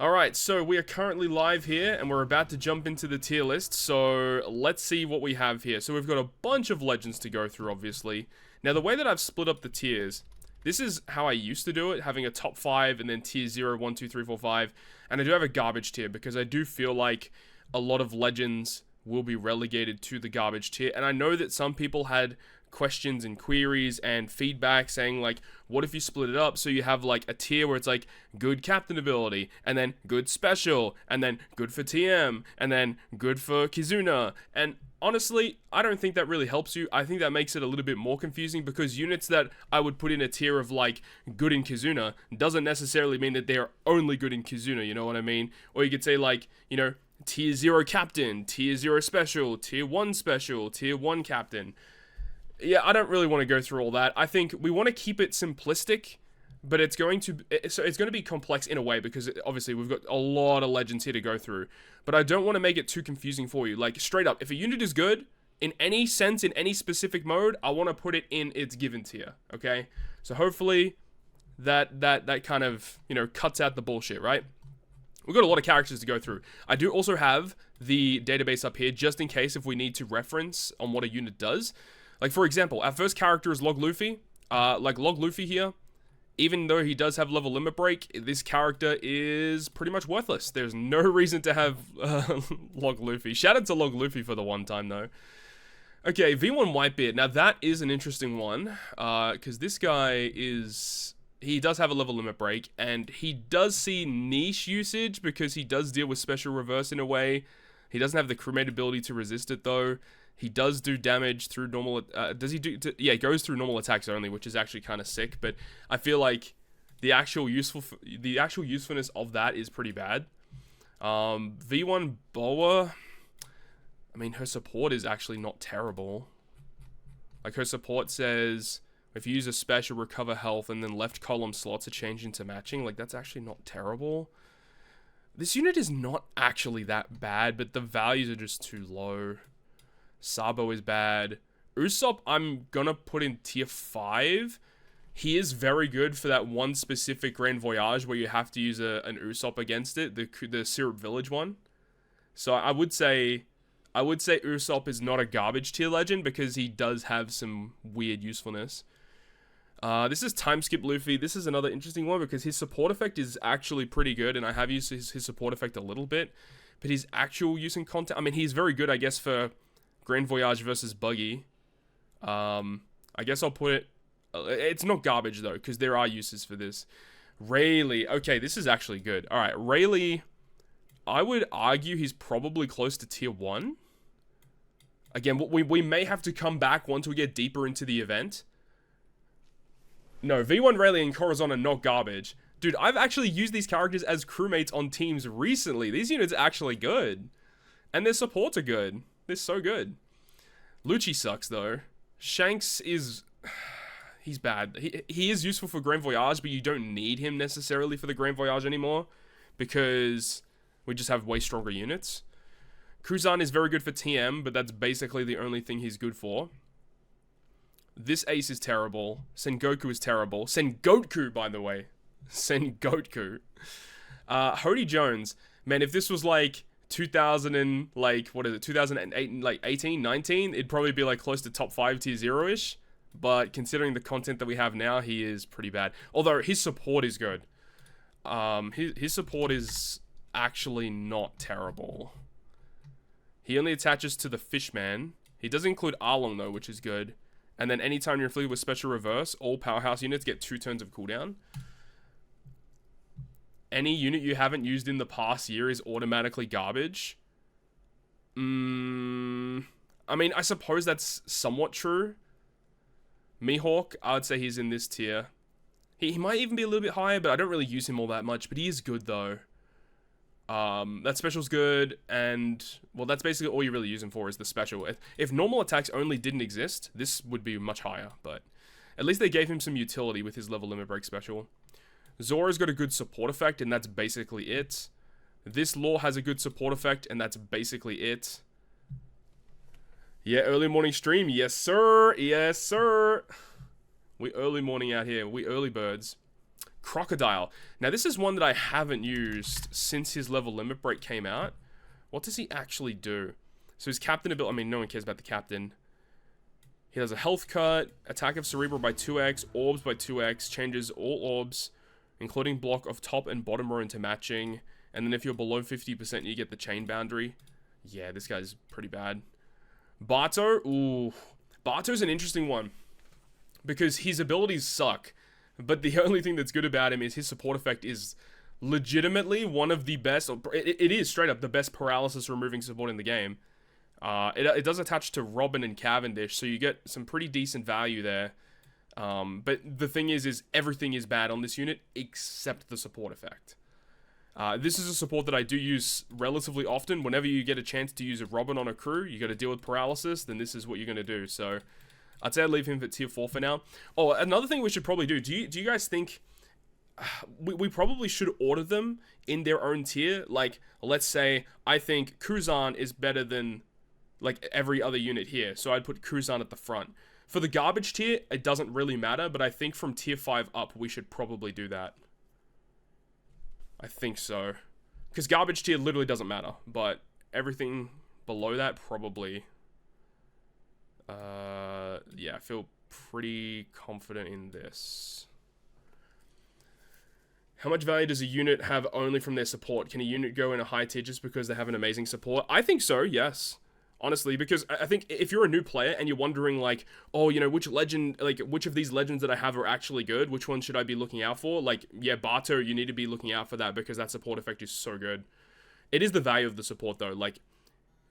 Alright, so we are currently live here, and we're about to jump into the tier list, so let's see what we have here. So we've got a bunch of legends to go through, obviously. Now, the way that I've split up the tiers, this is how I used to do it, having a top 5, and then tier 0, 1, 2, 3, 4, 5. And I do have a garbage tier, because I do feel like a lot of legends will be relegated to the garbage tier. And I know that some people had questions and queries and feedback saying like, what if you split it up so you have like a tier where it's like good captain ability, and then good special, and then good for TM, and then good for Kizuna. And honestly, I don't think that really helps you. I think that makes it a little bit more confusing, because units that I would put in a tier of like good in Kizuna doesn't necessarily mean that they are only good in Kizuna, you know what I mean? Or you could say like, you know, tier 0 captain, tier 0 special, tier 1 special, tier 1 captain. Yeah, I don't really want to go through all that. I think we want to keep it simplistic, but it's going to be complex in a way, because obviously we've got a lot of legends here to go through. But I don't want to make it too confusing for you. Like, straight up, if a unit is good in any sense, in any specific mode, I want to put it in its given tier. Okay, so hopefully that kind of, you know, cuts out the bullshit, right? We've got a lot of characters to go through. I do also have the database up here just in case if we need to reference on what a unit does. Like, for example, our first character is Log Luffy. Log Luffy here, even though he does have level limit break, this character is pretty much worthless. There's no reason to have Log Luffy. Shout out to Log Luffy for the one time, though. Okay, V1 Whitebeard. Now, that is an interesting one, because this guy is... He does have a level limit break, and he does see niche usage, because he does deal with special reverse in a way. He doesn't have the crewmate ability to resist it, though. He does do damage through normal... does he do... yeah, it goes through normal attacks only, which is actually kind of sick. But I feel like the actual usefulness of that is pretty bad. V1 Boa... I mean, her support is actually not terrible. Like, her support says... If you use a special, recover health, and then left column slots are changed into matching. Like, that's actually not terrible. This unit is not actually that bad, but the values are just too low. Sabo is bad. Usopp, I'm gonna put in tier 5. He is very good for that one specific Grand Voyage where you have to use an Usopp against it, the Syrup Village one. So I would say Usopp is not a garbage tier legend, because he does have some weird usefulness. This is Time Skip Luffy. This is another interesting one, because his support effect is actually pretty good, and I have used his support effect a little bit. But his actual use in content, I mean, he's very good, I guess, for Grand Voyage versus Buggy. I guess I'll put it... it's not garbage, though, because there are uses for this. Rayleigh. Okay, this is actually good. Alright, Rayleigh... I would argue he's probably close to tier 1. Again, we may have to come back once we get deeper into the event. No, V1 Rayleigh and Corazon are not garbage. Dude, I've actually used these characters as crewmates on teams recently. These units are actually good. And their supports are good. They're so good. Lucci sucks, though. Shanks is... He's bad. He is useful for Grand Voyage, but you don't need him necessarily for the Grand Voyage anymore, because we just have way stronger units. Kuzan is very good for TM, but that's basically the only thing he's good for. This ace is terrible. Sengoku is terrible. Sengoku, by the way. Sengoku. Hody Jones. Man, if this was like 2000 and like, what is it, 2008, like 18, 19, it'd probably be like close to top 5 tier 0-ish. But considering the content that we have now, he is pretty bad. Although his support is good. His support is actually not terrible. He only attaches to the Fishman. He does include Arlong though, which is good. And then anytime you're affiliated with special reverse, all powerhouse units get 2 turns of cooldown. Any unit you haven't used in the past year is automatically garbage. I mean, I suppose that's somewhat true. Mihawk, I would say he's in this tier. He might even be a little bit higher, but I don't really use him all that much. But he is good, though. That special's good, and, well, that's basically all you really use him for is the special. If normal attacks only didn't exist, this would be much higher, but at least they gave him some utility with his level limit break special. Zora's got a good support effect, and that's basically it. This lore has a good support effect, and that's basically it. Yeah, early morning stream. Yes, sir. Yes, sir. We early morning out here. We early birds. Crocodile. Now, this is one that I haven't used since his level limit break came out. What does he actually do? So his captain ability, I mean, no one cares about the captain. He has a health cut, attack of Cerebral by 2x, orbs by 2x, changes all orbs, including block of top and bottom row into matching. And then if you're below 50%, you get the chain boundary. Yeah, this guy's pretty bad. Bato, ooh. Bato's an interesting one, because his abilities suck. But the only thing that's good about him is his support effect is legitimately one of the best, it is straight up the best paralysis removing support in the game. It does attach to Robin and Cavendish, so you get some pretty decent value there. But the thing is everything is bad on this unit except the support effect. This is a support that I do use relatively often. Whenever you get a chance to use a Robin on a crew, you got to deal with paralysis, then this is what you're going to do. So I'd say I'd leave him at tier 4 for now. Oh, another thing we should probably do. Do you guys think we probably should order them in their own tier? Like, let's say I think Kuzan is better than like every other unit here, so I'd put Kuzan at the front. For the garbage tier, it doesn't really matter, but I think from tier 5 up, we should probably do that. I think so. Because garbage tier literally doesn't matter, but everything below that, probably. Yeah, I feel pretty confident in this. How much value does a unit have only from their support? Can a unit go in a high tier just because they have an amazing support? I think so, yes. Honestly, because I think if you're a new player and you're wondering, like, oh, you know, which legend, like, which of these legends that I have are actually good, which one should I be looking out for? Like, yeah, Bato, you need to be looking out for that because that support effect is so good. It is the value of the support, though. Like,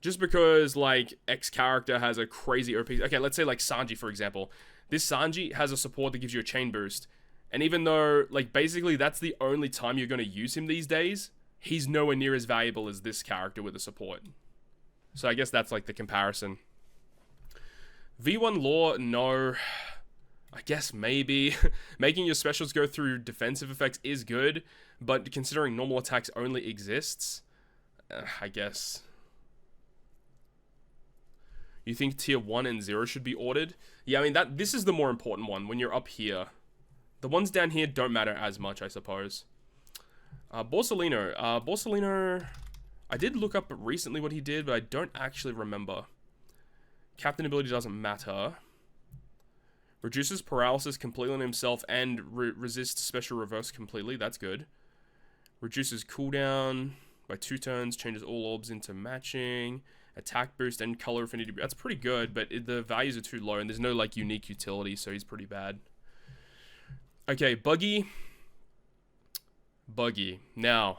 just because, like, X character has a crazy OP... Okay, let's say, like, Sanji, for example. This Sanji has a support that gives you a chain boost. And even though, like, basically that's the only time you're going to use him these days, he's nowhere near as valuable as this character with a support. So I guess that's like the comparison. V1 Law, no. I guess maybe. Making your specials go through defensive effects is good, but considering normal attacks only exists, I guess. You think tier 1 and 0 should be ordered? Yeah, I mean, this is the more important one when you're up here. The ones down here don't matter as much, I suppose. Borsalino. Borsalino... I did look up recently what he did, but I don't actually remember. Captain ability doesn't matter. Reduces paralysis completely on himself and resists special reverse completely. That's good. Reduces cooldown by 2 turns. Changes all orbs into matching. Attack boost and color affinity. That's pretty good, but the values are too low, and there's no, like, unique utility, so he's pretty bad. Okay, Buggy. Now...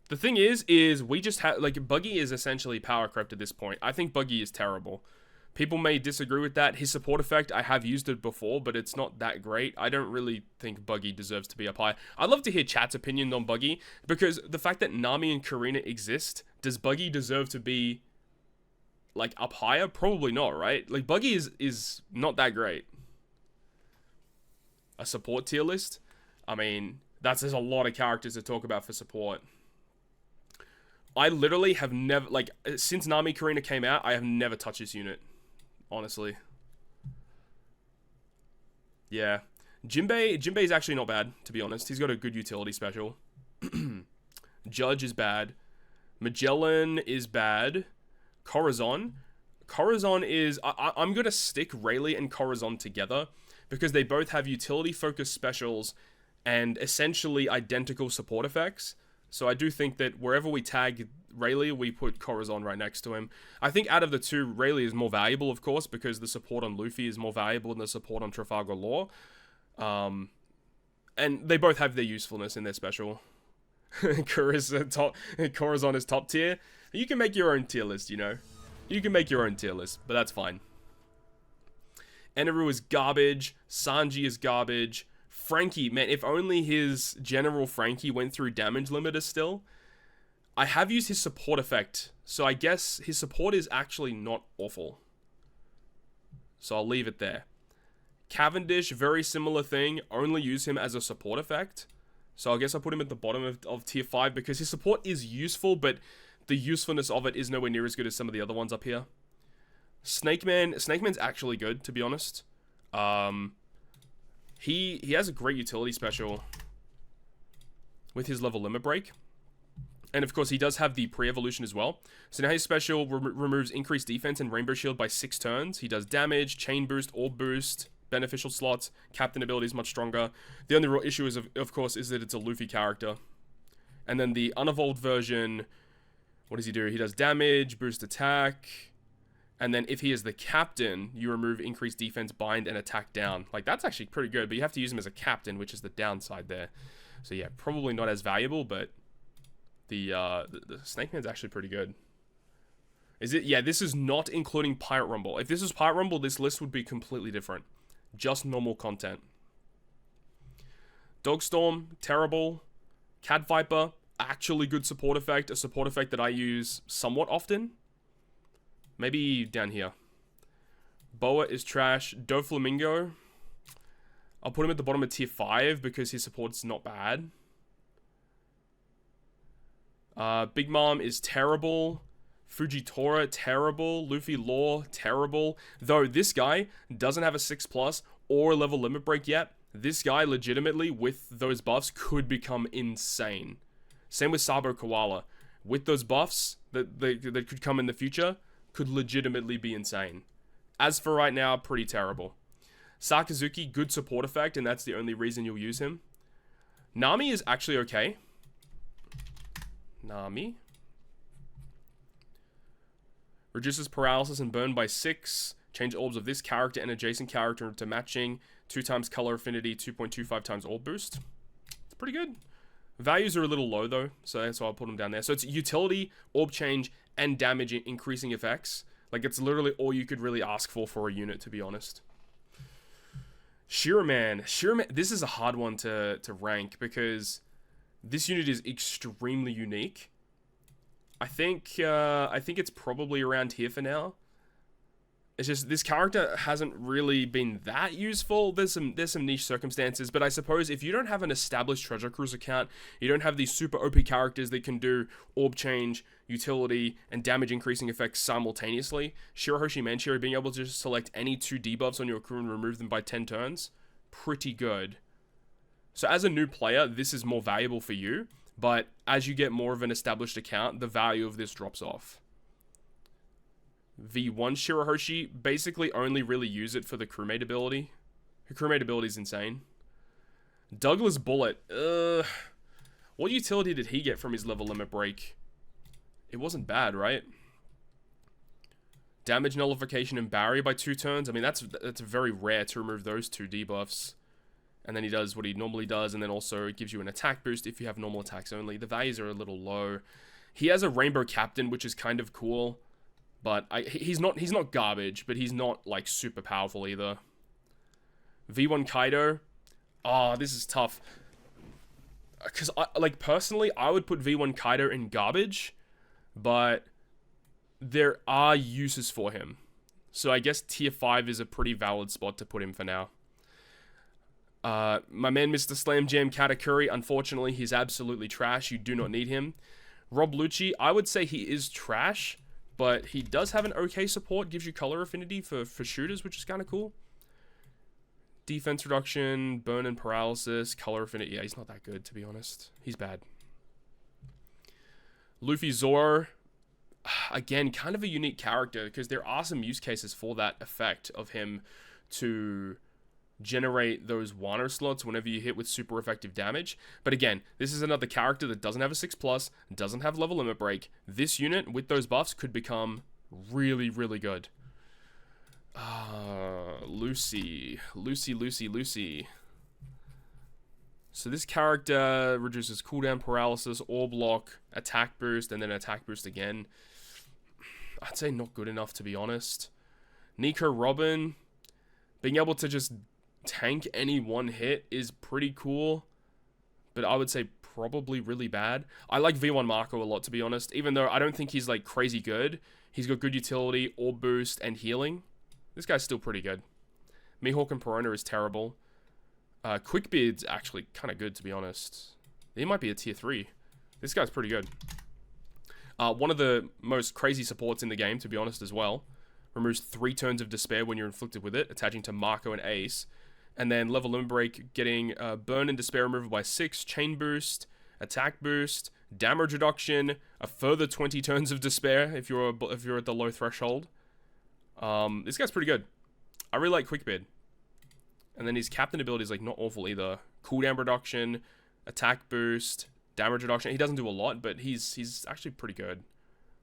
the thing is we just have, like, Buggy is essentially power crept at this point. I think Buggy is terrible. People may disagree with that. His support effect, I have used it before, but it's not that great. I don't really think Buggy deserves to be up high. I'd love to hear chat's opinion on Buggy, because the fact that Nami and Karina exist, does Buggy deserve to be, like, up higher? Probably not, right? Like, Buggy is not that great. A support tier list? I mean, there's a lot of characters to talk about for support. I literally have never, like, since Nami Karina came out, I have never touched this unit. Honestly. Yeah. Jinbei's actually not bad, to be honest. He's got a good utility special. Judge is bad. Magellan is bad. Corazon is... I'm going to stick Rayleigh and Corazon together, because they both have utility-focused specials and essentially identical support effects. So I do think that wherever we tag Rayleigh, we put Corazon right next to him. I think out of the two, Rayleigh is more valuable, of course, because the support on Luffy is more valuable than the support on Trafalgar Law. And they both have their usefulness in their special. Corazon is top tier. You can make your own tier list, you know. You can make your own tier list, but that's fine. Eneru is garbage. Sanji is garbage. Frankie, man, if only his General Frankie went through damage limiter still. I have used his support effect, so I guess his support is actually not awful. So I'll leave it there. Cavendish, very similar thing, only use him as a support effect. So I guess I'll put him at the bottom of tier 5, because his support is useful, but the usefulness of it is nowhere near as good as some of the other ones up here. Snakeman's actually good, to be honest. He has a great utility special. with his level limit break. And of course, he does have the pre-evolution as well. So now his special removes increased defense and Rainbow Shield by 6 turns. He does damage, chain boost, orb boost, beneficial slots. Captain ability is much stronger. The only real issue is, of course, is that it's a Luffy character. And then the unevolved version, what does he do? He does damage, boost attack. And then if he is the captain, you remove increased defense, bind, and attack down. Like, that's actually pretty good, but you have to use him as a captain, which is the downside there. So yeah, probably not as valuable, but the Snake Man's actually pretty good. Is it? Yeah, this is not including Pirate Rumble. If this was Pirate Rumble, this list would be completely different. Just normal content. Dogstorm, terrible. Cat Viper, actually good support effect. A support effect that I use somewhat often. Maybe down here. Boa is trash. Doflamingo, I'll put him at the bottom of tier 5 because his support's not bad. Big Mom is terrible. Fujitora, terrible. Luffy Law, terrible. Though this guy doesn't have a 6+ or level limit break yet. This guy legitimately, with those buffs, could become insane. Same with Sabo Koala. With those buffs that could come in the future, could legitimately be insane. As for right now, pretty terrible. Sakazuki, good support effect, and that's the only reason you'll use him. Nami is actually okay. Nami reduces paralysis and burn by 6. Change orbs of this character and adjacent character into matching. 2 times color affinity, 2.25 times orb boost. It's pretty good. Values are a little low though, so I'll put them down there. So it's utility, orb change, and damage increasing effects. Like, it's literally all you could really ask for a unit, to be honest. Shiraman. This is a hard one to rank because this unit is extremely unique. I think it's probably around here for now. It's just this character hasn't really been that useful. There's some niche circumstances, but I suppose if you don't have an established Treasure Cruise account, you don't have these super OP characters that can do orb change, utility, and damage increasing effects simultaneously, Shirahoshi Manchiro being able to just select any 2 debuffs on your crew and remove them by 10 turns, pretty good. So as a new player, this is more valuable for you, but as you get more of an established account, the value of this drops off. V1 Shirahoshi, basically only really use it for the crewmate ability. Her crewmate ability is insane. Douglas Bullet, what utility did he get from his level limit break? It wasn't bad, right? Damage nullification and barrier by 2 turns. I mean, that's very rare to remove those 2 debuffs. And then he does what he normally does, and then also it gives you an attack boost if you have normal attacks only. The values are a little low. He has a Rainbow Captain, which is kind of cool. But he's not garbage, but he's not, like, super powerful either. V1 Kaido. Oh, this is tough. Because, personally, I would put V1 Kaido in garbage. But there are uses for him. So I guess tier 5 is a pretty valid spot to put him for now. My man, Mr. Slam Jam Katakuri, unfortunately, he's absolutely trash. You do not need him. Rob Lucci, I would say he is trash. But he does have an okay support, gives you color affinity for shooters, which is kind of cool. Defense reduction, burn and paralysis, color affinity. Yeah, he's not that good, to be honest. He's bad. Luffy Zoro, again, kind of a unique character, because there are some use cases for that effect of him to generate those Wano slots whenever you hit with super effective damage. But again, this is another character that doesn't have a 6+, doesn't have level limit break. This unit, with those buffs, could become really, really good. Lucy. So this character reduces cooldown, paralysis, orb lock, attack boost, and then attack boost again. I'd say not good enough, to be honest. Nico Robin, being able to just tank any one hit is pretty cool, but I would say probably really bad. I like V1 Marco a lot, to be honest, even though I don't think he's like crazy good. He's got good utility, orb boost, and healing. This guy's still pretty good. Mihawk and Perona is terrible. Quickbeard's actually kind of good, to be honest. He might be a tier 3. This guy's pretty good. One of the most crazy supports in the game, to be honest, as well. Removes 3 turns of despair when you're inflicted with it, attaching to Marco and Ace. And then level limit break, getting burn and despair removal by 6, chain boost, attack boost, damage reduction, a further 20 turns of despair if you're at the low threshold. This guy's pretty good. I really like Quick Bid. And then his captain ability is like not awful either. Cooldown reduction, attack boost, damage reduction. He doesn't do a lot, but he's actually pretty good.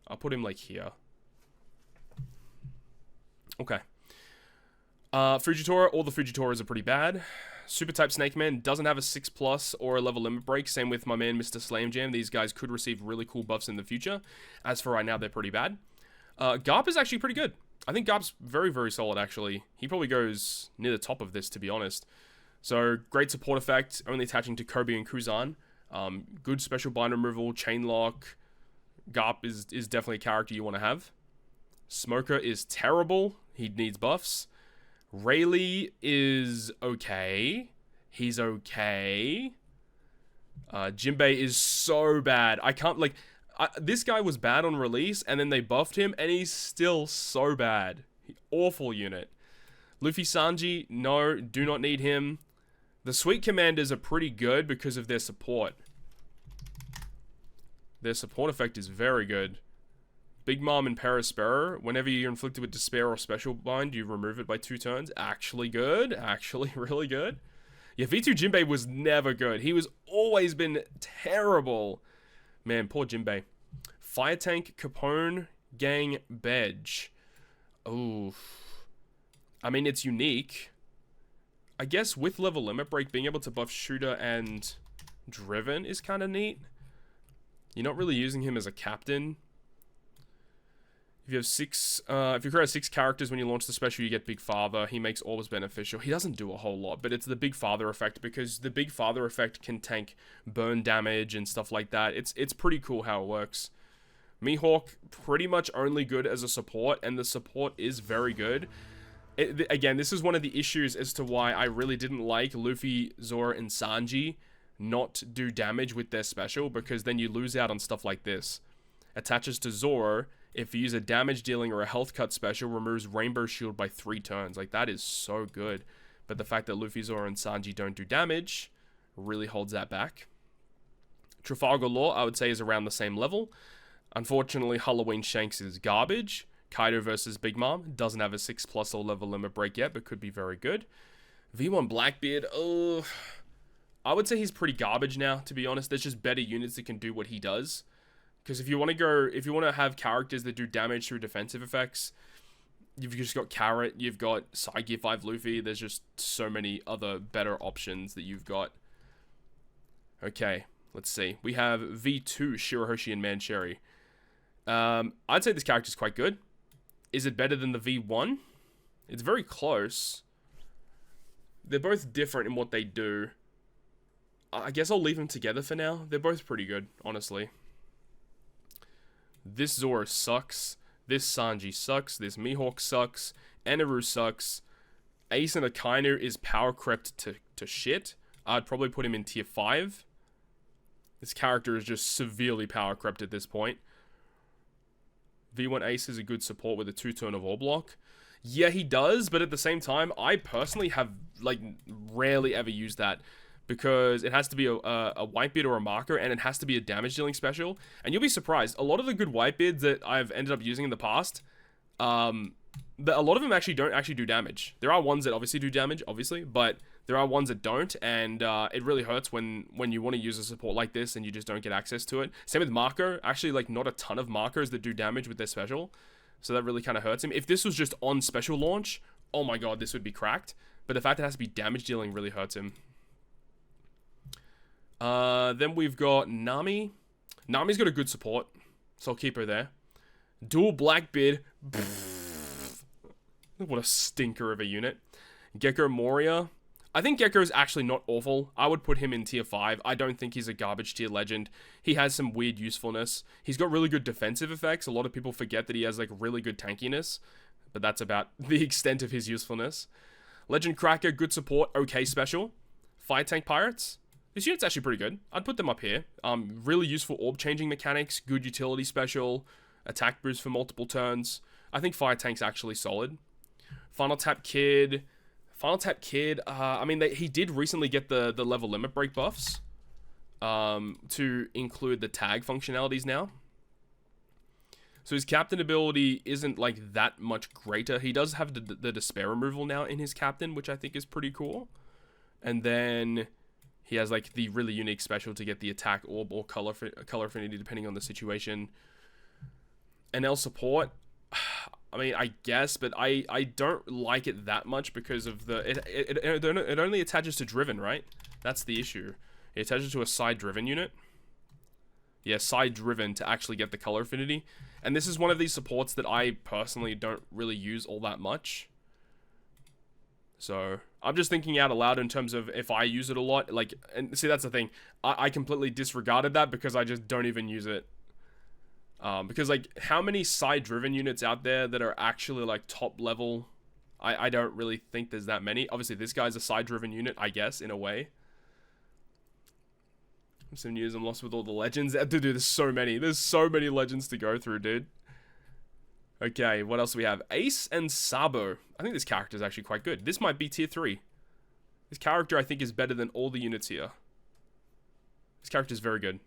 I'll put him like here. Okay. Fujitora, all the Fujitoras are pretty bad. Super type Snake Man doesn't have a 6+ or a level limit break. Same with my man Mr. Slam Jam. These guys could receive really cool buffs in the future. As for right now, they're pretty bad. Garp is actually pretty good. I think Garp's very, very solid, actually. He probably goes near the top of this, to be honest. So, great support effect, only attaching to Kobe and Kuzan. Good special bind removal, chain lock. Garp is definitely a character you want to have. Smoker is terrible. He needs buffs. Rayleigh is okay. He's okay. Jinbei is so bad. I can't, like... this guy was bad on release, and then they buffed him, and he's still so bad. Awful unit. Luffy Sanji, no, do not need him. The Sweet Commanders are pretty good because of their support. Their support effect is very good. Big Mom and Perispero, whenever you're inflicted with Despair or Special Bind, you remove it by 2 turns. Actually good. Actually really good. Yeah, V2 Jinbei was never good. He was always been terrible. Man, poor Jinbei. Fire Tank, Capone, Gang, Bedge. Oh. I mean, it's unique. I guess with level limit break, being able to buff Shooter and Driven is kind of neat. You're not really using him as a captain. If you have 6, if you create 6 characters when you launch the special, you get Big Father. He makes Orbs beneficial. He doesn't do a whole lot, but it's the Big Father effect, because the Big Father effect can tank burn damage and stuff like that. It's pretty cool how it works. Mihawk, pretty much only good as a support, and the support is very good. Again, this is one of the issues as to why I really didn't like Luffy, Zoro, and Sanji not do damage with their special, because then you lose out on stuff like this. Attaches to Zoro. If you use a damage dealing or a health cut special, removes Rainbow Shield by 3 turns. Like, that is so good. But the fact that Luffy, Zoro, and Sanji don't do damage really holds that back. Trafalgar Law, I would say, is around the same level. Unfortunately, Halloween Shanks is garbage. Kaido versus Big Mom doesn't have a 6+ or level limit break yet, but could be very good. V1 Blackbeard, I would say he's pretty garbage now, to be honest. There's just better units that can do what he does. Because if you want to have characters that do damage through defensive effects, you've just got Carrot, you've got Side Gear 5 Luffy, there's just so many other better options that you've got. Okay, let's see. We have V2, Shirahoshi and Mancherry. I'd say this character's quite good. Is it better than the V1? It's very close. They're both different in what they do. I guess I'll leave them together for now. They're both pretty good, honestly. This Zoro sucks. This Sanji sucks. This Mihawk sucks. Eneru sucks. Ace and Akainu is power crept to shit. I'd probably put him in tier 5. This character is just severely power crept at this point. V1 Ace is a good support with a 2-turn of All Block. Yeah, he does, but at the same time, I personally have, like, rarely ever used that. Because it has to be a Whitebeard or a marker, and it has to be a damage dealing special. And you'll be surprised, a lot of the good Whitebeards that I've ended up using in the past, a lot of them actually don't do damage. There are ones that obviously do damage, obviously, but there are ones that don't, and it really hurts when you want to use a support like this and you just don't get access to it. Same with Marco, actually, like, not a ton of markers that do damage with their special, so that really kind of hurts him. If this was just on special launch, oh my god, this would be cracked. But the fact that it has to be damage dealing really hurts him. Then we've got Nami. Nami's got a good support, so I'll keep her there. Dual Blackbeard. What a stinker of a unit. Gecko Moria. I think Gecko is actually not awful. I would put him in tier 5. I don't think he's a garbage tier legend. He has some weird usefulness. He's got really good defensive effects. A lot of people forget that he has, like, really good tankiness, but that's about the extent of his usefulness. Legend Cracker, good support, okay special. Fire Tank Pirates. This unit's actually pretty good. I'd put them up here. Really useful orb changing mechanics, good utility special, attack boost for multiple turns. I think Fire Tank's actually solid. Final Tap Kid. I mean, he did recently get the level limit break buffs. to include the tag functionalities now. So his captain ability isn't like that much greater. He does have the despair removal now in his captain, which I think is pretty cool. And then he has like the really unique special to get the attack orb or color affinity depending on the situation. NL support, I mean, I guess, but I don't like it that much because of it only attaches to driven, right? That's the issue. It attaches to a side driven unit. Yeah, side driven to actually get the color affinity. And this is one of these supports that I personally don't really use all that much. So I'm just thinking out aloud in terms of if I use it a lot. Like, and see, that's the thing. I completely disregarded that because I just don't even use it. Because like, how many side driven units out there that are actually like top level? I don't really think there's that many. Obviously, this guy's a side driven unit, I guess, in a way. Some news, I'm lost with all the legends. Dude, there's so many. There's so many legends to go through, dude. Okay, what else do we have? Ace and Sabo. I think this character is actually quite good. This might be tier 3. This character, I think, is better than all the units here. This character is very good.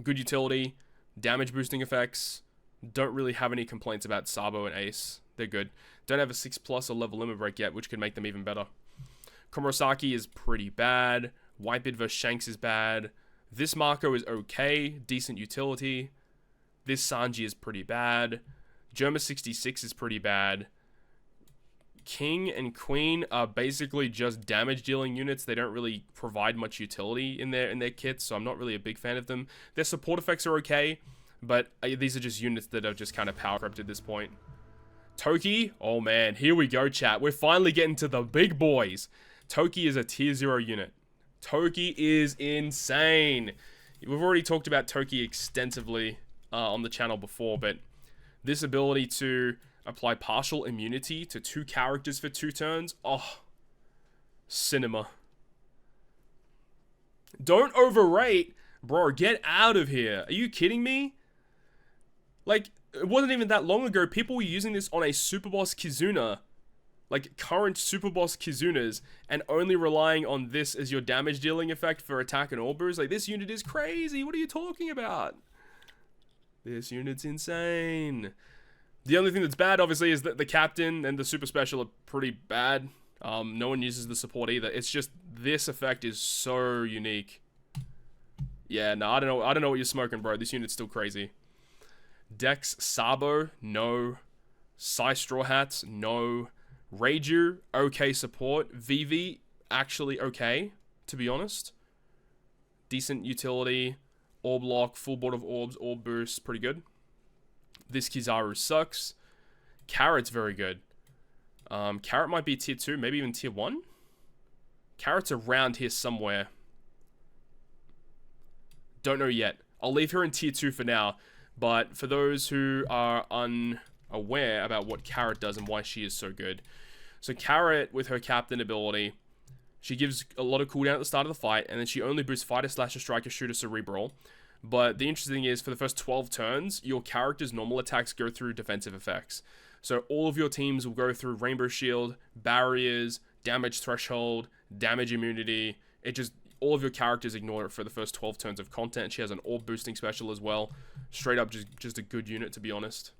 Good utility. Damage boosting effects. Don't really have any complaints about Sabo and Ace. They're good. Don't have a 6+ or level limit break yet, which could make them even better. Komurasaki is pretty bad. Whitebeard vs Shanks is bad. This Marco is okay. Decent utility. This Sanji is pretty bad. Germa 66 is pretty bad. King and Queen are basically just damage dealing units. They don't really provide much utility in their kits, so I'm not really a big fan of them. Their support effects are okay, but these are just units that are just kind of power crept at this point. Toki, oh man, here we go, chat. We're finally getting to the big boys. Toki is a tier 0 unit. Toki is insane. We've already talked about Toki extensively on the channel before, but this ability to apply partial immunity to 2 characters for 2 turns, oh, cinema. Don't overrate, bro, get out of here. Are you kidding me? Like, it wasn't even that long ago, people were using this on a Superboss Kizuna, like current Superboss Kizunas, and only relying on this as your damage dealing effect for attack and orb boost. Like, this unit is crazy. What are you talking about? This unit's insane. The only thing that's bad, obviously, is that the captain and the super special are pretty bad. No one uses the support either. It's just, this effect is so unique. Yeah, no, I don't know what you're smoking, bro. This unit's still crazy. Dex Sabo, no. Sai Straw Hats, no. Reiju, okay support. Vivi, actually okay, to be honest. Decent utility. Orb lock, full board of orbs, orb boost, pretty good. This Kizaru sucks. Carrot's very good. Carrot might be tier 2, maybe even tier 1. Carrot's around here somewhere. Don't know yet. I'll leave her in tier 2 for now. But for those who are unaware about what Carrot does and why she is so good. So Carrot, with her captain ability, she gives a lot of cooldown at the start of the fight, and then she only boosts Fighter, Slasher, Striker, Shooter, Cerebral. But the interesting thing is, for the first 12 turns, your character's normal attacks go through defensive effects. So all of your teams will go through Rainbow Shield, Barriers, Damage Threshold, Damage Immunity. It just, all of your characters ignore it for the first 12 turns of content. She has an orb boosting special as well. Straight up just a good unit, to be honest.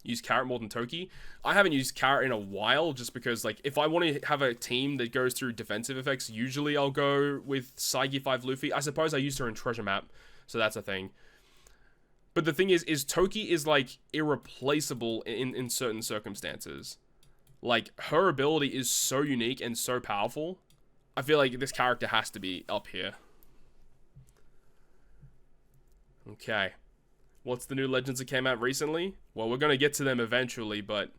Use Carrot more than Toki. I haven't used Carrot in a while, just because, like, if I want to have a team that goes through defensive effects, usually I'll go with Saigi 5 Luffy. I suppose I used her in Treasure Map, so that's a thing. But the thing is Toki is, like, irreplaceable in certain circumstances. Like, her ability is so unique and so powerful. I feel like this character has to be up here. Okay. What's the new legends that came out recently? Well, we're going to get to them eventually, but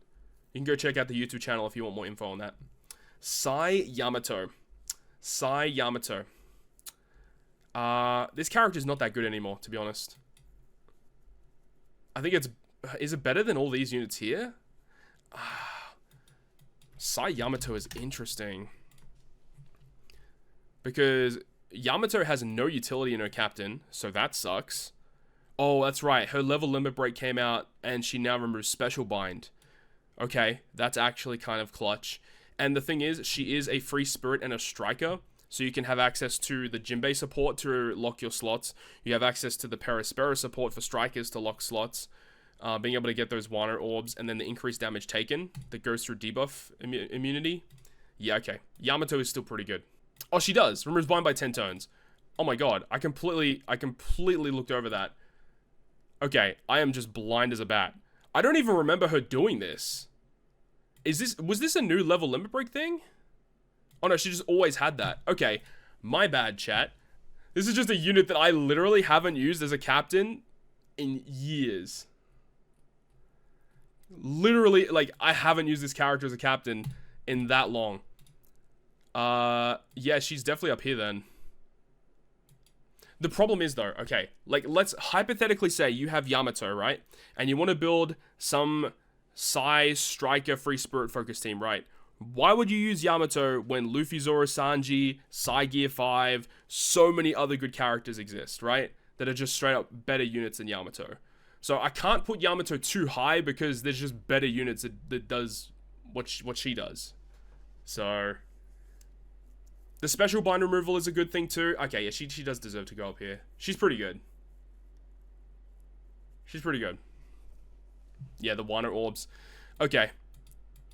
you can go check out the YouTube channel if you want more info on that. Sai Yamato. Sai Yamato. This character is not that good anymore, to be honest. I think it's... Is it better than all these units here? Sai Yamato is interesting. Because Yamato has no utility in her captain, so that sucks. Oh, that's right. Her level limit break came out, and she now removes Special Bind. Okay, that's actually kind of clutch. And the thing is, she is a free spirit and a striker, So you can have access to the Jinbei support to lock your slots. You have access to the Perispera support for strikers to lock slots. Being able to get those Wano orbs, and then the increased damage taken that goes through debuff immunity. Yeah, okay. Yamato is still pretty good. Oh, she does. Removes blind by 10 turns. Oh my god. I completely looked over that. Okay, I am just blind as a bat. I don't even remember her doing this. Was this a new level limit break thing? Oh no, she just always had that. Okay, my bad, chat. This is just a unit that I literally haven't used as a captain in years. Literally, like, I haven't used this character as a captain in that long. Yeah, she's definitely up here then. The problem is, though, okay, like, let's hypothetically say you have Yamato, right? And you want to build some Sai striker free spirit focus team, right? Why would you use Yamato when Luffy, Zoro, Sanji, Sai Gear 5, so many other good characters exist, right? That are just straight up better units than Yamato. So I can't put Yamato too high because there's just better units that does what she does. So the special bind removal is a good thing too. Okay, yeah, she does deserve to go up here. She's pretty good. She's pretty good. Yeah, the Wano orbs. Okay.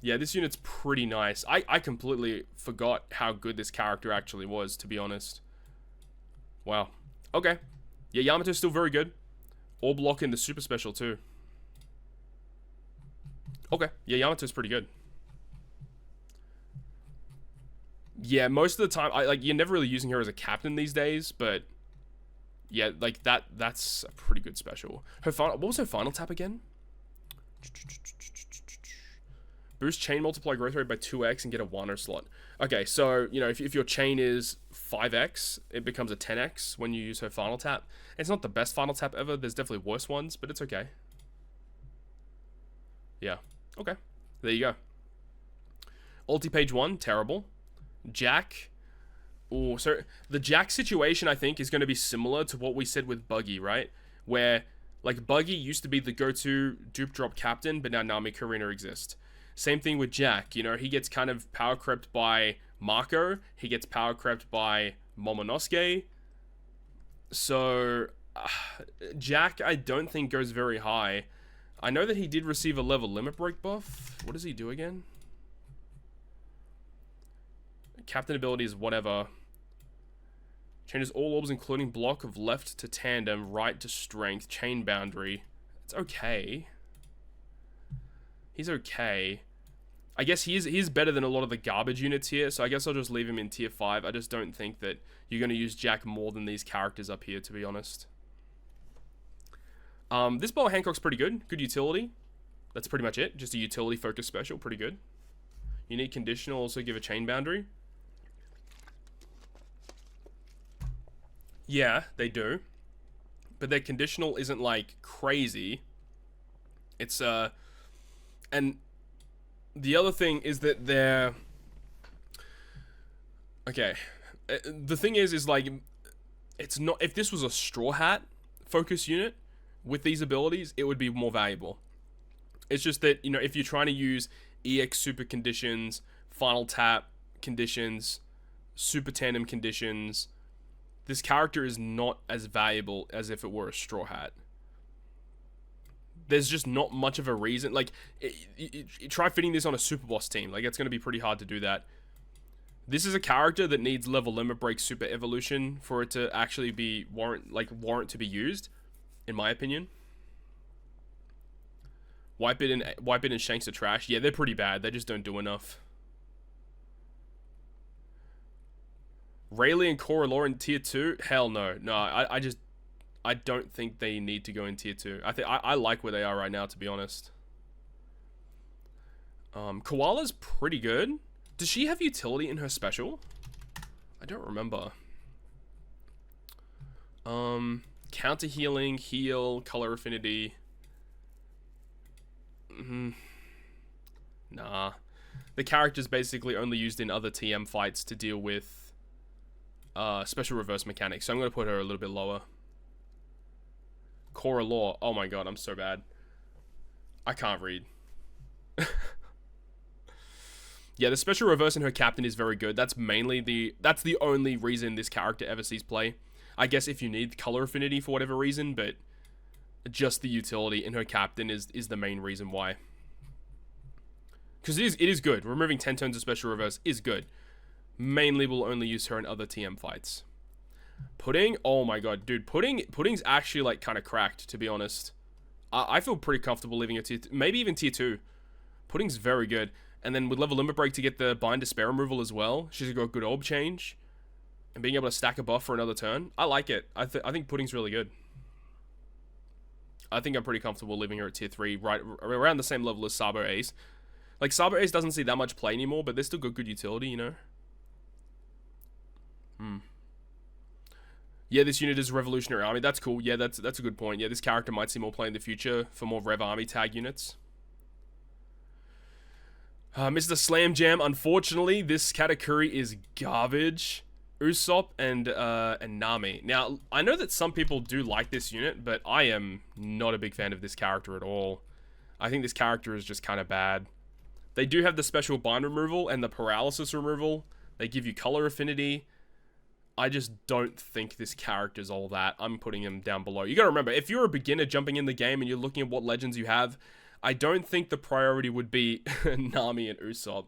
Yeah, this unit's pretty nice. I completely forgot how good this character actually was, to be honest. Wow. Okay. Yeah, Yamato's still very good. Orb lock in the super special too. Okay. Yeah, Yamato's pretty good. Yeah, most of the time, you're never really using her as a captain these days, but yeah, like that's a pretty good special. Her final, what was her final tap again? Boost chain multiply growth rate by 2x and get a Wano slot. Okay, so, you know, if your chain is 5x, it becomes a 10x when you use her final tap. It's not the best final tap ever. There's definitely worse ones, but it's okay. Yeah. Okay. There you go. Ulti page 1, terrible. Jack. Oh, so the Jack situation, I think, is going to be similar to what we said with Buggy, right? Where, like, Buggy used to be the go-to dupe drop captain, but now Nami Karina exist. Same thing with Jack. You know, he gets kind of power crept by Mako. He gets power crept by Momonosuke. So, Jack, I don't think goes very high. I know that he did receive a level limit break buff. What does he do again? Captain abilities, whatever. Changes all orbs, including block of left to tandem, right to strength, chain boundary. It's okay. He's okay. I guess he's better than a lot of the garbage units here, so I guess I'll just leave him in tier 5. I just don't think that you're going to use Jack more than these characters up here, to be honest. This Boa Hancock's pretty good. Good utility. That's pretty much it. Just a utility focus special. Pretty good. Unique conditional, also give a chain boundary. Yeah, they do. But their conditional isn't, like, crazy. It's, and the other thing is that they're... Okay. The thing is like, it's not... If this was a Straw Hat focus unit with these abilities, it would be more valuable. It's just that, you know, if you're trying to use EX super conditions, final tap conditions, super tandem conditions, this character is not as valuable as if it were a Straw Hat. There's just not much of a reason. Like, try fitting this on a super boss team. Like, it's going to be pretty hard to do that. This is a character that needs level limit break super evolution for it to actually be warrant to be used, in my opinion. Wipe it and Shanks are trash. Yeah, they're pretty bad. They just don't do enough. Rayleigh and Coralor in tier 2? Hell no. No, I don't think they need to go in tier 2. I like where they are right now, to be honest. Koala's pretty good. Does she have utility in her special? I don't remember. Counter healing, heal, color affinity. Nah. The character's basically only used in other TM fights to deal with special reverse mechanics. So I'm going to put her a little bit lower. Coralor. Oh my god, I'm so bad. I can't read. Yeah, the special reverse in her captain is very good. That's the only reason this character ever sees play. I guess if you need color affinity for whatever reason, but just the utility in her captain is the main reason why. Because it is good. Removing 10 turns of special reverse is good. Mainly we'll only use her in other TM fights. Pudding? Oh my god, dude. Pudding's actually, like, kind of cracked, to be honest. I feel pretty comfortable leaving it tier... Maybe even tier 2. Pudding's very good. And then with level limit break to get the bind despair removal as well. She's got good orb change. And being able to stack a buff for another turn. I like it. I think Pudding's really good. I think I'm pretty comfortable leaving her at tier 3. Right around the same level as Sabo Ace. Like, Sabo Ace doesn't see that much play anymore. But they're still got good utility, you know? Yeah, this unit is Revolutionary Army. That's cool. Yeah, that's a good point. Yeah, this character might see more play in the future for more Rev Army tag units. Mr. Slam Jam, unfortunately, this Katakuri is garbage. Usopp and Nami. Now, I know that some people do like this unit, but I am not a big fan of this character at all. I think this character is just kind of bad. They do have the special bind removal and the paralysis removal. They give you color affinity. I just don't think this character's all that. I'm putting him down below. You gotta remember, if you're a beginner jumping in the game and you're looking at what legends you have, I don't think the priority would be Nami and Usopp.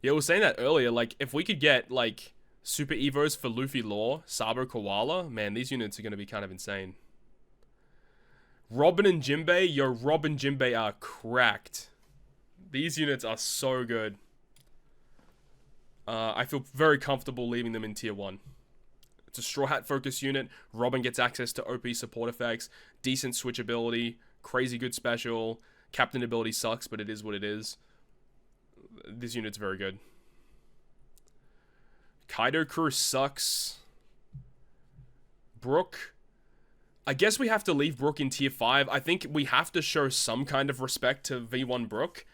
Yeah, we were saying that earlier. Like, if we could get, like, Super Evos for Luffy Law, Sabo Koala, man, these units are going to be kind of insane. Robin and Jinbei, yo, Robin and Jinbei are cracked. These units are so good. I feel very comfortable leaving them in tier 1. It's a Straw Hat focus unit. Robin gets access to OP support effects, decent switch ability, crazy good special. Captain ability sucks, but it is what it is. This unit's very good. Kaido crew sucks. Brook. I guess we have to leave Brook in tier 5. I think we have to show some kind of respect to V1 Brook.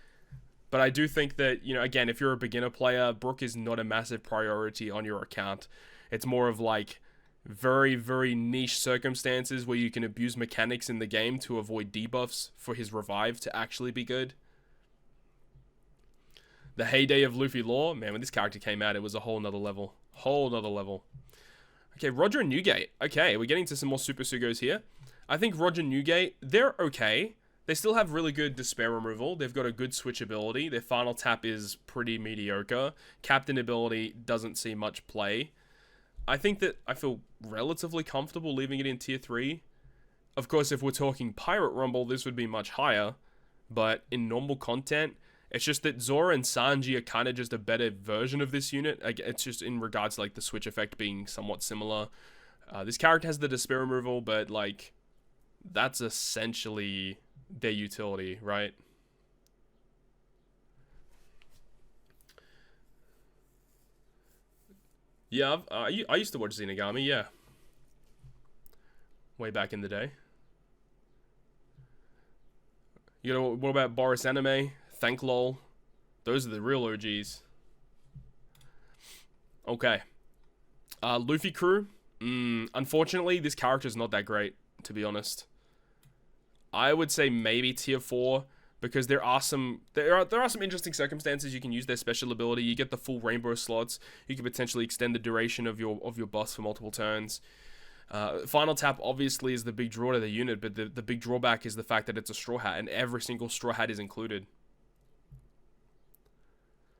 But I do think that, you know, again, if you're a beginner player, Brook is not a massive priority on your account. It's more of like very, very niche circumstances where you can abuse mechanics in the game to avoid debuffs for his revive to actually be good. The heyday of Luffy Law, man, when this character came out, it was a whole nother level. Whole nother level. Okay, Roger and Newgate. Okay, we're getting to some more Super Sugos here. I think Roger and Newgate, they're okay. They still have really good despair removal. They've got a good switch ability. Their final tap is pretty mediocre. Captain ability doesn't see much play. I think that I feel relatively comfortable leaving it in tier 3. Of course, if we're talking Pirate Rumble, this would be much higher. But in normal content, it's just that Zora and Sanji are kind of just a better version of this unit. It's just in regards to like the switch effect being somewhat similar. This character has the despair removal, but like that's essentially their utility, right? Yeah, I used to watch Zenigami, yeah. Way back in the day. You know, what about Boris Anime? Thanklol? Those are the real OGs. Okay. Luffy crew? Unfortunately, this character's not that great, to be honest. I would say maybe tier 4 because there are some interesting circumstances you can use their special ability. You get the full rainbow slots. You can potentially extend the duration of your boss for multiple turns. Final tap obviously is the big draw to the unit, but the big drawback is the fact that it's a straw hat and every single straw hat is included.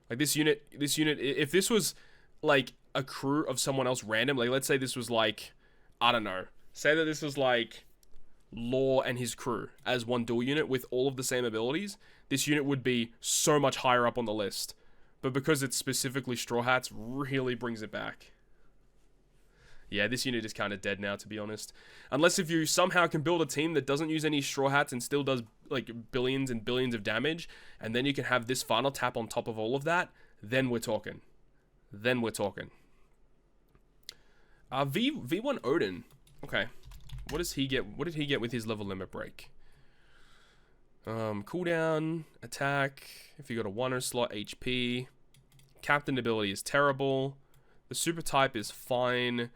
Like this unit, if this was like a crew of someone else random, like let's say this was like, I don't know, say that this was like Law and his crew as one dual unit with all of the same abilities, this unit would be so much higher up on the list. But because it's specifically Straw Hats, really brings it back. Yeah, this unit is kind of dead now, to be honest. Unless if you somehow can build a team that doesn't use any Straw Hats and still does like billions and billions of damage, and then you can have this final tap on top of all of that, then we're talking. Then we're talking. V1 Odin. Okay. What does he get? What did he get with his level limit break? Cooldown, attack, if you got a 1er slot, HP. Captain ability is terrible. The super type is fine.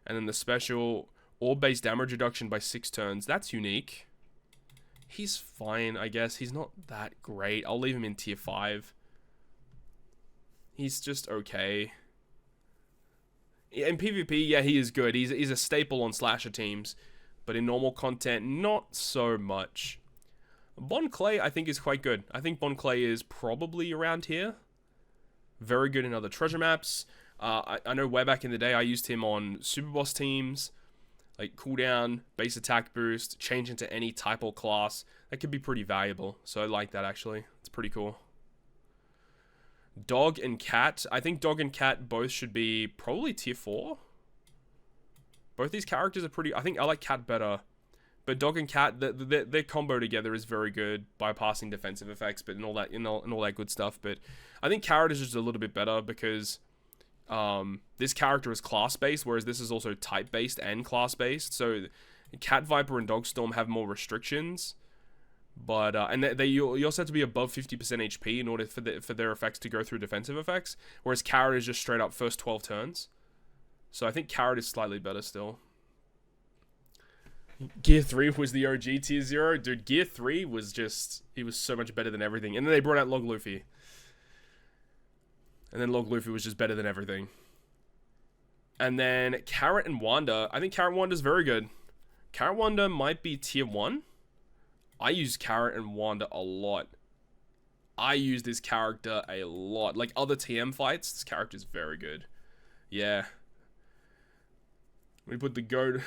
And then the special, orb-based damage reduction by 6 turns. That's unique. He's fine, I guess. He's not that great. I'll leave him in tier 5. He's just okay. In PvP, yeah, he is good. He's a staple on slasher teams. But in normal content, not so much. Bon Clay, I think, is quite good. I think Bon Clay is probably around here. Very good in other treasure maps. I know way back in the day, I used him on Super Boss teams. Like cooldown, base attack boost, change into any type or class. That could be pretty valuable. So I like that, actually. It's pretty cool. Dog and Cat. I think Dog and Cat both should be probably tier 4. Both these characters are pretty... I think I like Cat better. But Dog and Cat, their combo together is very good, bypassing defensive effects, but and all that good stuff. But I think Carrot is just a little bit better because this character is class-based, whereas this is also type-based and class-based. So Cat Viper and Dogstorm have more restrictions. But and you also have to be above 50% HP in order for their effects to go through defensive effects, whereas Carrot is just straight up first 12 turns. So I think Carrot is slightly better still. Gear 3 was the OG tier 0. Dude, Gear 3 was just... He was so much better than everything. And then they brought out Log Luffy. And then Log Luffy was just better than everything. And then Carrot and Wanda. I think Carrot and Wanda is very good. Carrot Wanda might be tier 1. I use Carrot and Wanda a lot. I use this character a lot. Like other TM fights, this character is very good. Yeah. We put the GOAT...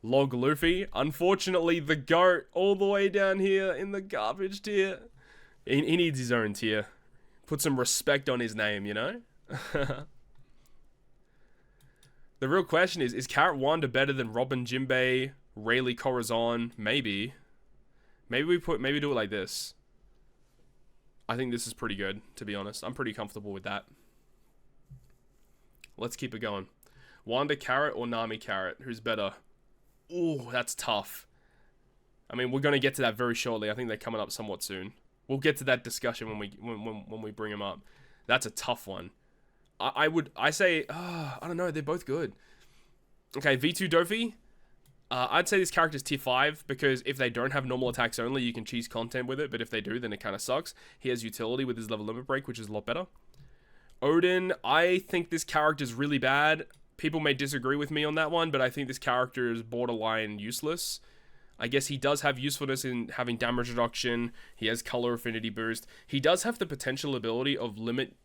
Log Luffy. Unfortunately, the GOAT all the way down here in the garbage tier. He needs his own tier. Put some respect on his name, you know? The real question is Carrot Wanda better than Robin Jinbei, Rayleigh Corazon? Maybe. Maybe do it like this. I think this is pretty good, to be honest. I'm pretty comfortable with that. Let's keep it going. Wanda Carrot or Nami Carrot? Who's better? Ooh, that's tough. I mean, we're going to get to that very shortly. I think they're coming up somewhat soon. We'll get to that discussion when we bring them up. That's a tough one. I say, I don't know, they're both good. Okay, V2 Dofi. I'd say this character's tier 5 because if they don't have normal attacks only, you can cheese content with it, but if they do, then it kind of sucks. He has utility with his level limit break, which is a lot better. Odin, I think this character's really bad. People may disagree with me on that one, but I think this character is borderline useless. I guess he does have usefulness in having damage reduction. He has color affinity boost. He does have the potential ability of limit,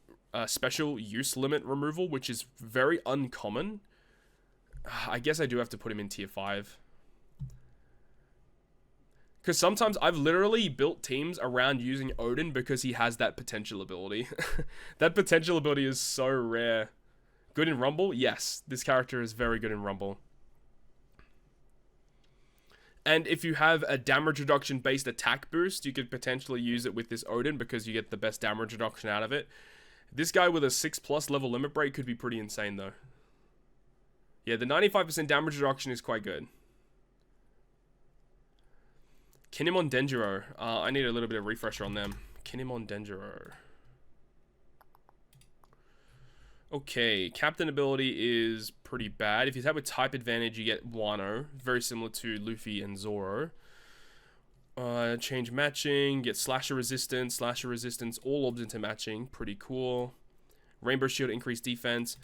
special use limit removal, which is very uncommon. I guess I do have to put him in tier 5. Because sometimes I've literally built teams around using Odin because he has that potential ability. That potential ability is so rare. Good in Rumble? Yes. This character is very good in Rumble. And if you have a damage reduction based attack boost, you could potentially use it with this Odin because you get the best damage reduction out of it. This guy with a 6+ level limit break could be pretty insane though. Yeah, the 95% damage reduction is quite good. Kinemon Denjiro. I need a little bit of refresher on them. Kinemon Denjiro. Okay, Captain ability is pretty bad. If you have a type advantage, you get Wano. Very similar to Luffy and Zoro. Change matching, get slasher resistance, all orbs into matching. Pretty cool. Rainbow Shield, increased defense.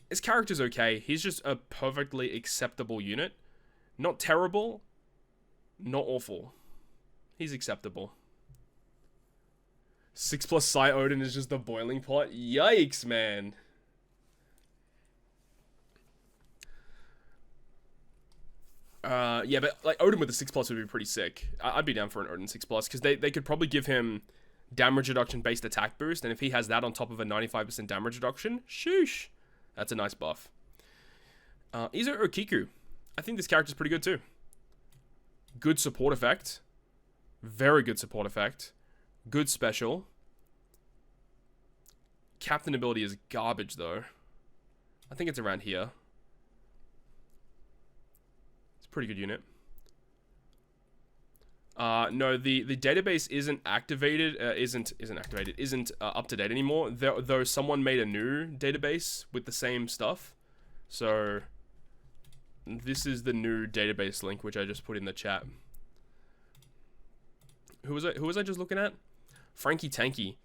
His character's okay. He's just a perfectly acceptable unit. Not terrible, not awful. He's acceptable. 6+ Psy Odin is just the boiling pot. Yikes, man. Yeah, but like Odin with a 6+ would be pretty sick. I'd be down for an Odin 6+, because they could probably give him damage reduction based attack boost, and if he has that on top of a 95% damage reduction, shoosh, that's a nice buff. Izo Okiku. I think this character's pretty good too. Good support effect. Very good support effect. Good special. Captain ability is garbage though. I think it's around here. Pretty good unit. No, the database isn't activated. Isn't up to date anymore. Though someone made a new database with the same stuff. So this is the new database link, which I just put in the chat. Who was I just looking at? Frankie Tanky.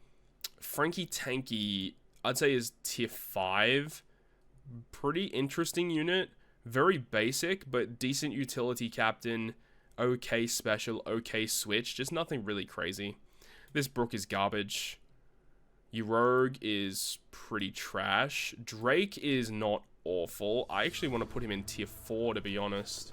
Frankie Tanky. I'd say is tier 5. Pretty interesting unit. Very basic, but decent utility captain. Okay special, okay switch. Just nothing really crazy. This Brook is garbage. Your Rogue is pretty trash. Drake is not awful. I actually want to put him in tier 4, to be honest.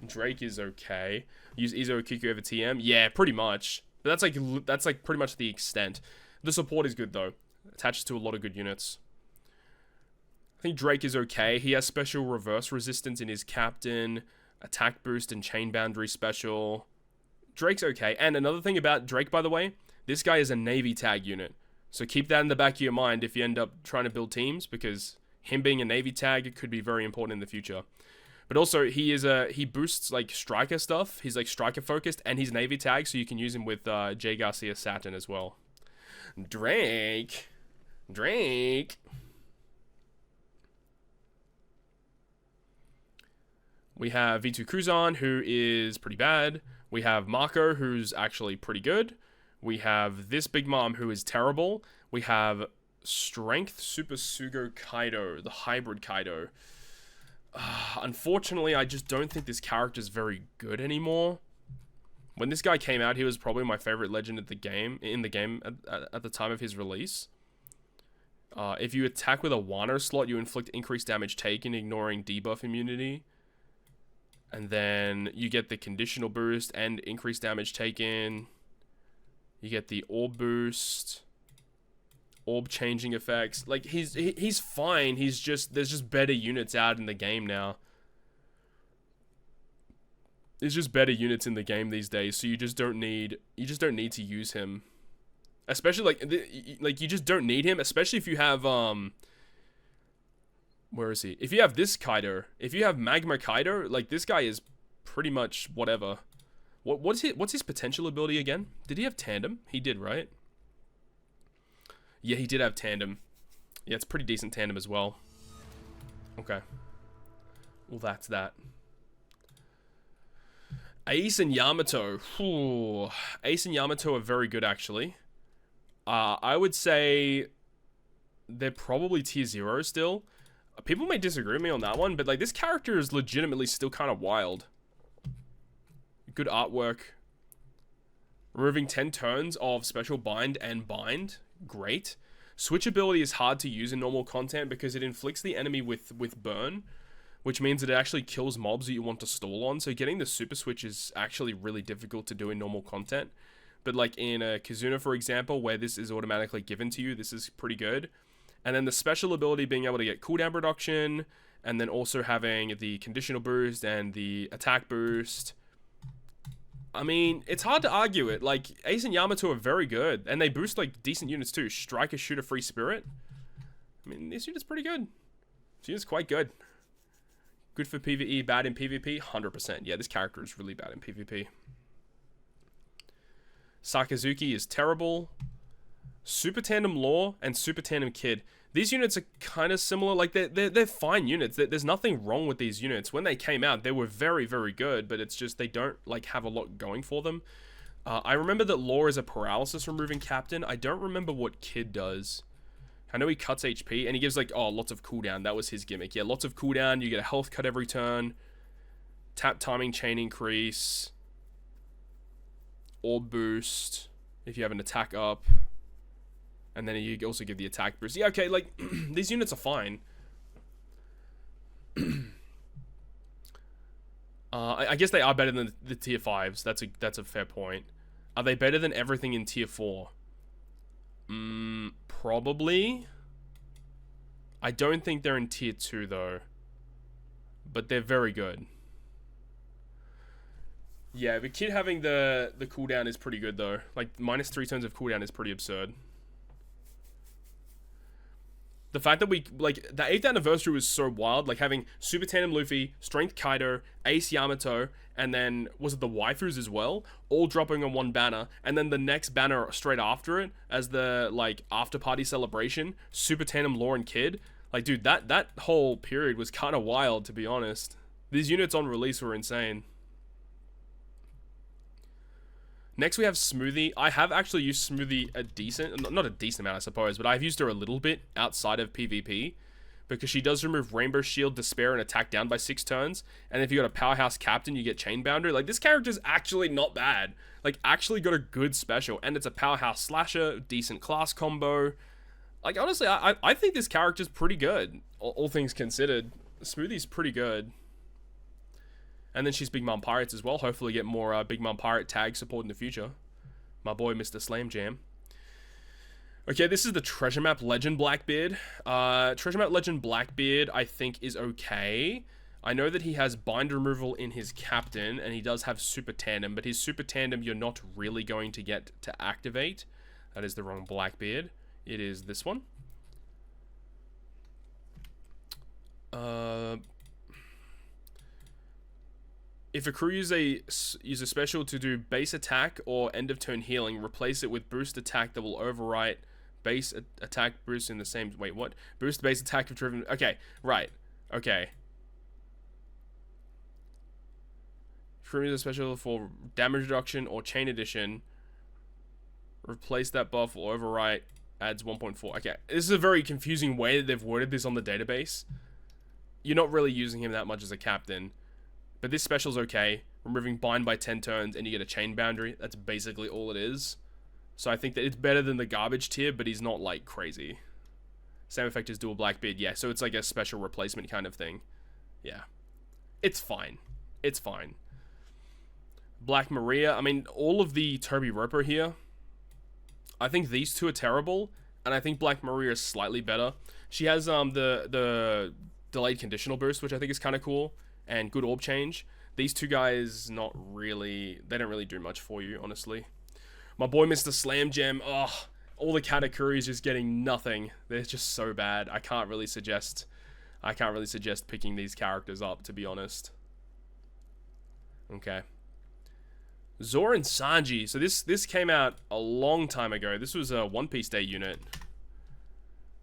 Drake is okay. Use Izo Kiku over TM? Yeah, pretty much. But that's like pretty much the extent. The support is good though. Attaches to a lot of good units. I think Drake is okay. He has special reverse resistance in his captain, attack boost and chain boundary special. Drake's okay. And another thing about Drake, by the way, this guy is a Navy tag unit. So keep that in the back of your mind if you end up trying to build teams, because him being a Navy tag could be very important in the future. But also, he boosts, like, striker stuff. He's, like, striker-focused, and he's Navy tag, so you can use him with J. Garcia Saturn as well. Drake. We have V2 Kuzan, who is pretty bad. We have Marco, who's actually pretty good. We have this Big Mom, who is terrible. We have Strength Super Sugo Kaido, the hybrid Kaido. Unfortunately, I just don't think this character is very good anymore. When this guy came out, he was probably my favorite legend in the game at the time of his release. If you attack with a Wano slot, you inflict increased damage taken, ignoring debuff immunity. And then you get the conditional boost and increased damage taken. You get the orb boost. Orb changing effects. Like, he's fine. There's just better units out in the game now. There's just better units in the game these days, so you just don't need to use him. Especially like you just don't need him, especially if you have where is he? If you have this Kaido, if you have Magma Kaido, like, this guy is pretty much whatever. What's his potential ability again? Did he have tandem? He did, right? Yeah, he did have tandem. Yeah, it's pretty decent tandem as well. Okay. Well, that's that. Ace and Yamato. Whew. Ace and Yamato are very good, actually. I would say they're probably tier 0 still. People may disagree with me on that one, but, like, this character is legitimately still kind of wild. Good artwork. Removing 10 turns of special bind and bind. Great. Switch ability is hard to use in normal content because it inflicts the enemy with burn, which means that it actually kills mobs that you want to stall on. So getting the super switch is actually really difficult to do in normal content. But, like, in a Kizuna, for example, where this is automatically given to you, this is pretty good. And then the special ability being able to get cooldown reduction, and then also having the conditional boost and the attack boost. I mean, it's hard to argue it. Like, Ace and Yamato are very good, and they boost, like, decent units too. Striker, Shooter, Free Spirit. I mean, this unit's pretty good. This unit's quite good. Good for PvE, bad in PvP, 100%. Yeah, this character is really bad in PvP. Sakazuki is terrible. Super Tandem Law and Super Tandem Kid. These units are kind of similar. Like, they're fine units. There's nothing wrong with these units. When they came out, they were very, very good, but it's just they don't, like, have a lot going for them. I remember that Law is a paralysis removing captain. I don't remember what Kid does. I know he cuts HP, and he gives, like, lots of cooldown. That was his gimmick. Yeah, lots of cooldown. You get a health cut every turn. Tap timing chain increase. Orb boost if you have an attack up. And then you also give the attack boost. Yeah, okay, like, these units are fine. I guess they are better than the tier 5s. That's a fair point. Are they better than everything in tier 4? Probably. I don't think they're in tier 2, though. But they're very good. Yeah, the Kid having the cooldown is pretty good, though. Like, minus 3 turns of cooldown is pretty absurd. The fact that we, like, the 8th anniversary was so wild, like, having Super Tandem Luffy, Strength Kaido, Ace Yamato, and then, was it the waifus as well? All dropping on one banner, and then the next banner straight after it, as the, like, after-party celebration, Super Tandem Law and Kid. Like, dude, that whole period was kind of wild, to be honest. These units on release were insane. Next we have Smoothie. I have actually used Smoothie a decent, not a decent amount I suppose, but I've used her a little bit outside of PvP. Because she does remove Rainbow Shield, Despair, and attack down by 6 turns. And if you got a Powerhouse Captain, you get Chain Boundary. Like, this character's actually not bad. Like, actually got a good special. And it's a Powerhouse Slasher, decent class combo. Like, honestly, I think this character's pretty good. All things considered. Smoothie's pretty good. And then she's Big Mom Pirates as well. Hopefully get more Big Mom Pirate tag support in the future. My boy, Mr. Slam Jam. Okay, this is the Treasure Map Legend Blackbeard. Treasure Map Legend Blackbeard, I think, is okay. I know that he has bind removal in his Captain, and he does have Super Tandem, but his Super Tandem you're not really going to get to activate. That is the wrong Blackbeard. It is this one. If a crew use a special to do base attack or end of turn healing, replace it with boost attack that will overwrite base attack boost in the same... Wait, what? Boost base attack if driven... Okay, right. Okay. Crew use a special for damage reduction or chain addition. Replace that buff or overwrite adds 1.4. Okay, this is a very confusing way that they've worded this on the database. You're not really using him that much as a captain. But this special's okay. Removing bind by 10 turns and you get a chain boundary. That's basically all it is. So I think that it's better than the garbage tier, but he's not like crazy. Same effect as dual Blackbeard. Yeah, so it's like a special replacement kind of thing. Yeah. It's fine. It's fine. Black Maria. I mean, all of the Toby Roper here. I think these two are terrible. And I think Black Maria is slightly better. She has the delayed conditional boost, which I think is kind of cool. And good orb change. These two guys, not really... They don't really do much for you, honestly. My boy, Mr. Slam Jam. Oh, all the Katakuris just getting nothing. They're just so bad. I can't really suggest picking these characters up, to be honest. Okay. Zor and Sanji. So this came out a long time ago. This was a One Piece Day unit.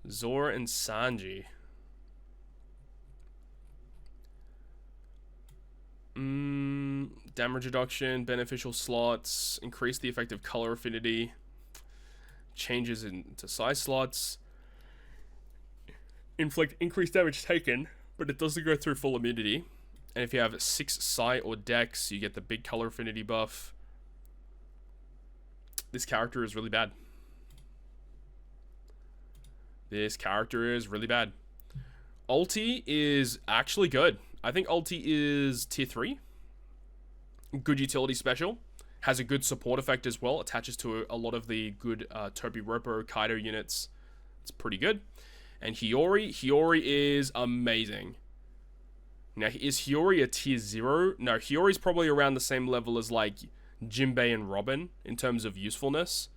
Zor and Sanji. Damage reduction, beneficial slots, increase the effective color affinity, changes into size slots, inflict increased damage taken, but it doesn't go through full immunity. And if you have 6 Psi or Dex, you get the big color affinity buff. This character is really bad. This character is really bad. Ulti is actually good. I think Ulti is tier 3. Good utility special. Has a good support effect as well. Attaches to a lot of the good Toby Roper, Kaido units. It's pretty good. And Hiyori. Hiyori is amazing. Now, is Hiyori a tier 0? No, Hiyori's probably around the same level as, like, Jinbei and Robin in terms of usefulness.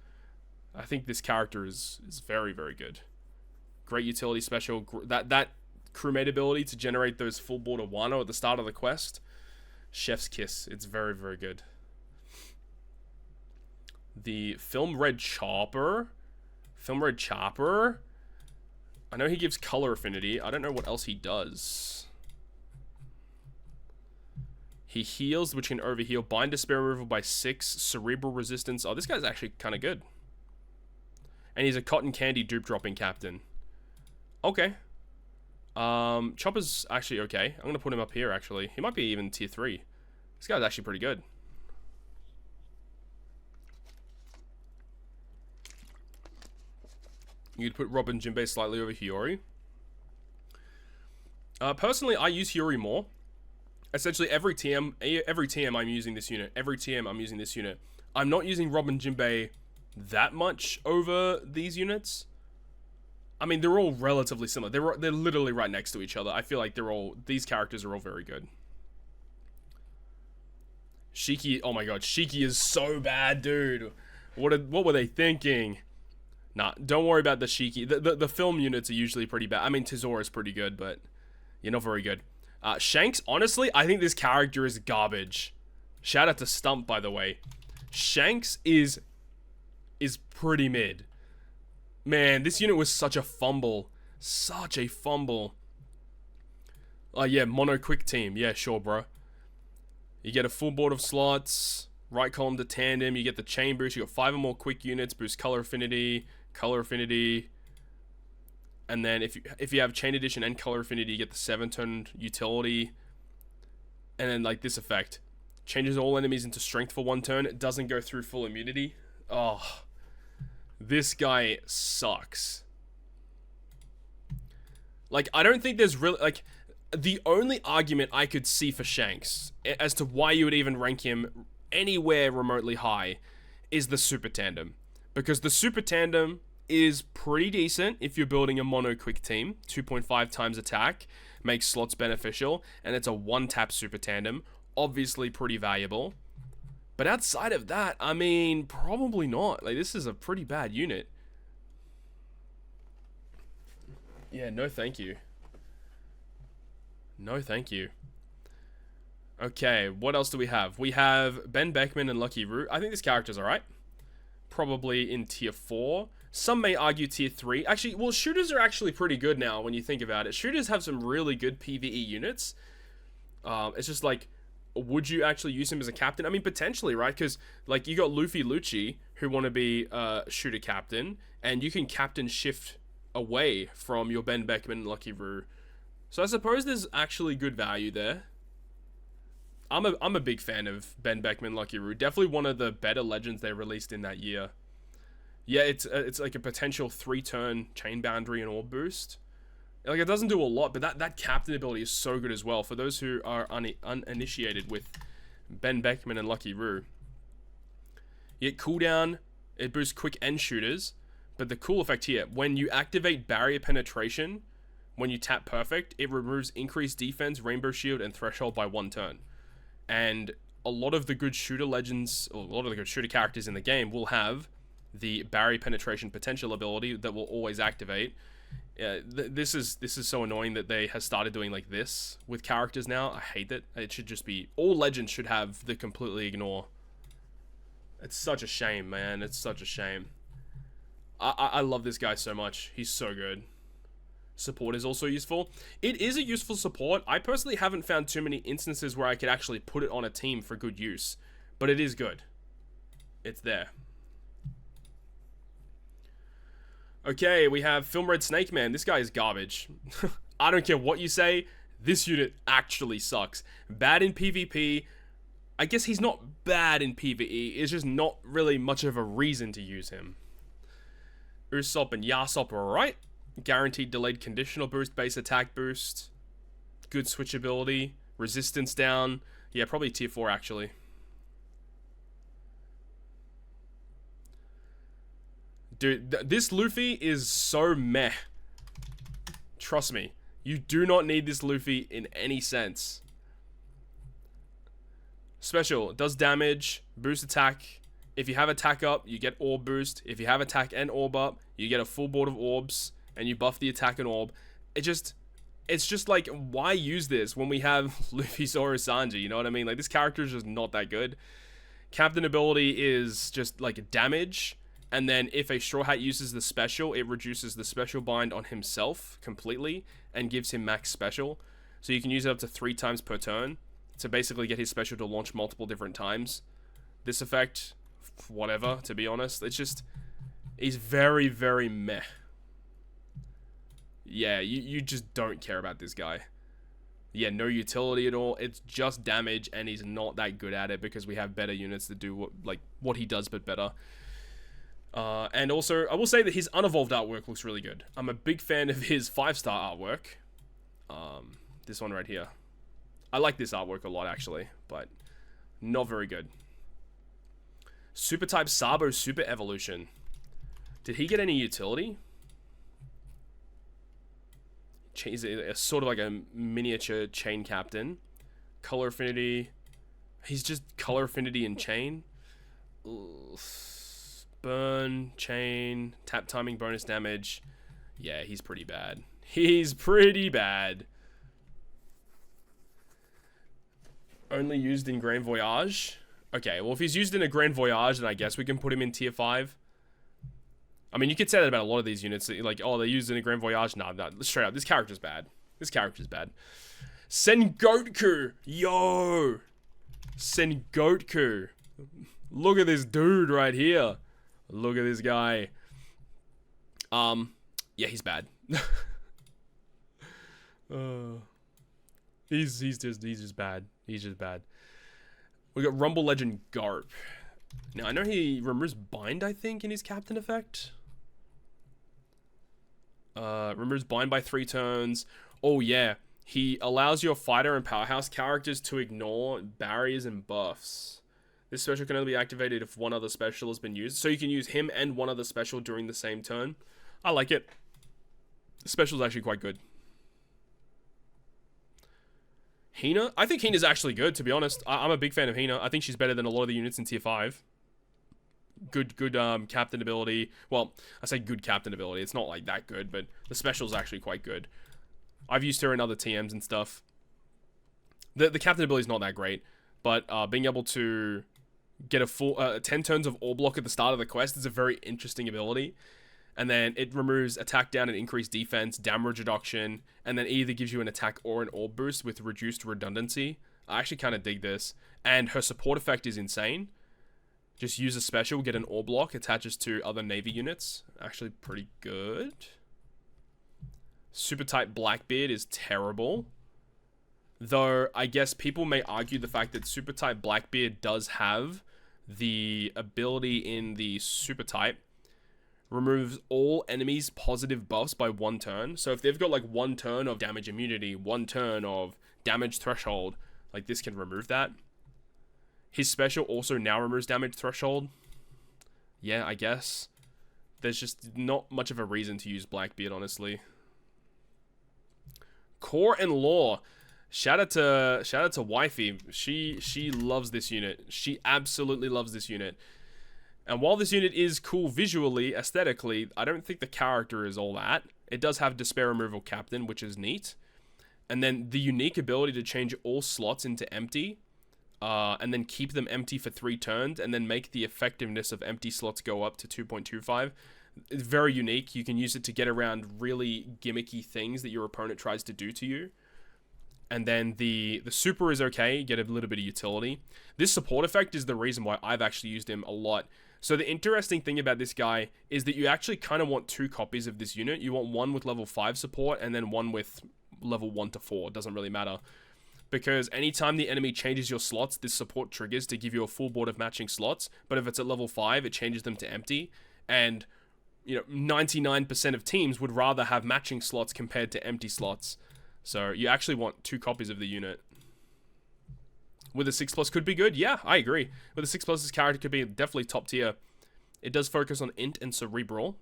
I think this character is very, very good. Great utility special. That crewmate ability to generate those full border Wano at the start of the quest. Chef's kiss. It's very, very good. The Film Red Chopper. Film Red Chopper. I know he gives color affinity. I don't know what else he does. He heals, which can overheal. Bind Despair removal by 6. Cerebral resistance. Oh, this guy's actually kind of good. And he's a cotton candy dupe dropping captain. Okay. Chopper's actually okay. I'm gonna put him up here, actually. He might be even tier 3. This guy's actually pretty good. You'd put Robin Jinbei slightly over Hiyori. Personally, I use Hiyori more. Essentially, every TM I'm using this unit. Every TM I'm using this unit. I'm not using Robin Jinbei that much over these units. I mean, they're all relatively similar. They're literally right next to each other. I feel like these characters are all very good. Shiki, oh my god, Shiki is so bad, dude. What were they thinking? Nah, don't worry about the Shiki. The film units are usually pretty bad. I mean, Tezora is pretty good, but you're not very good. Shanks, honestly, I think this character is garbage. Shout out to Stump, by the way. Shanks is pretty mid. Man, this unit was such a fumble. Such a fumble. Oh, yeah, mono quick team. Yeah, sure, bro. You get a full board of slots. Right column to tandem, you get the chain boost. You got 5 or more quick units, boost color affinity. And then if you have chain addition and color affinity, you get the 7-turn utility. And then like this effect. Changes all enemies into strength for 1 turn. It doesn't go through full immunity. Oh, this guy sucks. Like, I don't think there's really, like, the only argument I could see for Shanks as to why you would even rank him anywhere remotely high is the Super Tandem. Because the Super Tandem is pretty decent if you're building a mono quick team. 2.5 times attack, makes slots beneficial, and it's a 1-tap Super Tandem. Obviously pretty valuable. But outside of that, I mean, probably not. Like, this is a pretty bad unit. Yeah, no thank you. No thank you. Okay, what else do we have? We have Ben Beckman and Lucky Root. I think this character's alright. Probably in tier 4. Some may argue tier 3. Actually, well, shooters are actually pretty good now when you think about it. Shooters have some really good PvE units. It's just like, would you actually use him as a captain? I mean, potentially, right? Because, like, you got Luffy Lucci, who want to be a shooter captain, and you can captain shift away from your Ben Beckman and Lucky Roo. So I suppose there's actually good value there. I'm a big fan of Ben Beckman, Lucky Roo. Definitely one of the better legends they released in that year. Yeah, it's like a potential 3-turn chain boundary and orb boost. Like, it doesn't do a lot, but that captain ability is so good as well for those who are uninitiated with Ben Beckman and Lucky Roo. You get cooldown, it boosts quick and shooters, but the cool effect here, when you activate barrier penetration, when you tap perfect, it removes increased defense, rainbow shield, and threshold by 1 turn. And a lot of the good shooter legends, or a lot of the good shooter characters in the game will have the barrier penetration potential ability that will always activate. This is so annoying that they have started doing like this with characters now. I hate that. It should just be, all legends should have the completely ignore. It's such a shame, man. It's such a shame. I love this guy so much. He's so good. Support is also useful. It is a useful support. I personally haven't found too many instances where I could actually put it on a team for good use, but it is good. It's there. Okay, we have Film Red Snake Man. This guy is garbage. I don't care what you say. This unit actually sucks. Bad in PvP. I guess he's not bad in PvE. It's just not really much of a reason to use him. Usopp and Yasop are alright. Guaranteed delayed conditional boost, base attack boost. Good switchability. Resistance down. Yeah, probably tier 4 actually. Dude, this Luffy is so meh. Trust me. You do not need this Luffy in any sense. Special. Does damage. Boost attack. If you have attack up, you get orb boost. If you have attack and orb up, you get a full board of orbs. And you buff the attack and orb. It's just like, why use this when we have Luffy, Zoro, Sanji? You know what I mean? Like, this character is just not that good. Captain ability is just like damage. And then if a Straw Hat uses the special, it reduces the special bind on himself completely and gives him max special. So you can use it up to 3 times per turn to basically get his special to launch multiple different times. This effect, whatever, to be honest. It's just, he's very, very meh. Yeah, you just don't care about this guy. Yeah, no utility at all. It's just damage, and he's not that good at it because we have better units that do what he does, but better. And also, I will say that his unevolved artwork looks really good. I'm a big fan of his 5-star artwork. This one right here. I like this artwork a lot, actually, but not very good. Super type Sabo Super Evolution. Did he get any utility? He's sort of like a miniature chain captain. Color affinity. He's just color affinity and chain. Burn, chain, tap timing, bonus damage. Yeah, he's pretty bad. He's pretty bad. Only used in Grand Voyage. Okay, well, if he's used in a Grand Voyage, then I guess we can put him in tier 5. I mean, you could say that about a lot of these units. Like, oh, they're used in a Grand Voyage. Nah, straight up, this character's bad. This character's bad. Sengoku! Yo! Sengoku! Look at this dude right here. Look at this guy. Yeah, he's bad. He's just bad. He's just bad. We got Rumble Legend Garp. Now I know he removes bind, I think, in his captain effect. Removes bind by 3 turns. Oh yeah, he allows your fighter and powerhouse characters to ignore barriers and buffs. This special can only be activated if one other special has been used. So you can use him and one other special during the same turn. I like it. The special is actually quite good. Hina? I think Hina's actually good, to be honest. I'm a big fan of Hina. I think she's better than a lot of the units in tier 5. Good captain ability. Well, I say good captain ability. It's not like that good, but the special's actually quite good. I've used her in other TMs and stuff. The captain ability is not that great, but being able to get a full 10 turns of all block at the start of the quest is a very interesting ability. And then it removes attack down and increased defense, damage reduction, and then either gives you an attack or an orb boost with reduced redundancy. I actually kind of dig this. And her support effect is insane. Just use a special, get an orb block, attaches to other Navy units. Actually pretty good. Super type Blackbeard is terrible. Though, I guess people may argue the fact that super type Blackbeard does have the ability in the super type. Removes all enemies' positive buffs by 1 turn. So if they've got like 1 turn of damage immunity, 1 turn of damage threshold, like this can remove that. His special also now removes damage threshold. Yeah, I guess. There's just not much of a reason to use Blackbeard, honestly. Core and Law. Shout out to Wifey. She loves this unit. She absolutely loves this unit. And while this unit is cool visually, aesthetically, I don't think the character is all that. It does have Despair Removal Captain, which is neat. And then the unique ability to change all slots into empty. And then keep them empty for 3 turns. And then make the effectiveness of empty slots go up to 2.25. It's very unique. You can use it to get around really gimmicky things that your opponent tries to do to you. And then the super is okay. You get a little bit of utility. This support effect is the reason why I've actually used him a lot. So the interesting thing about this guy is that you actually kind of want 2 copies of this unit. You want one with level 5 support and then one with level 1 to 4. It doesn't really matter. Because anytime the enemy changes your slots, this support triggers to give you a full board of matching slots. But if it's at level 5, it changes them to empty. And, you know, 99% of teams would rather have matching slots compared to empty slots. So you actually want 2 copies of the unit. With a 6+ could be good. Yeah, I agree. With a 6+, this character could be definitely top tier. It does focus on int and cerebral.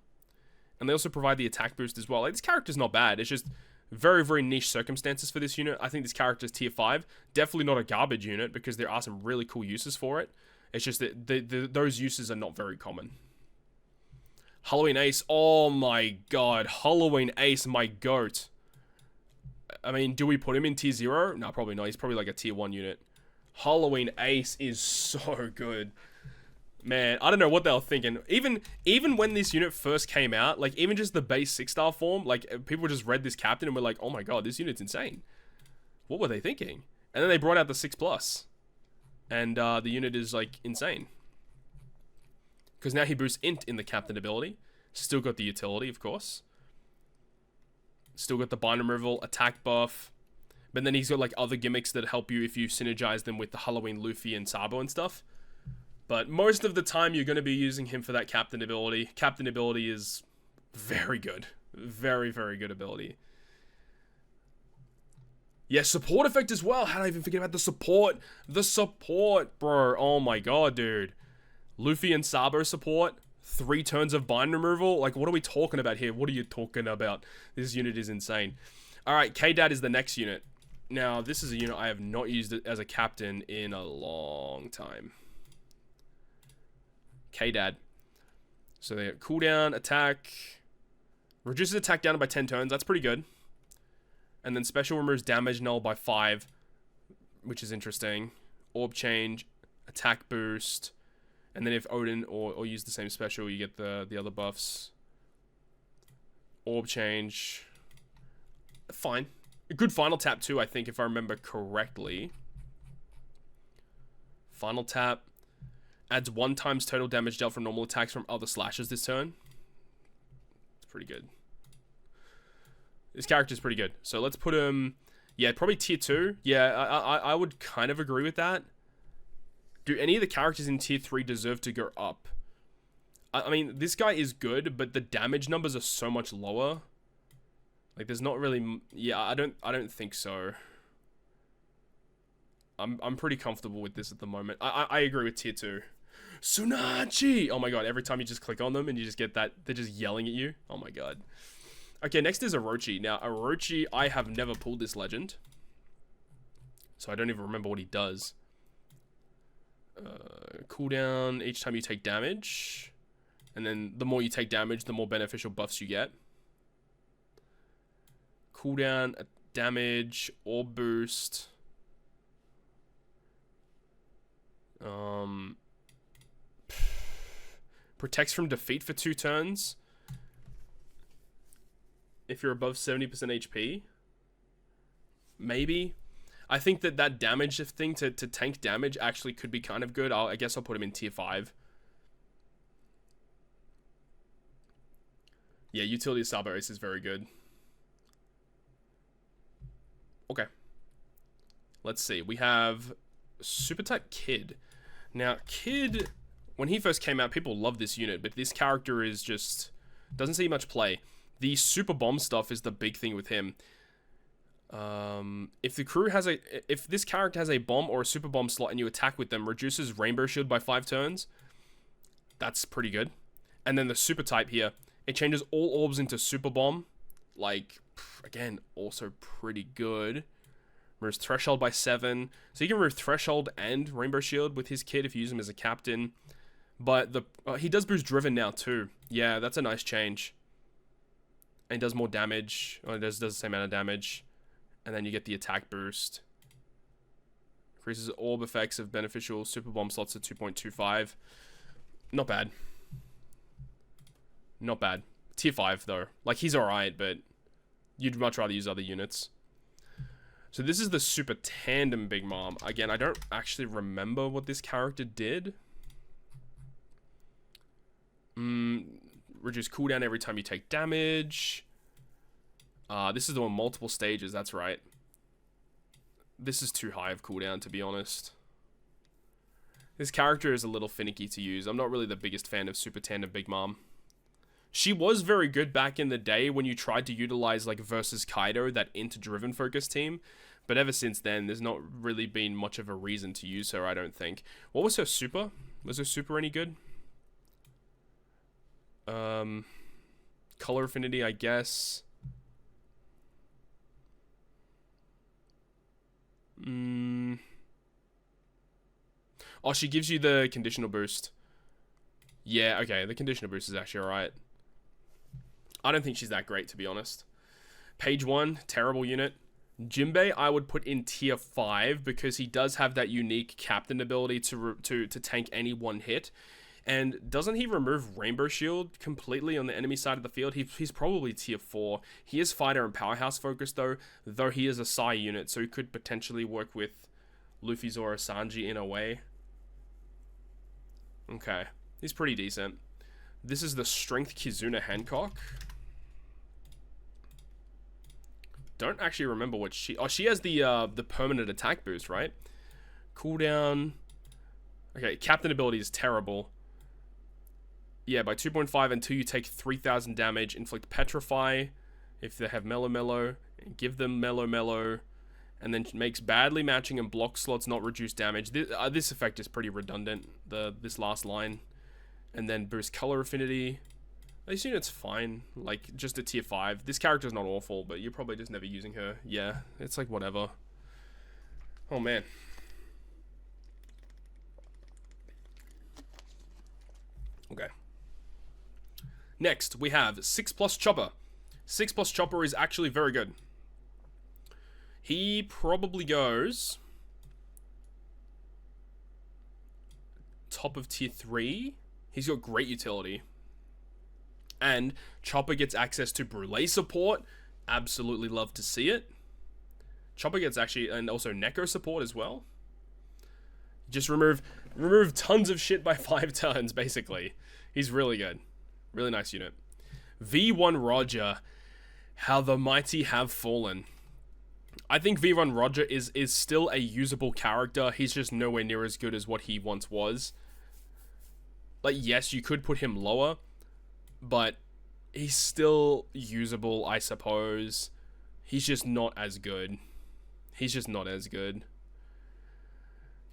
And they also provide the attack boost as well. Like, this character's not bad. It's just very, very niche circumstances for this unit. I think this character's tier 5. Definitely not a garbage unit because there are some really cool uses for it. It's just that those uses are not very common. Halloween Ace. Oh my god. Halloween Ace, my goat. I mean, do we put him in tier 0? No, probably not. He's probably like a tier 1 unit. Halloween Ace is so good. Man, I don't know what they were thinking. Even when this unit first came out, like, even just the base 6-star form, like, people just read this captain and were like, oh my god, this unit's insane. What were they thinking? And then they brought out the 6+. And the unit is, like, insane. Because now he boosts int in the captain ability. Still got the utility, of course. Still got the bind removal, attack buff. But then he's got like other gimmicks that help you if you synergize them with the Halloween Luffy and Sabo and stuff. But most of the time you're going to be using him for that captain ability. Captain ability is very good. Very, very good ability. Yeah, support effect as well. How did I even forget about the support? The support, bro. Oh my god, dude. Luffy and Sabo support. 3 turns of bind removal. Like, what are we talking about here? What are you talking about? This unit is insane. Alright, K-Dad is the next unit. Now, this is a unit I have not used as a captain in a long time. K-Dad. So they got cooldown, attack. Reduces attack down by 10 turns. That's pretty good. And then special removes damage null by 5. Which is interesting. Orb change. Attack boost. And then if Odin or use the same special, you get the other buffs. Orb change. Fine. A good final tap too, I think, if I remember correctly. Final tap. Adds 1 times total damage dealt from normal attacks from other slashes this turn. It's pretty good. This character's pretty good. So let's put him... Yeah, probably tier 2. Yeah, I would kind of agree with that. Do any of the characters in tier 3 deserve to go up? I mean, this guy is good, but the damage numbers are so much lower. Like, there's not really... Yeah, I don't think so. I'm pretty comfortable with this at the moment. I agree with tier 2. Tsunachi! Oh my god, every time you just click on them and you just get that, they're just yelling at you. Oh my god. Okay, next is Orochi. Now, Orochi, I have never pulled this legend. So I don't even remember what he does. Cooldown each time you take damage. And then the more you take damage, the more beneficial buffs you get. Cooldown, damage, or boost. Protects from defeat for 2 turns. If you're above 70% HP. Maybe. I think that damage thing to tank damage actually could be kind of good. I guess I'll put him in tier 5. Yeah, utility of Cerberus is very good. Okay. Let's see. We have Super type Kid. Now, Kid, when he first came out, people loved this unit, but this character is just... doesn't see much play. The super bomb stuff is the big thing with him. If the crew has if this character has a bomb or a super bomb slot and you attack with them, reduces Rainbow Shield by 5 turns. That's pretty good. And then the super type here, it changes all orbs into super bomb. Like, again, also pretty good. Removes Threshold by 7. So you can remove Threshold and Rainbow Shield with his kit if you use him as a captain. But he does boost Driven now too. Yeah, that's a nice change. And he does more damage. Or it does the same amount of damage. And then you get the attack boost. Increases orb effects of beneficial super bomb slots to 2.25. Not bad. Not bad. Tier 5 though. Like, he's alright, but you'd much rather use other units. So this is the Super Tandem Big Mom. Again, I don't actually remember what this character did. Reduce cooldown every time you take damage. This is the one multiple stages, that's right. This is too high of cooldown, to be honest. This character is a little finicky to use. I'm not really the biggest fan of Super Tandem Big Mom. She was very good back in the day when you tried to utilize, like, versus Kaido, that int-driven focus team. But ever since then, there's not really been much of a reason to use her, I don't think. What was her super? Was her super any good? Color affinity, I guess. Oh, she gives you the conditional boost. Yeah, okay, the conditional boost is actually alright. I don't think she's that great, to be honest. Page 1, terrible unit. Jinbei, I would put in tier 5 because he does have that unique captain ability to tank any one hit. And doesn't he remove Rainbow Shield completely on the enemy side of the field? He's probably tier 4. He is fighter and powerhouse focused though he is a Sai unit, so he could potentially work with Luffy, Zoro, Sanji in a way. Okay, he's pretty decent. This is the Strength Kizuna Hancock. Don't actually remember what she... Oh, she has the permanent attack boost, right? Cooldown. Okay, captain ability is terrible. Yeah, by 2.5 until you take 3,000 damage. Inflict Petrify if they have Mellow Mellow. Give them Mellow Mellow. And then makes badly matching and block slots not reduce damage. This effect is pretty redundant, this last line. And then boost color affinity. This unit's fine, like, just a tier 5. This character's not awful, but you're probably just never using her. Yeah, it's like whatever. Oh, man. Okay. Next, we have 6+ Chopper. 6+ Chopper is actually very good. He probably goes... top of tier 3. He's got great utility. And Chopper gets access to Brûlé support. Absolutely love to see it. Chopper gets actually, and also Neko support as well. Just remove Remove tons of shit by 5 turns, basically. He's really good. Really nice unit. V1 Roger. How the mighty have fallen. I think V1 Roger is still a usable character. He's just nowhere near as good as what he once was. Like, yes, you could put him lower, but he's still usable, I suppose. He's just not as good. He's just not as good.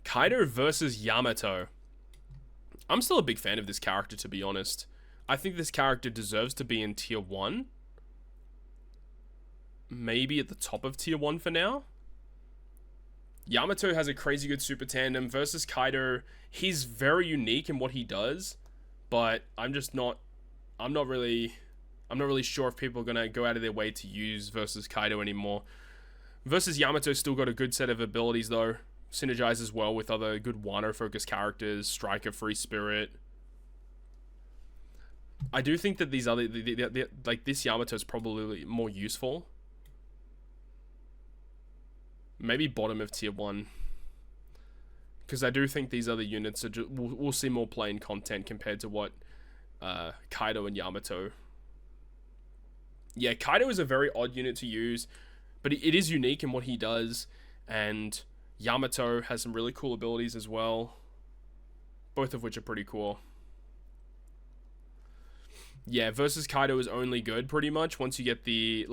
Kaido versus Yamato. I'm still a big fan of this character, to be honest. I think this character deserves to be in tier 1. Maybe at the top of tier 1 for now. Yamato has a crazy good super tandem versus Kaido. He's very unique in what he does, but I'm not really sure if people are going to go out of their way to use versus Kaido anymore. Versus Yamato still got a good set of abilities though. Synergizes well with other good Wano-focused characters. Striker, Free Spirit. I do think that these other... like, this Yamato is probably more useful. Maybe bottom of tier 1. Because I do think these other units are we'll see more plain content compared to what Kaido and Yamato. Yeah, Kaido is a very odd unit to use, but it is unique in what he does, and Yamato has some really cool abilities as well, both of which are pretty cool. Yeah, versus Kaido is only good pretty much once you get the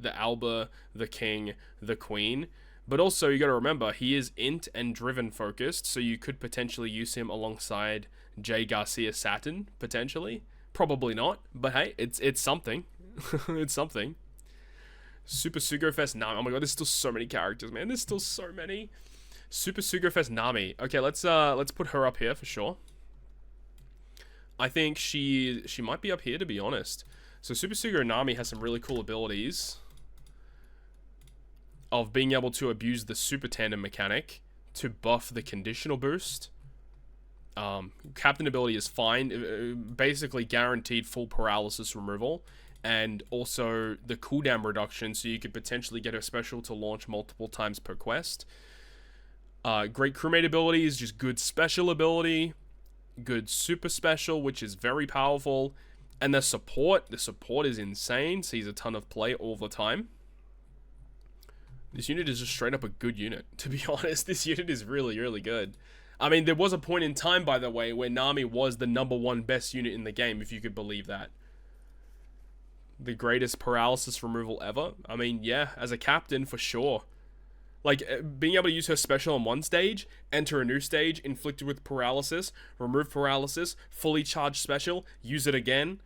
Alba, the King, the Queen. But also you got to remember he is int and driven focused, so you could potentially use him alongside Jay Garcia Saturn potentially. Probably not, but hey, it's something. It's something. Super Sugo Fest Nami. Oh my god, there's still so many characters, man. There's still so many. Super Sugo Fest Nami. Okay, let's put her up here for sure. I think she might be up here, to be honest. So Super Sugo Nami has some really cool abilities of being able to abuse the super tandem mechanic to buff the conditional boost. Captain ability is fine, basically guaranteed full paralysis removal, and also the cooldown reduction, so you could potentially get a special to launch multiple times per quest. Great crewmate ability is just good special ability, good super special, which is very powerful, and the support is insane, sees a ton of play all the time. This unit is just straight up a good unit, to be honest. This unit is really, really good. I mean, there was a point in time, by the way, where Nami was the #1 best unit in the game, if you could believe that. The greatest paralysis removal ever. I mean, yeah, as a captain, for sure. Like, being able to use her special on one stage, enter a new stage, inflicted with paralysis, remove paralysis, fully charged special, use it again.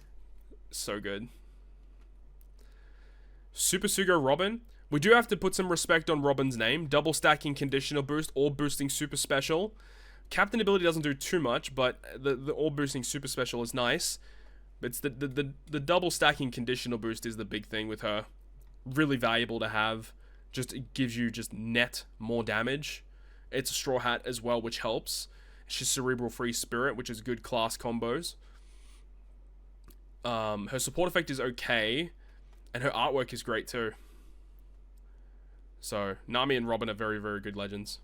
So good. Super Sugo Robin. We do have to put some respect on Robin's name. Double stacking conditional boost, or boosting super special. Captain ability doesn't do too much, but the all boosting super special is nice. It's the double stacking conditional boost is the big thing with her. Really valuable to have. Just it gives you just net more damage. It's a Straw Hat as well, which helps. She's Cerebral Free Spirit, which is good class combos. Her support effect is okay, and her artwork is great too. So Nami and Robin are very, very good legends.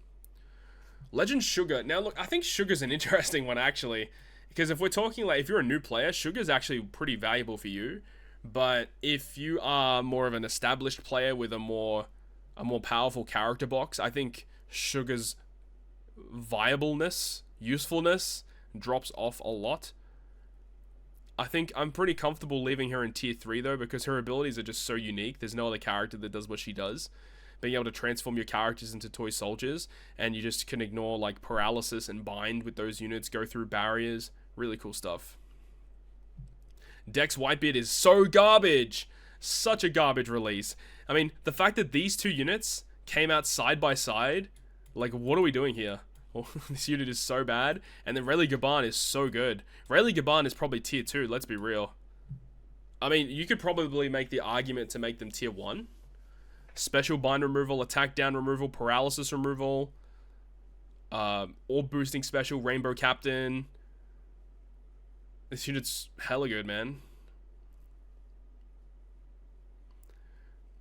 Legend Sugar. Now look, I think Sugar's an interesting one actually, because if we're talking like if you're a new player, Sugar's actually pretty valuable for you. But if you are more of an established player with a more powerful character box, I think Sugar's viableness, usefulness drops off a lot. I think I'm pretty comfortable leaving her in tier 3 though, because her abilities are just so unique. There's no other character that does what she does. Being able to transform your characters into toy soldiers, and you just can ignore like paralysis and bind with those units, go through barriers. Really cool stuff. Dex Whitebeard is so garbage. Such a garbage release. I mean, the fact that these two units came out side by side, like, what are we doing here? Well, this unit is so bad, and then Rayleigh Gaban is so good. Rayleigh Gaban is probably tier 2, let's be real. I mean, you could probably make the argument to make them tier 1. Special bind removal, attack down removal, paralysis removal, orb boosting special, Rainbow Captain. This unit's hella good, man.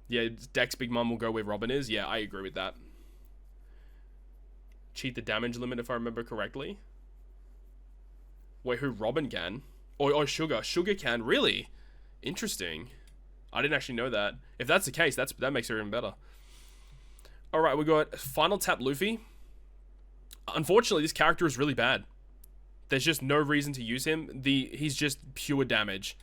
Yeah, Dex Big Mom will go where Robin is. Yeah, I agree with that. Cheat the damage limit if I remember correctly. Wait, who? Robin can? Or Sugar. Sugar can? Really? Interesting. I didn't actually know that. If that's the case, that makes it even better. Alright, we got Final Tap Luffy. Unfortunately, this character is really bad. There's just no reason to use him. He's just pure damage.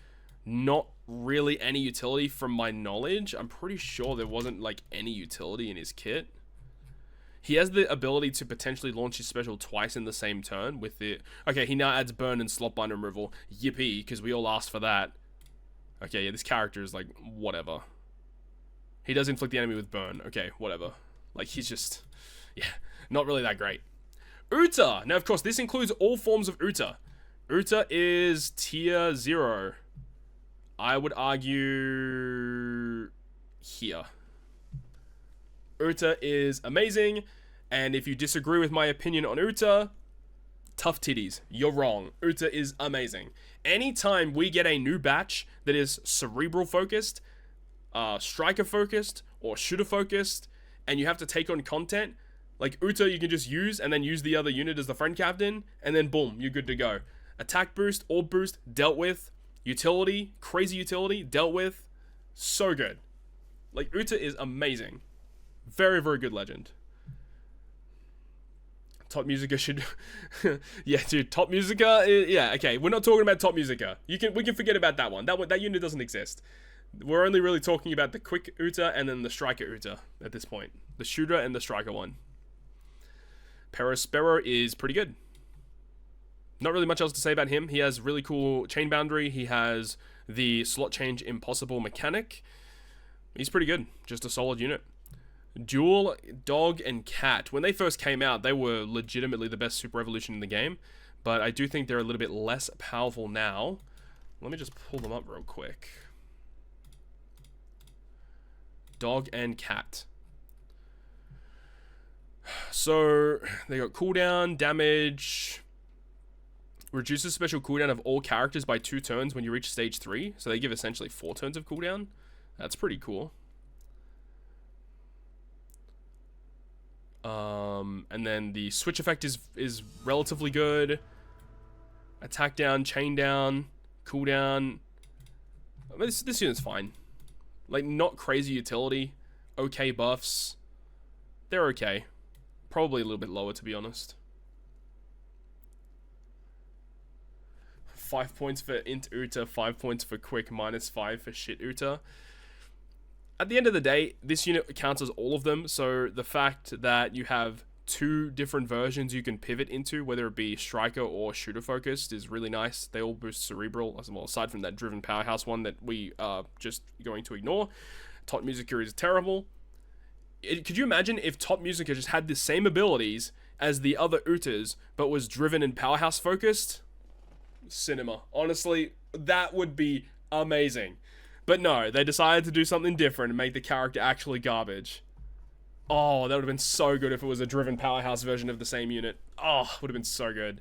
Not really any utility from my knowledge. I'm pretty sure there wasn't like any utility in his kit. He has the ability to potentially launch his special twice in the same turn with the... Okay, he now adds burn and slot bind removal. Yippee, because we all asked for that. Okay, yeah, this character is like, whatever. He does inflict the enemy with burn. Okay, whatever. Like, he's just... Yeah, not really that great. Uta! Now, of course, this includes all forms of Uta. Uta is tier 0. I would argue... here. Uta is amazing, and if you disagree with my opinion on Uta, tough titties. You're wrong. Uta is amazing. Anytime we get a new batch that is cerebral focused, striker focused, or shooter focused, and you have to take on content, like Uta you can just use, and then use the other unit as the friend captain, and then boom, you're good to go. Attack boost, orb boost, dealt with. Utility, crazy utility, dealt with. So good. Like, Uta is amazing. Very, very good legend. Top Musica should... yeah, dude, Top Musica... yeah, okay, we're not talking about Top Musica. We can forget about that one. That unit doesn't exist. We're only really talking about the quick Uta and then the striker Uta at this point. The shooter and the striker one. Perospero is pretty good. Not really much else to say about him. He has really cool chain boundary. He has the slot change impossible mechanic. He's pretty good. Just a solid unit. Duel, Dog, and Cat. When they first came out, they were legitimately the best Super Evolution in the game. But I do think they're a little bit less powerful now. Let me just pull them up real quick. Dog and Cat. So, they got cooldown, damage... Reduces special cooldown of all characters by 2 turns when you reach stage 3. So they give essentially 4 turns of cooldown. That's pretty cool. And then the switch effect is relatively good. Attack down, chain down, cooldown. I mean, this unit's fine. Like, not crazy utility. Okay buffs. They're okay. Probably a little bit lower, to be honest. 5 points for int Uta, 5 points for quick, -5 for shit Uta. At the end of the day, this unit counts as all of them, so the fact that you have 2 different versions you can pivot into, whether it be striker or shooter focused, is really nice. They all boost cerebral, as well, aside from that driven powerhouse one that we are just going to ignore. Top Musica is terrible. Could you imagine if Top Musica just had the same abilities as the other Utas, but was driven and powerhouse focused? Cinema. Honestly, that would be amazing. But no, they decided to do something different and make the character actually garbage. Oh, that would have been so good if it was a driven powerhouse version of the same unit. Oh, would have been so good.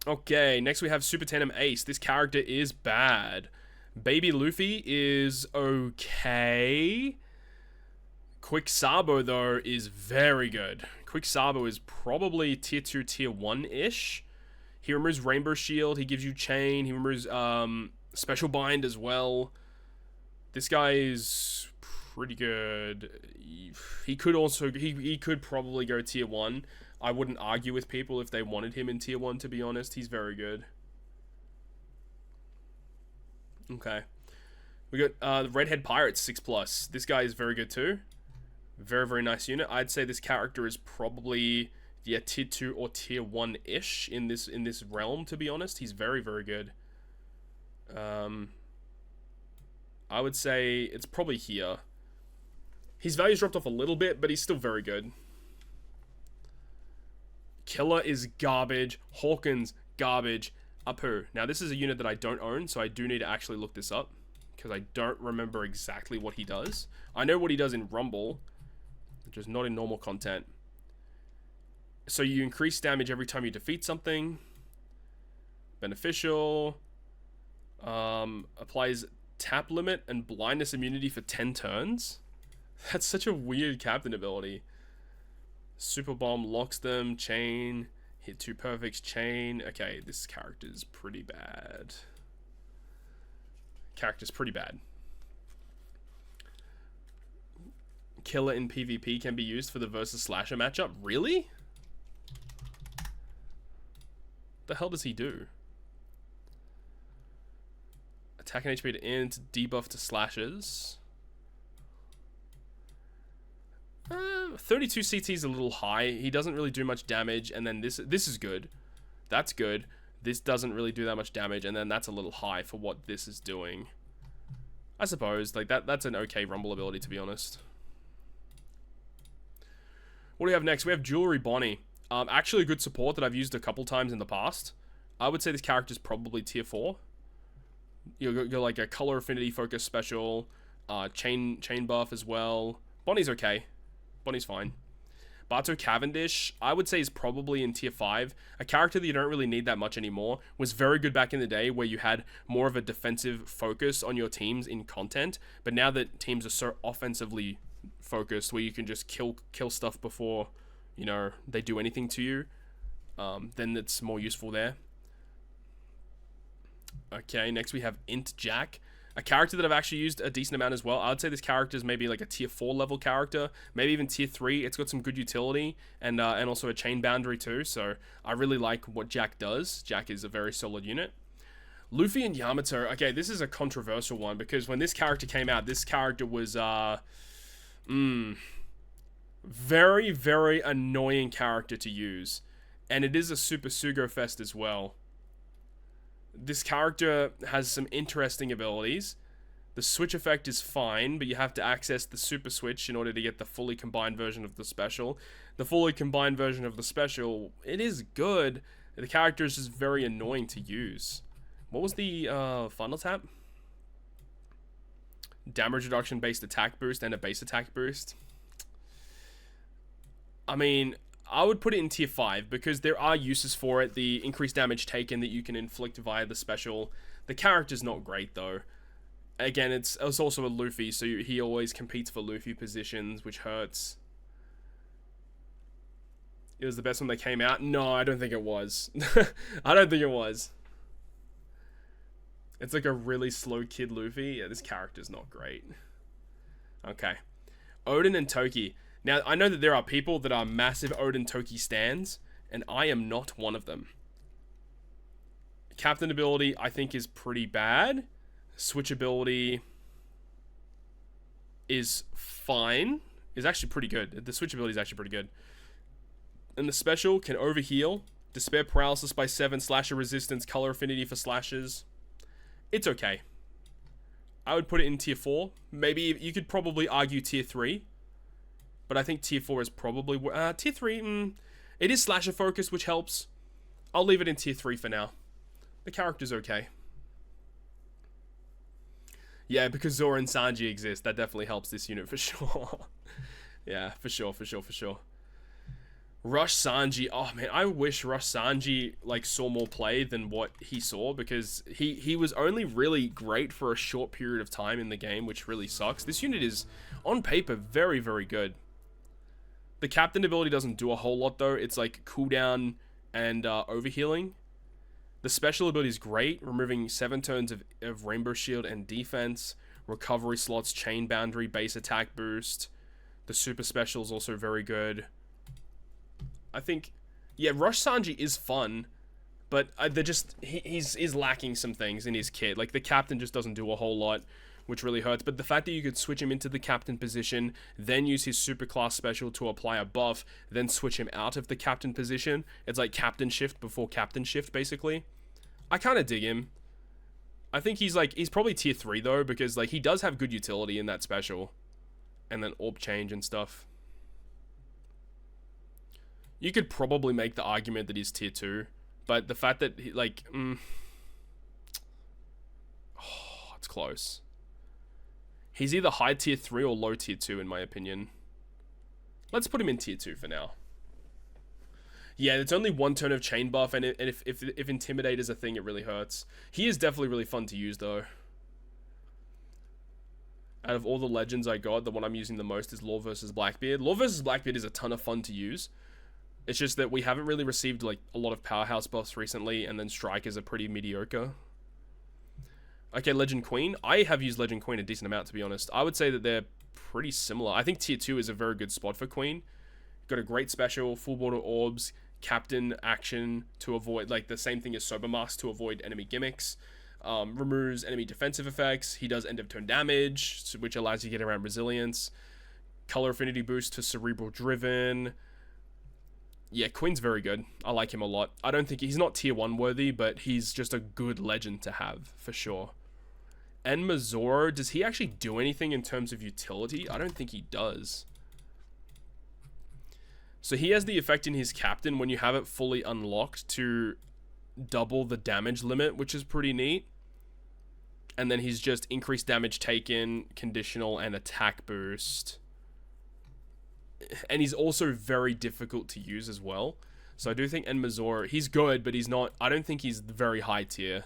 Okay, next we have Super Tandem Ace. This character is bad. Baby Luffy is okay. Quick Sabo, though, is very good. Quick Sabo is probably tier 2, tier 1-ish. He removes Rainbow Shield. He gives you Chain. He removes Special Bind as well. This guy is pretty good. He could also... He could probably go tier 1. I wouldn't argue with people if they wanted him in tier 1, to be honest. He's very good. Okay. We got the Redhead Pirate 6+. This guy is very good too. Very, very nice unit. I'd say this character is probably... yeah, tier 2 or tier 1-ish in this realm, to be honest. He's very, very good. I would say it's probably here. His value's dropped off a little bit, but he's still very good. Killer is garbage. Hawkins, garbage. Apu. Now, this is a unit that I don't own, so I do need to actually look this up, because I don't remember exactly what he does. I know what he does in Rumble, which is not in normal content. So you increase damage every time you defeat something. Beneficial. Applies tap limit and blindness immunity for 10 turns. That's such a weird captain ability. Super Bomb locks them. Chain. Hit 2 perfects, chain. Okay, this character's pretty bad. Character's pretty bad. Killer in PvP can be used for the versus slasher matchup. Really? The hell does he do? Attack and HP to int, debuff to slashes. 32 CT is a little high. He doesn't really do much damage, and then this is good. That's good. This doesn't really do that much damage, and then that's a little high for what this is doing. I suppose, like, that's an okay rumble ability, to be honest. What do we have next? We have Jewelry Bonnie. Actually a good support that I've used a couple times in the past. I would say this character is probably tier 4. You're like a color affinity focus special, chain buff as well. Bonnie's okay. Bonnie's fine. Barto Cavendish, I would say, is probably in tier 5. A character that you don't really need that much anymore. Was very good back in the day where you had more of a defensive focus on your teams in content. But now that teams are so offensively focused where you can just kill stuff before, you know, they do anything to you, then it's more useful there. Okay, next we have Int Jack. A character that I've actually used a decent amount as well. I would say this character is maybe like a tier 4 level character, maybe even tier 3. It's got some good utility and also a chain boundary too. So I really like what Jack does. Jack is a very solid unit. Luffy and Yamato. Okay, this is a controversial one because when this character came out, this character was very, very annoying character to use, and it is a Super Sugo Fest as well. This character has some interesting abilities. The switch effect is fine, but you have to access the super switch in order to get the fully combined version of the special. The fully combined version of the special, it is good. The character is just very annoying to use. What was the final tap? Damage reduction based attack boost and a base attack boost. I mean, I would put it in tier 5 because there are uses for it. The increased damage taken that you can inflict via the special. The character's not great though. Again, it's also a Luffy, so he always competes for Luffy positions, which hurts. It was the best one that came out? No, I don't think it was. I don't think it was. It's like a really slow kid Luffy. Yeah, this character's not great. Okay. Odin and Toki. Now, I know that there are people that are massive Odin Toki stans, and I am not one of them. Captain ability, I think, is pretty bad. Switch ability is fine. Is actually pretty good. The switch ability is actually pretty good. And the special can overheal, Despair Paralysis by 7, Slasher Resistance, Color Affinity for Slashes. It's okay. I would put it in tier 4. Maybe you could probably argue tier 3. But I think tier 4 is probably... tier 3, it is slasher focused, which helps. I'll leave it in tier 3 for now. The character's okay. Yeah, because Zora and Sanji exist. That definitely helps this unit for sure. Yeah, for sure. Rush Sanji. Oh, man, I wish Rush Sanji, like, saw more play than what he saw. Because he was only really great for a short period of time in the game, which really sucks. This unit is, on paper, very, very good. The captain ability doesn't do a whole lot though. It's like cooldown and overhealing. The special ability is great, removing 7 turns of Rainbow Shield and defense. Recovery slots, chain boundary, base attack boost. The super special is also very good. I think, yeah, Rush Sanji is fun, but they're just he's lacking some things in his kit. Like the captain just doesn't do a whole lot, which really hurts. But the fact that you could switch him into the captain position, then use his superclass special to apply a buff, then switch him out of the captain position. It's like captain shift before captain shift, basically. I kind of dig him. I think he's probably tier 3 though, because like he does have good utility in that special. And then orb change and stuff. You could probably make the argument that he's tier 2. But the fact that he, like... oh, it's close. He's either high tier 3 or low tier 2 in my opinion. Let's put him in tier 2 for now. Yeah, it's only 1 turn of chain buff, and if Intimidate is a thing, it really hurts. He is definitely really fun to use though. Out of all the legends I got, the one I'm using the most is Law vs. Blackbeard. Law vs. Blackbeard is a ton of fun to use. It's just that we haven't really received like a lot of powerhouse buffs recently, and then strikers are pretty mediocre. Okay, Legend Queen. I have used Legend Queen a decent amount, to be honest. I would say that they're pretty similar. I think tier 2 is a very good spot for Queen. Got a great special, full border orbs, captain action to avoid, like the same thing as Sober Mask to avoid enemy gimmicks. Removes enemy defensive effects. He does end of turn damage, which allows you to get around resilience. Color affinity boost to cerebral driven. Yeah, Queen's very good. I like him a lot. I don't think he's not tier 1 worthy, but he's just a good legend to have for sure. And Mazoro, does he actually do anything in terms of utility? I don't think he does. So he has the effect in his captain when you have it fully unlocked to double the damage limit, which is pretty neat. And then he's just increased damage taken, conditional, and attack boost. And he's also very difficult to use as well. So I do think Enmazor, he's good, but he's not, I don't think he's very high tier.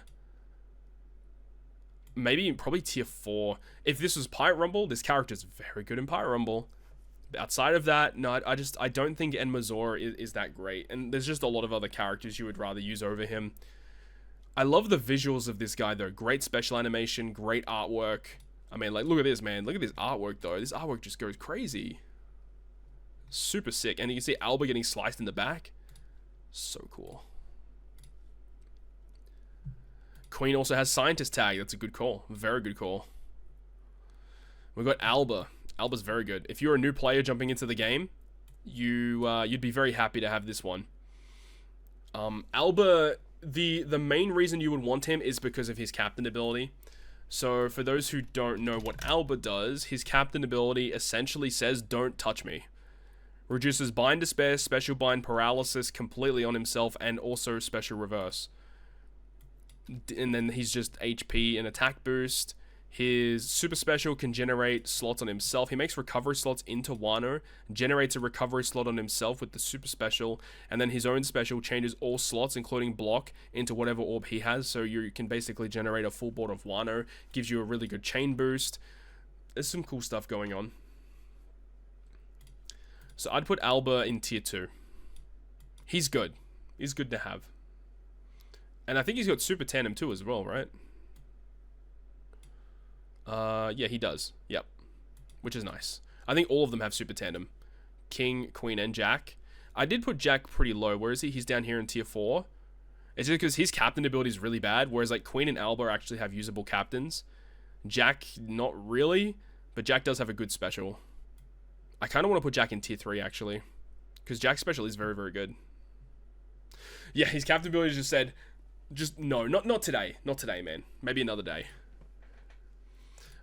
Probably tier 4. If this was Pirate Rumble, this character's very good in Pirate Rumble. Outside of that, no, I don't think Enmazor is that great. And there's just a lot of other characters you would rather use over him. I love the visuals of this guy though. Great special animation, great artwork. I mean, like, look at this, man. Look at this artwork though. This artwork just goes crazy. Super sick. And you can see Alba getting sliced in the back. So cool. Queen also has Scientist Tag. That's a good call. Very good call. We've got Alba. Alba's very good. If you're a new player jumping into the game, you'd be very happy to have this one. Alba, the main reason you would want him is because of his captain ability. So for those who don't know what Alba does, his captain ability essentially says, "Don't touch me." Reduces bind despair, special bind paralysis completely on himself, and also special reverse. And then he's just HP and attack boost. His super special can generate slots on himself. He makes recovery slots into Wano, generates a recovery slot on himself with the super special, and then his own special changes all slots, including block, into whatever orb he has. So you can basically generate a full board of Wano. Gives you a really good chain boost. There's some cool stuff going on. So I'd put Alba in tier 2. He's good. He's good to have. And I think he's got super tandem too as well, right? Yeah, he does. Yep. Which is nice. I think all of them have super tandem. King, Queen, and Jack. I did put Jack pretty low. Where is he? He's down here in tier 4. It's just because his captain ability is really bad, whereas like Queen and Alba actually have usable captains. Jack, not really, but Jack does have a good special. I kind of want to put Jack in tier 3, actually. Because Jack's special is very, very good. Yeah, his captain ability just said, no, not today. Not today, man. Maybe another day.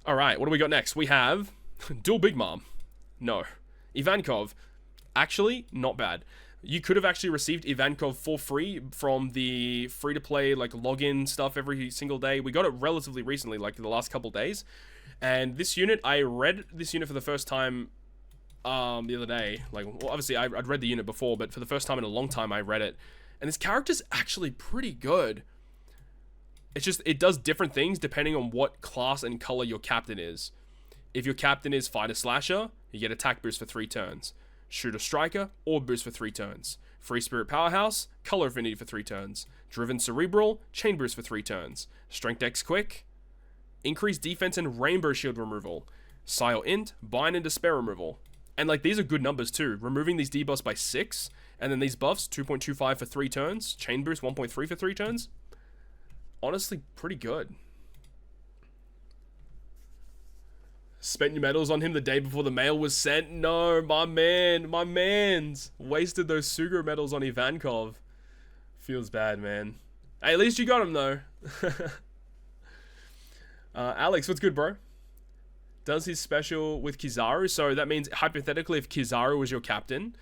Alright, what do we got next? We have Dual Big Mom. No. Ivankov. Actually, not bad. You could have actually received Ivankov for free from the free-to-play, like, login stuff every single day. We got it relatively recently, like, the last couple days. And this unit, I read this unit for the first time the other day. Like, well, obviously, I'd read the unit before, but for the first time in a long time, I read it. And this character's actually pretty good. It's just, it does different things depending on what class and color your captain is. If your captain is Fighter Slasher, you get attack boost for 3 turns. Shooter Striker, orb boost for 3 turns. Free Spirit Powerhouse, color affinity for 3 turns. Driven Cerebral, chain boost for 3 turns. Strength X Quick, increased defense and rainbow shield removal. Sile Int, bind and despair removal. And like, these are good numbers too. Removing these debuffs by 6, and then these buffs, 2.25 for 3 turns. Chain boost, 1.3 for 3 turns. Honestly, pretty good. Spent your medals on him the day before the mail was sent. No, my mans. Wasted those Sugo medals on Ivankov. Feels bad, man. Hey, at least you got him, though. Alex, what's good, bro? Does his special with Kizaru. So that means, hypothetically, if Kizaru was your captain,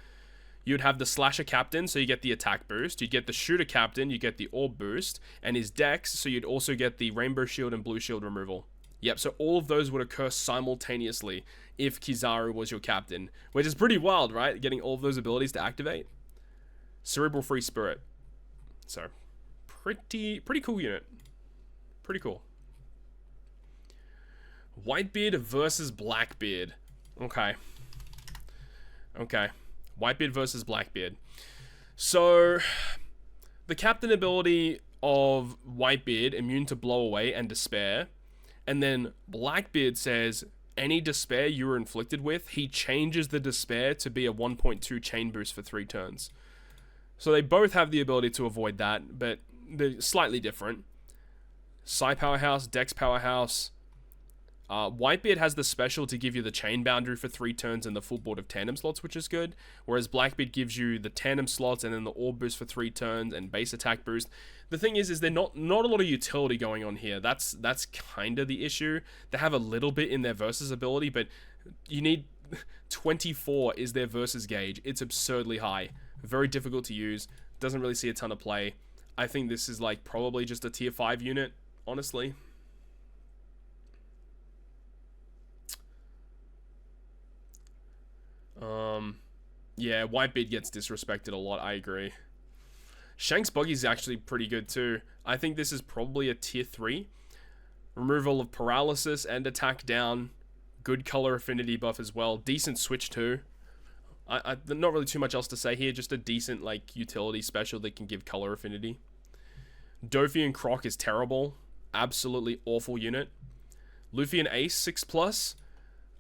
you'd have the Slasher captain, so you get the attack boost. You'd get the Shooter captain, you get the orb boost. And his Dex, so you'd also get the rainbow shield and blue shield removal. Yep, so all of those would occur simultaneously if Kizaru was your captain. Which is pretty wild, right? Getting all of those abilities to activate. Cerebral Free Spirit. So, pretty cool unit. Pretty cool. Whitebeard versus Blackbeard. Okay. Whitebeard versus Blackbeard. So, the captain ability of Whitebeard, immune to blow away and despair. And then Blackbeard says, any despair you were inflicted with, he changes the despair to be a 1.2 chain boost for 3 turns. So they both have the ability to avoid that, but they're slightly different. Psi Powerhouse, Dex Powerhouse. Whitebeard has the special to give you the chain boundary for 3 turns and the full board of tandem slots, which is good. Whereas Blackbeard gives you the tandem slots and then the orb boost for 3 turns and base attack boost. The thing is they're not a lot of utility going on here. That's kind of the issue. They have a little bit in their versus ability, but you need 24 is their versus gauge. It's absurdly high. Very difficult to use. Doesn't really see a ton of play. I think this is like probably just a tier 5 unit, honestly. Yeah, Whitebeard gets disrespected a lot, I agree. Shank's Buggy is actually pretty good too. I think this is probably a tier 3. Removal of paralysis and attack down. Good color affinity buff as well. Decent switch too. Not really too much else to say here, just a decent like utility special that can give color affinity. Dofi and Croc is terrible. Absolutely awful unit. Luffy and Ace 6+.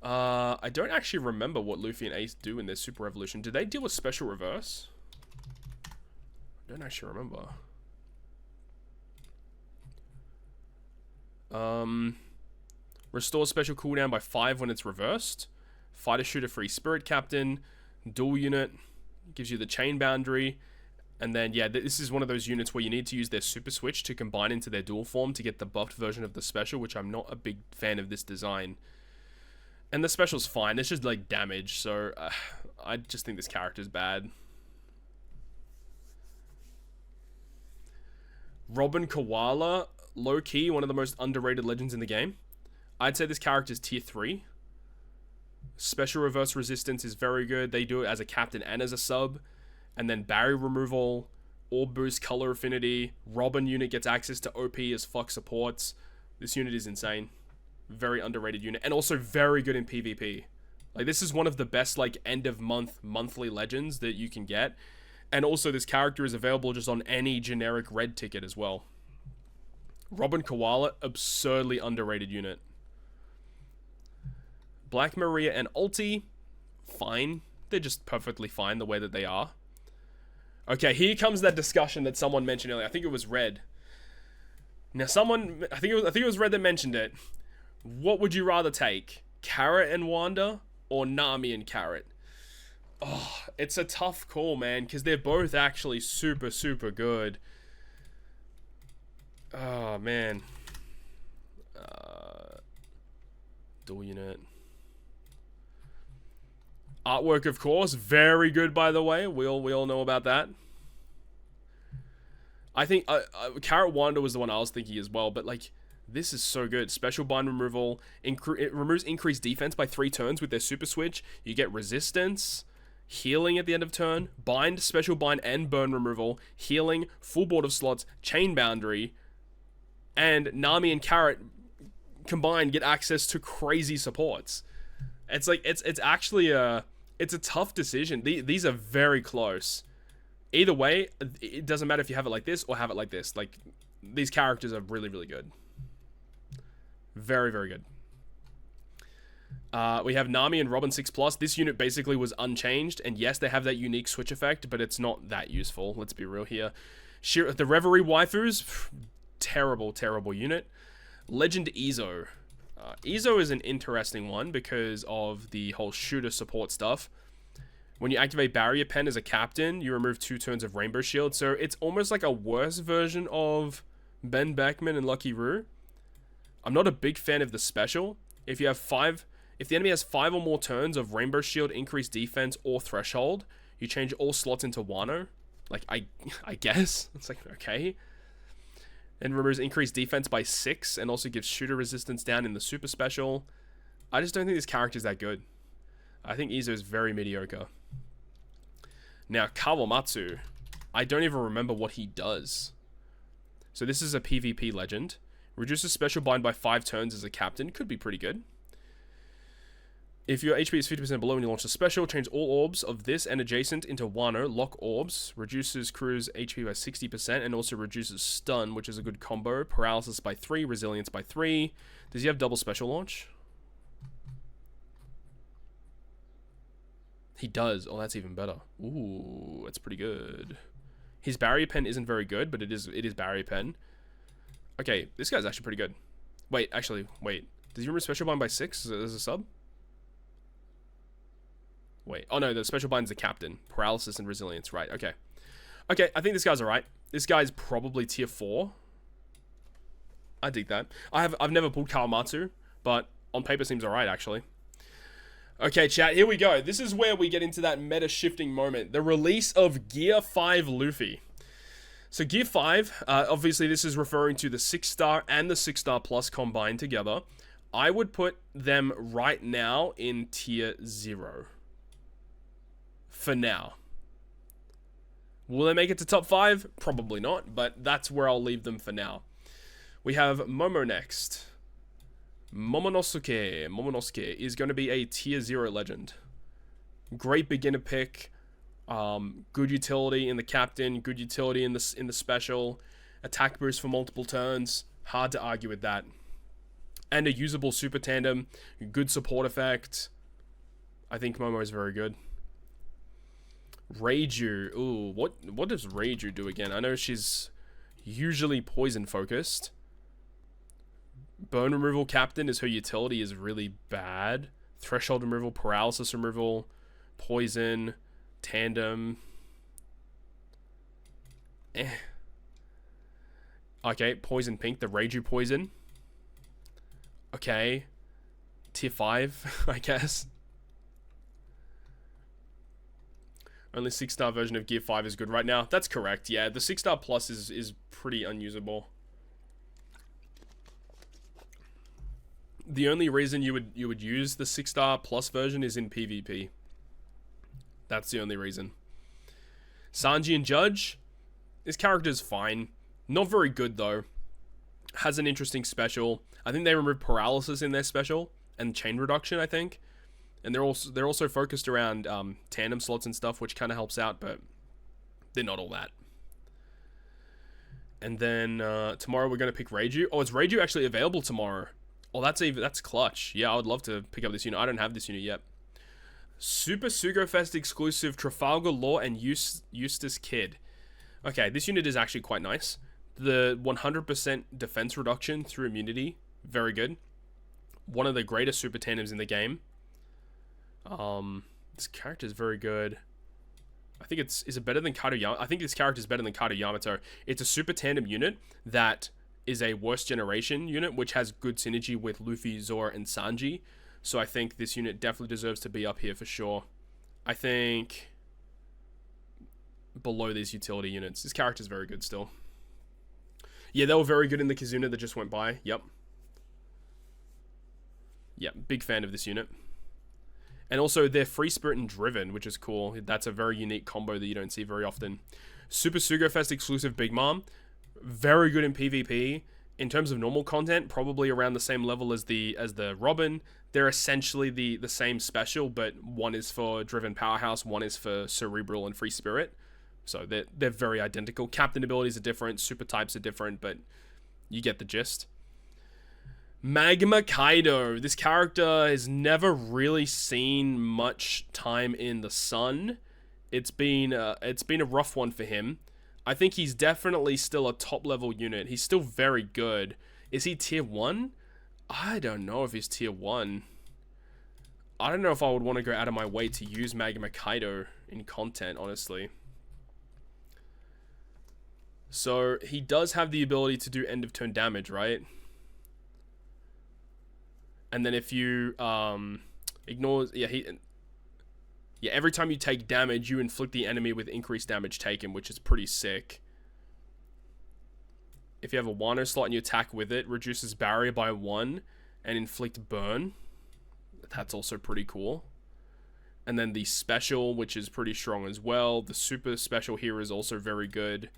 I don't actually remember what Luffy and Ace do in their Super Evolution. Did they deal with special reverse? I don't actually remember. Restore special cooldown by 5 when it's reversed. Fighter Shooter Free Spirit Captain. Dual unit. Gives you the chain boundary. And then, yeah, this is one of those units where you need to use their super switch to combine into their dual form to get the buffed version of the special, which I'm not a big fan of this design. And the special's fine. It's just, like, damage. So, I just think this character's bad. Robin Koala. Low-key, one of the most underrated legends in the game. I'd say this character's tier 3. Special reverse resistance is very good. They do it as a captain and as a sub. And then barrier removal. Orb boost, color affinity. Robin unit gets access to OP as fuck supports. This unit is insane. Very underrated unit, and also very good in PvP. Like, this is one of the best, like, end of month, monthly legends that you can get. And also, this character is available just on any generic red ticket as well. Robin Koala, absurdly underrated unit. Black Maria and Ulti, fine. They're just perfectly fine the way that they are. Okay, here comes that discussion that someone mentioned earlier. I think it was Red. Now, I think it was Red that mentioned it. What would you rather take? Carrot and Wanda or Nami and Carrot? Oh, it's a tough call, man, because they're both actually super, super good. Oh, man. Dual unit. Artwork, of course. Very good, by the way. We all know about that. I think Carrot Wanda was the one I was thinking as well, but, like, this is so good. Special bind removal. It removes increased defense by 3 turns with their super switch. You get resistance, healing at the end of turn, bind, special bind, and burn removal, healing, full board of slots, chain boundary, and Nami and Carrot combined get access to crazy supports. It's like, it's actually it's a tough decision. These are very close. Either way, it doesn't matter if you have it like this or have it like this. Like, these characters are really, really good. Very, very good. We have Nami and Robin 6+. This unit basically was unchanged. And yes, they have that unique switch effect, but it's not that useful. Let's be real here. The Reverie waifus, terrible, terrible unit. Legend Izo. Izo is an interesting one because of the whole shooter support stuff. When you activate Barrier Pen as a captain, you remove 2 turns of Rainbow Shield. So it's almost like a worse version of Ben Beckman and Lucky Roo. I'm not a big fan of the special. If the enemy has 5 or more turns of Rainbow Shield, increased defense, or Threshold, you change all slots into Wano. Like, I guess. It's like, okay. And removes increased defense by 6, and also gives shooter resistance down in the super special. I just don't think this character is that good. I think Izo is very mediocre. Now, Kawamatsu. I don't even remember what he does. So this is a PvP legend. Reduces special bind by 5 turns as a captain. Could be pretty good. If your HP is 50% below when you launch a special, change all orbs of this and adjacent into Wano. Lock orbs. Reduces crew's HP by 60% and also reduces stun, which is a good combo. Paralysis by 3, resilience by 3. Does he have double special launch? He does. Oh, that's even better. Ooh, that's pretty good. His barrier pen isn't very good, but it is barrier pen. Okay, this guy's actually pretty good. Wait. Does he remove special bind by 6 as a sub? Wait. Oh, no, the special bind's the captain. Paralysis and resilience. Right, okay. Okay, I think this guy's alright. This guy's probably tier 4. I dig that. I've never pulled Kawamatsu, but on paper seems alright, actually. Okay, chat, here we go. This is where we get into that meta-shifting moment. The release of Gear 5 Luffy. So Gear 5, obviously this is referring to the 6-star and the 6-star plus combined together. I would put them right now in tier 0. For now. Will they make it to top 5? Probably not, but that's where I'll leave them for now. We have Momo next. Momonosuke is going to be a tier 0 legend. Great beginner pick. Good utility in the captain, good utility in the special. Attack boost for multiple turns. Hard to argue with that. And a usable super tandem. Good support effect. I think Momo is very good. Reiju. Ooh, what does Reiju do again? I know she's usually poison focused. Burn removal captain is her utility is really bad. Threshold removal, paralysis removal, poison, tandem. Okay, poison pink, the Reiju poison. Okay. Tier 5, I guess. Only 6-star version of Gear 5 is good right now. That's correct, yeah. The 6-star plus is pretty unusable. The only reason you would use the 6-star plus version is in PvP. That's the only reason. Sanji and Judge. This character's fine. Not very good, though. Has an interesting special. I think they removed paralysis in their special. And chain reduction, I think. And they're also focused around tandem slots and stuff, which kind of helps out, but they're not all that. And then tomorrow we're going to pick Reiju. Oh, is Reiju actually available tomorrow? Oh, that's clutch. Yeah, I would love to pick up this unit. I don't have this unit yet. Super Sugofest exclusive Trafalgar Law and Eustace Kid. Okay, this unit is actually quite nice. The 100% defense reduction through immunity, very good. One of the greatest super tandems in the game. This character is very good. I think is it better than Kato Yamato? I think this character is better than Kato Yamato. It's a super tandem unit that is a worst generation unit, which has good synergy with Luffy, Zoro, and Sanji. So I think this unit definitely deserves to be up here for sure. I think below these utility units. This character is very good still. Yeah, they were very good in the Kizuna that just went by. Yep. Yeah, big fan of this unit. And also, they're Free Spirit and Driven, which is cool. That's a very unique combo that you don't see very often. Super Sugofest exclusive Big Mom. Very good in PvP. In terms of normal content, probably around the same level as the Robin. They're essentially the same special, but one is for Driven Powerhouse, one is for Cerebral and Free Spirit. So they're very identical. Captain abilities are different, super types are different, but you get the gist. Magma Kaido. This character has never really seen much time in the sun. It's been a rough one for him. I think he's definitely still a top level unit. He's still very good. Is he tier 1? I don't know if he's tier 1. I don't know if I would want to go out of my way to use Magma Kaido in content, honestly. So he does have the ability to do end of turn damage, right? And then if you ignores, every time you take damage, you inflict the enemy with increased damage taken, which is pretty sick. If you have a Wano slot and you attack with it, reduces barrier by 1 and inflict burn. That's also pretty cool. And then the special, which is pretty strong as well. The super special here is also very good.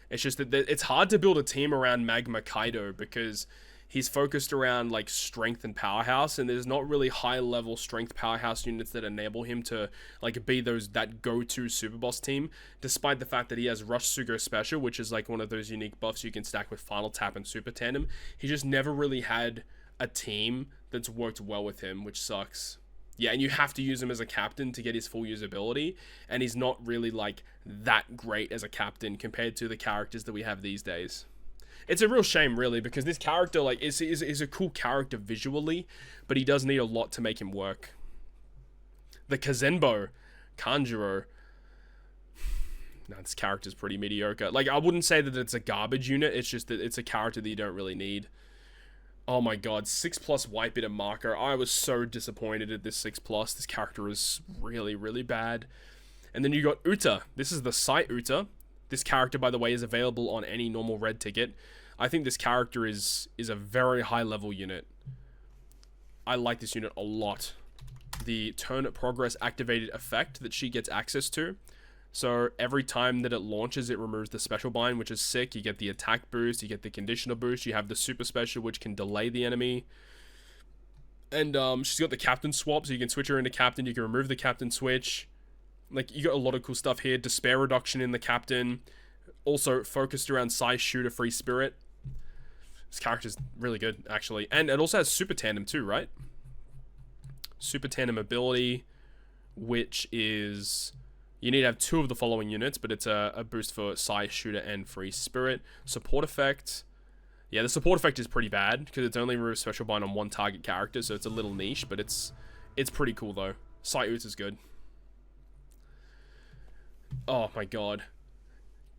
It's just that it's hard to build a team around Magma Kaido because he's focused around like strength and powerhouse, and there's not really high level strength powerhouse units that enable him to like be that go-to super boss team, despite the fact that he has Rush Sugo Special, which is like one of those unique buffs you can stack with Final Tap and Super Tandem. He just never really had a team that's worked well with him, which sucks. Yeah, and you have to use him as a captain to get his full usability, and he's not really like that great as a captain compared to the characters that we have these days. It's a real shame, really, because this character like is a cool character visually, but he does need a lot to make him work. The Kazenbo Kanjuro. No, this character's pretty mediocre. Like, I wouldn't say that it's a garbage unit, it's just that it's a character that you don't really need. Oh my god, 6+ White Bit and Marker. I was so disappointed at this 6+. This character is really, really bad. And then you got Uta. This is the Sight Uta. This character, by the way, is available on any normal red ticket. I think this character is a very high level unit. I like this unit a lot. The turn progress activated effect that she gets access to. So every time that it launches, it removes the special bind, which is sick. You get the attack boost, you get the conditional boost, you have the super special, which can delay the enemy. And she's got the captain swap, so you can switch her into captain, you can remove the captain switch. Like, you got a lot of cool stuff here. Despair reduction in the captain. Also focused around size shooter free spirit. This character's really good, actually. And it also has super tandem too, right? Super tandem ability, which is... You need to have 2 of the following units, but it's a boost for size shooter and free spirit. Support effect. Yeah, the support effect is pretty bad, because it's only removes special bind on 1 target character, so it's a little niche, but it's pretty cool, though. Sight Uta is good. Oh my god.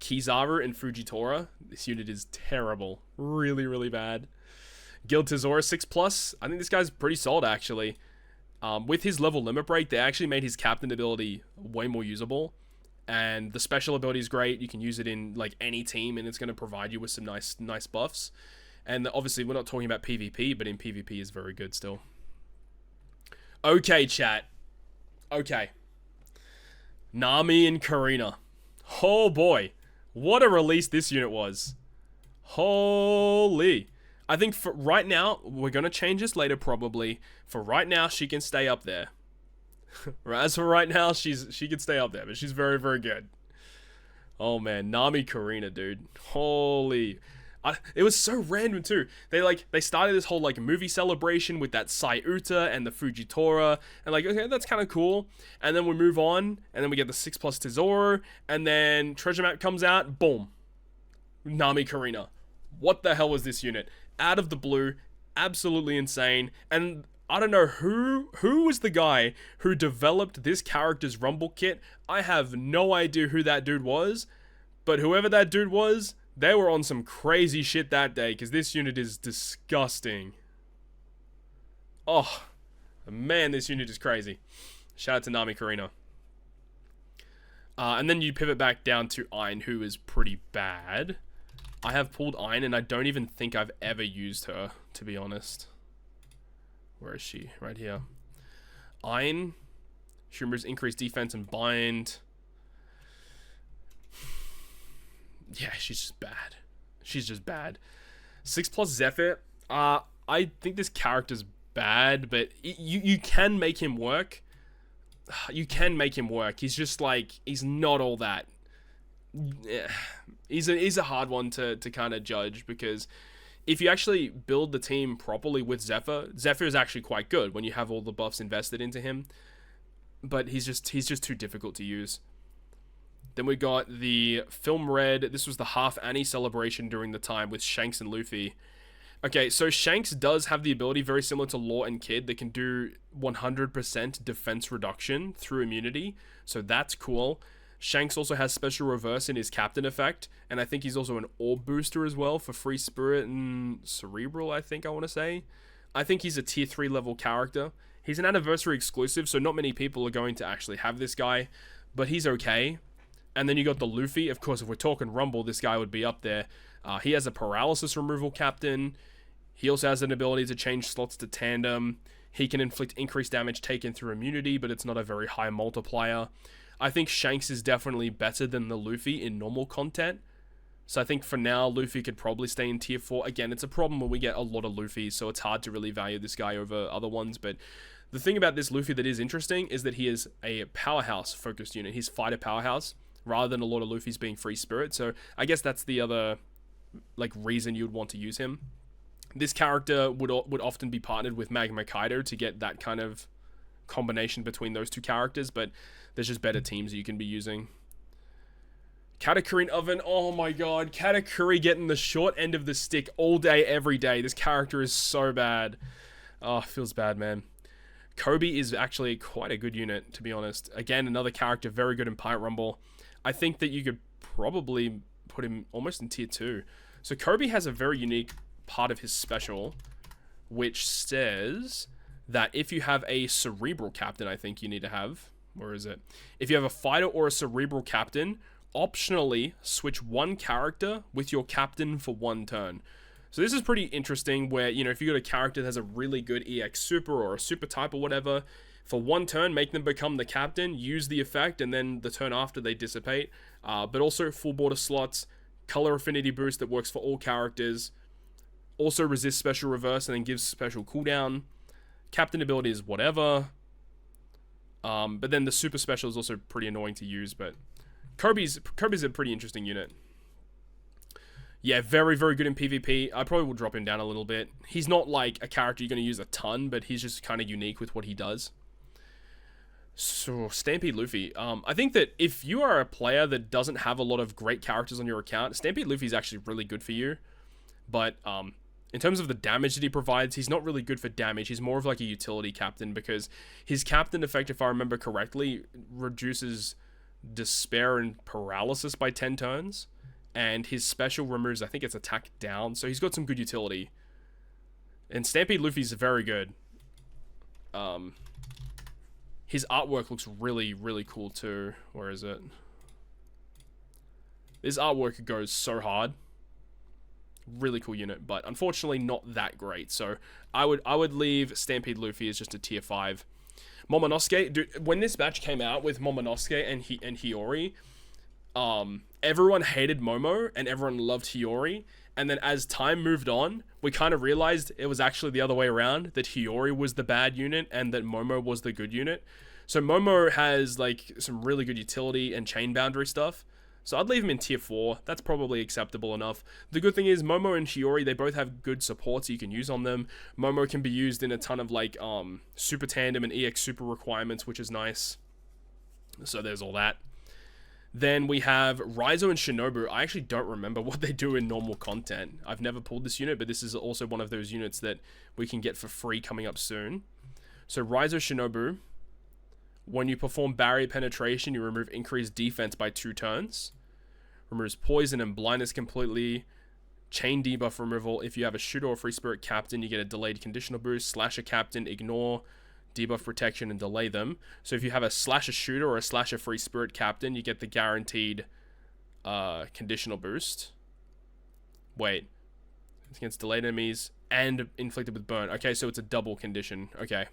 Kizaru and Fujitora. This unit is terrible. Really, really bad. Guild Tezora 6+. I think this guy's pretty solid, actually. With his level limit break, they actually made his captain ability way more usable. And the special ability is great. You can use it in like any team, and it's going to provide you with some nice buffs. And obviously, we're not talking about PvP, but in PvP is very good still. Okay, chat. Okay. Nami and Karina. Oh boy. What a release this unit was. Holy. I think for right now, we're going to change this later probably. For right now, she can stay up there. As for right now, she can stay up there, but she's very, very good. Oh man, Nami Karina, dude. Holy. It was so random too. They started this whole like movie celebration with that Sight Uta and the Fujitora, and like, okay, that's kind of cool. And then we move on, and then we get the 6+ Tezoro, and then Treasure Map comes out, boom. Nami Karina. What the hell was this unit? Out of the blue, absolutely insane. And I don't know who was the guy who developed this character's Rumble kit. I have no idea who that dude was, but whoever that dude was, they were on some crazy shit that day, because this unit is disgusting. Oh, man, this unit is crazy. Shout out to Nami Karina. And then you pivot back down to Ein, who is pretty bad. I have pulled Ein, and I don't even think I've ever used her, to be honest. Where is she? Right here. Ein. She removes increased defense and bind. Yeah, she's just bad. She's just bad. 6+ Zephyr. I think this character's bad, but you can make him work. You can make him work. He's just like, he's not all that. Yeah. He's a hard one to kind of judge, because if you actually build the team properly with Zephyr is actually quite good when you have all the buffs invested into him. But he's just too difficult to use. Then we got the Film Red. This was the half Annie celebration during the time with Shanks and Luffy. Okay, so Shanks does have the ability very similar to Law and Kid that can do 100% defense reduction through immunity. So that's cool. Shanks also has special reverse in his captain effect, and I think he's also an orb booster as well for free spirit and cerebral, I think I want to say. I think he's a tier 3 level character. He's an anniversary exclusive, so not many people are going to actually have this guy, but he's okay. And then you got the Luffy. Of course, if we're talking Rumble, this guy would be up there. He has a paralysis removal captain. He also has an ability to change slots to tandem. He can inflict increased damage taken through immunity, but it's not a very high multiplier. I think Shanks is definitely better than the Luffy in normal content. So I think for now, Luffy could probably stay in tier 4. Again, it's a problem when we get a lot of Luffy, so it's hard to really value this guy over other ones. But the thing about this Luffy that is interesting is that he is a powerhouse-focused unit. He's fighter powerhouse, rather than a lot of Luffy's being free spirit. So I guess that's the other reason you'd want to use him. This character would often be partnered with Magma Kaido to get that kind of combination between those two characters, but there's just better teams you can be using. Katakuri Oven, oh my god, Katakuri getting the short end of the stick all day, every day. This character is so bad. Oh, feels bad, man. Kobe is actually quite a good unit, to be honest. Again, another character very good in Pirate Rumble. I think that you could probably put him almost in tier 2. So Kobe has a very unique part of his special, which says that if you have a cerebral captain, I think you need to have, where is it? If you have a fighter or a cerebral captain, optionally switch one character with your captain for one turn. So this is pretty interesting where, you know, if you got a character that has a really good EX super or a super type or whatever, for one turn, make them become the captain, use the effect, and then the turn after they dissipate. But also full border slots, color affinity boost that works for all characters, also resist special reverse and then gives special cooldown. Captain ability is whatever. But then the super special is also pretty annoying to use, but Kirby's a pretty interesting unit. Yeah, very, very good in PvP. I probably will drop him down a little bit. He's not like a character you're going to use a ton, but he's just kind of unique with what he does. So, Stampede Luffy. I think that if you are a player that doesn't have a lot of great characters on your account, Stampede Luffy is actually really good for you. But in terms of the damage that he provides, he's not really good for damage. He's more of like a utility captain because his captain effect, if I remember correctly, reduces despair and paralysis by 10 turns. And his special removes, I think it's attack down. So he's got some good utility. And Stampede Luffy's very good. His artwork looks really, really cool too. Where is it? This artwork goes so hard. Really cool unit, but unfortunately not that great. So I would leave Stampede Luffy as just a tier 5. Momonosuke, dude, when this batch came out with Momonosuke and Hiyori, everyone hated Momo and everyone loved Hiyori. And then as time moved on, we kind of realized it was actually the other way around, that Hiyori was the bad unit and that Momo was the good unit. So Momo has like some really good utility and chain boundary stuff. So I'd leave him in tier 4. That's probably acceptable enough. The good thing is Momo and Hiyori, they both have good supports you can use on them. Momo can be used in a ton of like super tandem and EX super requirements, which is nice. So there's all that. Then we have Raizo and Shinobu. I actually don't remember what they do in normal content. I've never pulled this unit, but this is also one of those units that we can get for free coming up soon. So Raizo Shinobu, when you perform barrier penetration, you remove increased defense by 2 turns. Removes poison and blindness completely. Chain debuff removal. If you have a shooter or free spirit captain, you get a delayed conditional boost. Slasher captain, ignore debuff protection and delay them. So if you have a slasher shooter or a slasher free spirit captain, you get the guaranteed conditional boost. Wait. It's against delayed enemies and inflicted with burn. Okay, so it's a double condition. Okay.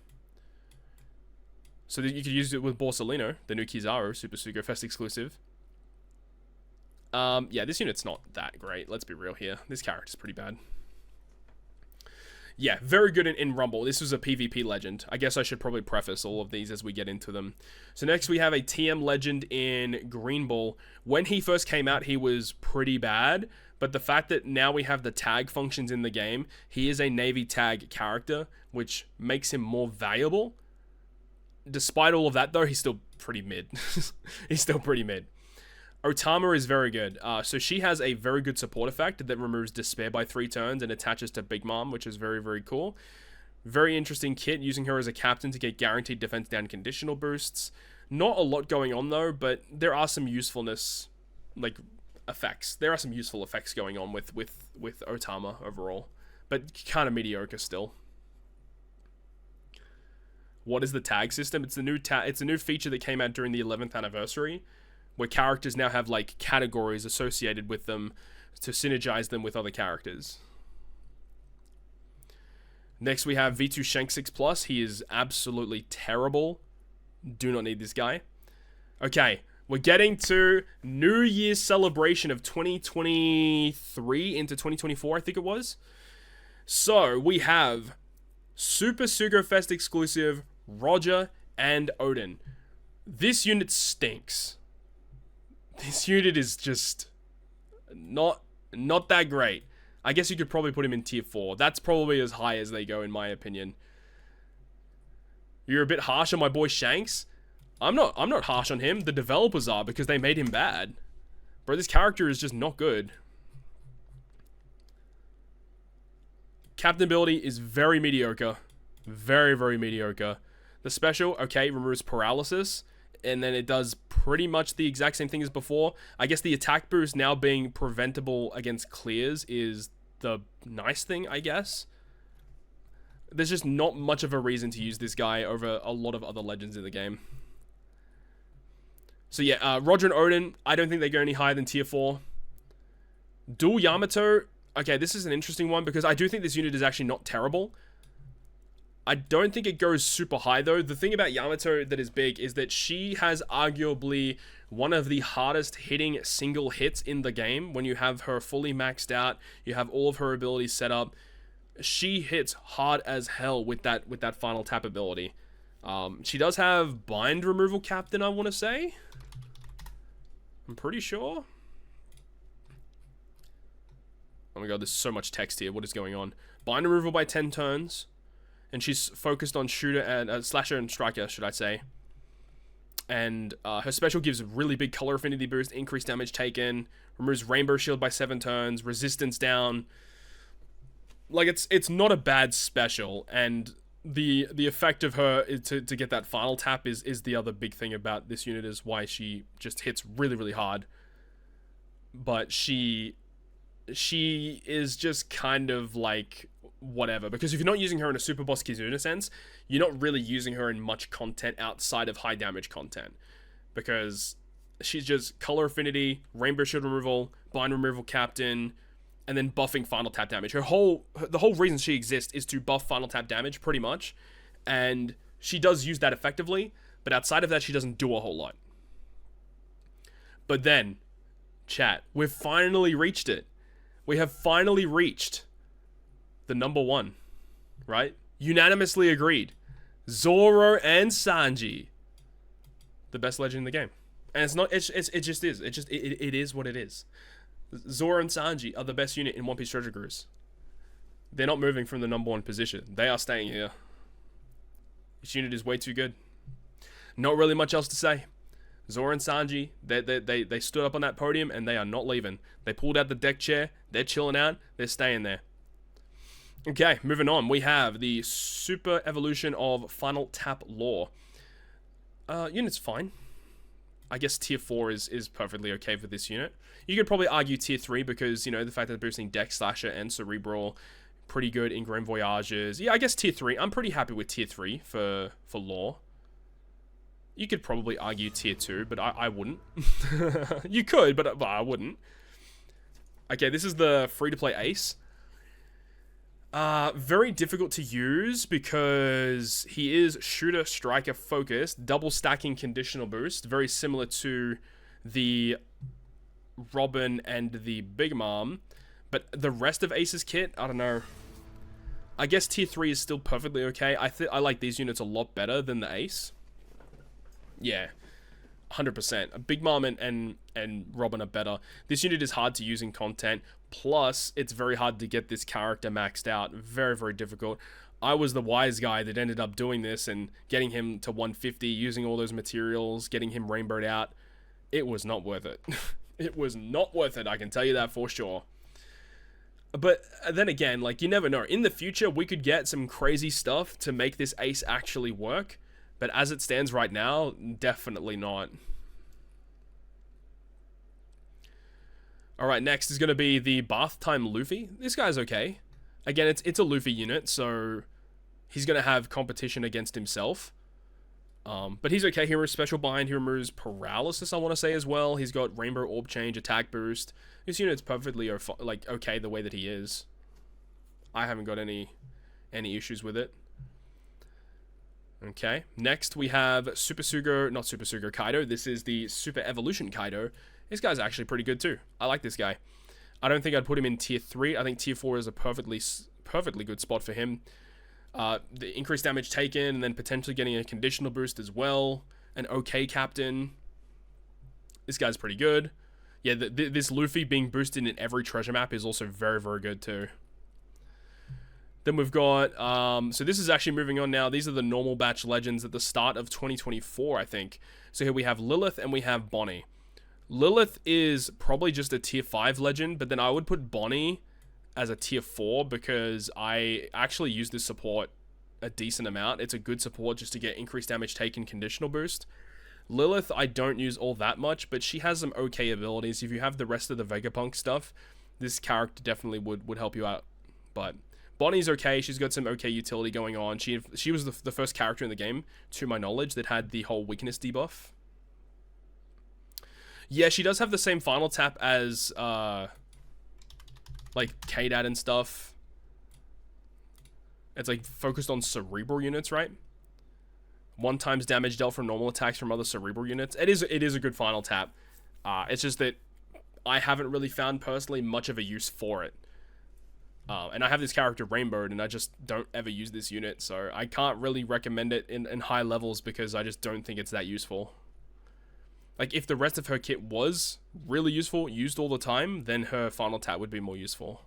So that you could use it with Borsalino, the new Kizaru, Super Sugo Fest exclusive. Yeah, this unit's not that great. Let's be real here. This character's pretty bad. Yeah, very good in Rumble. This was a PvP legend. I guess I should probably preface all of these as we get into them. So next we have a TM legend in Green Bull. When he first came out, he was pretty bad. But the fact that now we have the tag functions in the game, he is a Navy tag character, which makes him more valuable. Despite all of that, though, he's still pretty mid. He's still pretty mid. Otama is very good. So she has a very good support effect that removes despair by 3 turns and attaches to Big Mom, which is very, very cool. Very interesting kit, using her as a captain to get guaranteed defense down conditional boosts. Not a lot going on, though, but there are some usefulness, like, effects. There are some useful effects going on with Otama overall, but kind of mediocre still. What is the tag system? It's a new feature that came out during the 11th anniversary, where characters now have like categories associated with them to synergize them with other characters. Next we have V2 Shank 6+. He is absolutely terrible. Do not need this guy. Okay, We're getting to New Year's celebration of 2023 into 2024, I think it was. So, we have Super Sugo Fest exclusive Roger and Odin. This unit stinks. This unit is just not that great. I guess you could probably put him in tier 4. That's probably as high as they go, in my opinion. You're a bit harsh on my boy Shanks. I'm not harsh on him. The developers are, because they made him bad. Bro, this character is just not good. Captain ability is very mediocre. Very, very mediocre. The special, okay, removes paralysis. And then it does pretty much the exact same thing as before. I guess the attack boost now being preventable against clears is the nice thing, I guess. There's just not much of a reason to use this guy over a lot of other legends in the game. So yeah, Roger and Odin, I don't think they go any higher than tier 4. Dual Yamato, okay, this is an interesting one because I do think this unit is actually not terrible. I don't think it goes super high though. The thing about Yamato that is big is that she has arguably one of the hardest hitting single hits in the game. When you have her fully maxed out, you have all of her abilities set up. She hits hard as hell with that final tap ability. She does have bind removal captain, I want to say. I'm pretty sure. Oh my god, there's so much text here. What is going on? Bind removal by 10 turns. And she's focused on shooter and slasher and striker, should I say. And her special gives a really big color affinity boost, increased damage taken, removes rainbow shield by 7 turns, resistance down. Like, it's not a bad special, and the effect of her to get that final tap is the other big thing about this unit, is why she just hits really, really hard. But she is just kind of like whatever, because if you're not using her in a Super Boss Kizuna sense, you're not really using her in much content outside of high damage content, because she's just color affinity, rainbow shield removal, bind removal captain, and then buffing final tap damage. The whole reason she exists is to buff final tap damage, pretty much, and she does use that effectively, but outside of that, she doesn't do a whole lot. But then, chat, we've finally reached it. We have finally reached the number 1, right? Unanimously agreed. Zoro and Sanji, the best legend in the game. And it's not, it just is. It is what it is. Zoro and Sanji are the best unit in One Piece Treasure Cruise. They're not moving from the number 1 position. They are staying here. This unit is way too good. Not really much else to say. Zoro and Sanji, they stood up on that podium and they are not leaving. They pulled out the deck chair. They're chilling out. They're staying there. Okay, moving on. We have the Super Evolution of Final Tap Law. Unit's fine. I guess tier 4 is perfectly okay for this unit. You could probably argue tier 3 because, you know, the fact that they're boosting Deck Slasher and Cerebral, pretty good in Grand Voyages. Yeah, I guess tier 3. I'm pretty happy with tier 3 for Law. You could probably argue tier 2, but I wouldn't. You could, but I wouldn't. Okay, this is the free-to-play Ace. Very difficult to use because he is shooter striker focused, double stacking conditional boost, very similar to the Robin and the Big Mom. But the rest of Ace's kit, I don't know. I guess tier 3 is still perfectly okay. I like these units a lot better than the Ace. Yeah, 100%. Big Mom and Robin are better. This unit is hard to use in content. Plus, it's very hard to get this character maxed out. Very, very difficult. I was the wise guy that ended up doing this and getting him to 150, using all those materials, getting him rainbowed out. It was not worth it. It was not worth it, I can tell you that for sure. But then again, like, you never know. In the future, we could get some crazy stuff to make this Ace actually work. But as it stands right now, definitely not. Alright, next is going to be the Bath Time Luffy. This guy's okay. Again, it's a Luffy unit, so he's going to have competition against himself. But he's okay. He removes Special Bind. He removes Paralysis, I want to say, as well. He's got Rainbow Orb Change, Attack Boost. This unit's perfectly okay the way that he is. I haven't got any issues with it. Okay, next we have Super Sugo, not Super Sugo Kaido. This is the Super Evolution Kaido. This guy's actually pretty good too. I like this guy. I don't think I'd put him in tier 3. I think tier 4 is a perfectly good spot for him. The increased damage taken, and then potentially getting a conditional boost as well. An okay captain. This guy's pretty good. Yeah, this Luffy being boosted in every treasure map is also very, very good too. Then we've got, so this is actually moving on now. These are the normal batch legends at the start of 2024, I think. So here we have Lilith and we have Bonnie. Lilith is probably just a tier 5 legend, but then I would put Bonnie as a tier 4 because I actually use this support a decent amount. It's a good support just to get increased damage taken conditional boost. Lilith I don't use all that much, but she has some okay abilities. If you have the rest of the Vegapunk stuff, this character definitely would help you out. But Bonnie's okay. She's got some okay utility going on. She was the first character in the game, to my knowledge, that had the whole weakness debuff. Yeah, she does have the same final tap as, like, K-Dad and stuff. It's, like, focused on cerebral units, right? 1 times damage dealt from normal attacks from other cerebral units. It is a good final tap. It's just that I haven't really found, personally, much of a use for it. And I have this character rainbowed, and I just don't ever use this unit, so I can't really recommend it in high levels because I just don't think it's that useful. Like, if the rest of her kit was really useful, used all the time, then her final tap would be more useful.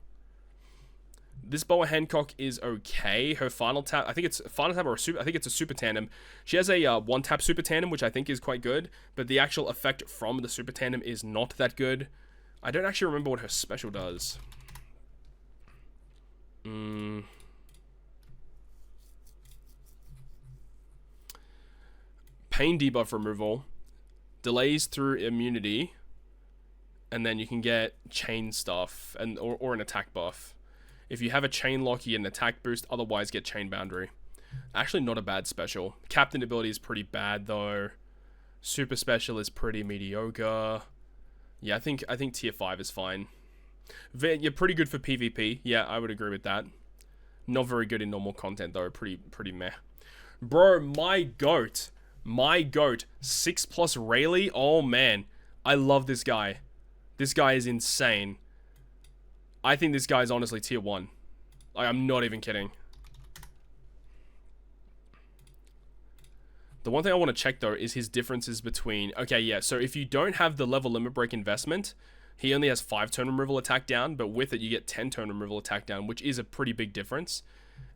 This Boa Hancock is okay. Her final tap, I think it's final tap or a super, I think it's a super tandem. She has a 1-tap super tandem, which I think is quite good, but the actual effect from the super tandem is not that good. I don't actually remember what her special does. Pain debuff removal. Delays through immunity, and then you can get chain stuff and or an attack buff. If you have a chain lock, you get an attack boost, otherwise get chain boundary. Actually not a bad special. Captain ability is pretty bad though. Super special is pretty mediocre. Yeah, I think tier 5 is fine. You're pretty good for PvP. Yeah, I would agree with that. Not very good in normal content though. Pretty meh. Bro, my goat. 6+ Rayleigh. Oh man, I love this guy. This guy is insane. I think this guy is honestly tier 1. Like, I'm not even kidding. The one thing I want to check though is his differences between, okay, yeah, so if you don't have the level limit break investment, he only has 5 turn removal attack down, but with it you get 10 turn removal attack down, which is a pretty big difference.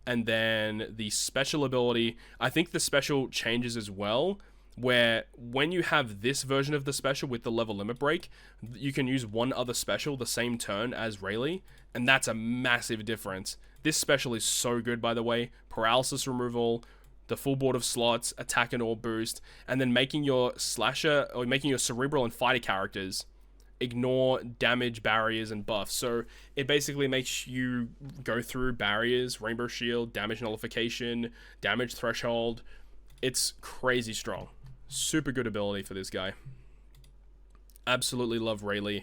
And then the special ability, I think the special changes as well, where when you have this version of the special with the level limit break, you can use one other special the same turn as Rayleigh, and that's a massive difference. This special is so good, by the way. Paralysis removal, the full board of slots, attack and orb boost, and then making your slasher, or making your cerebral and fighter characters ignore damage barriers and buffs. So it basically makes you go through barriers, rainbow shield, damage nullification, damage threshold. It's crazy strong. Super good ability for this guy. Absolutely love Rayleigh.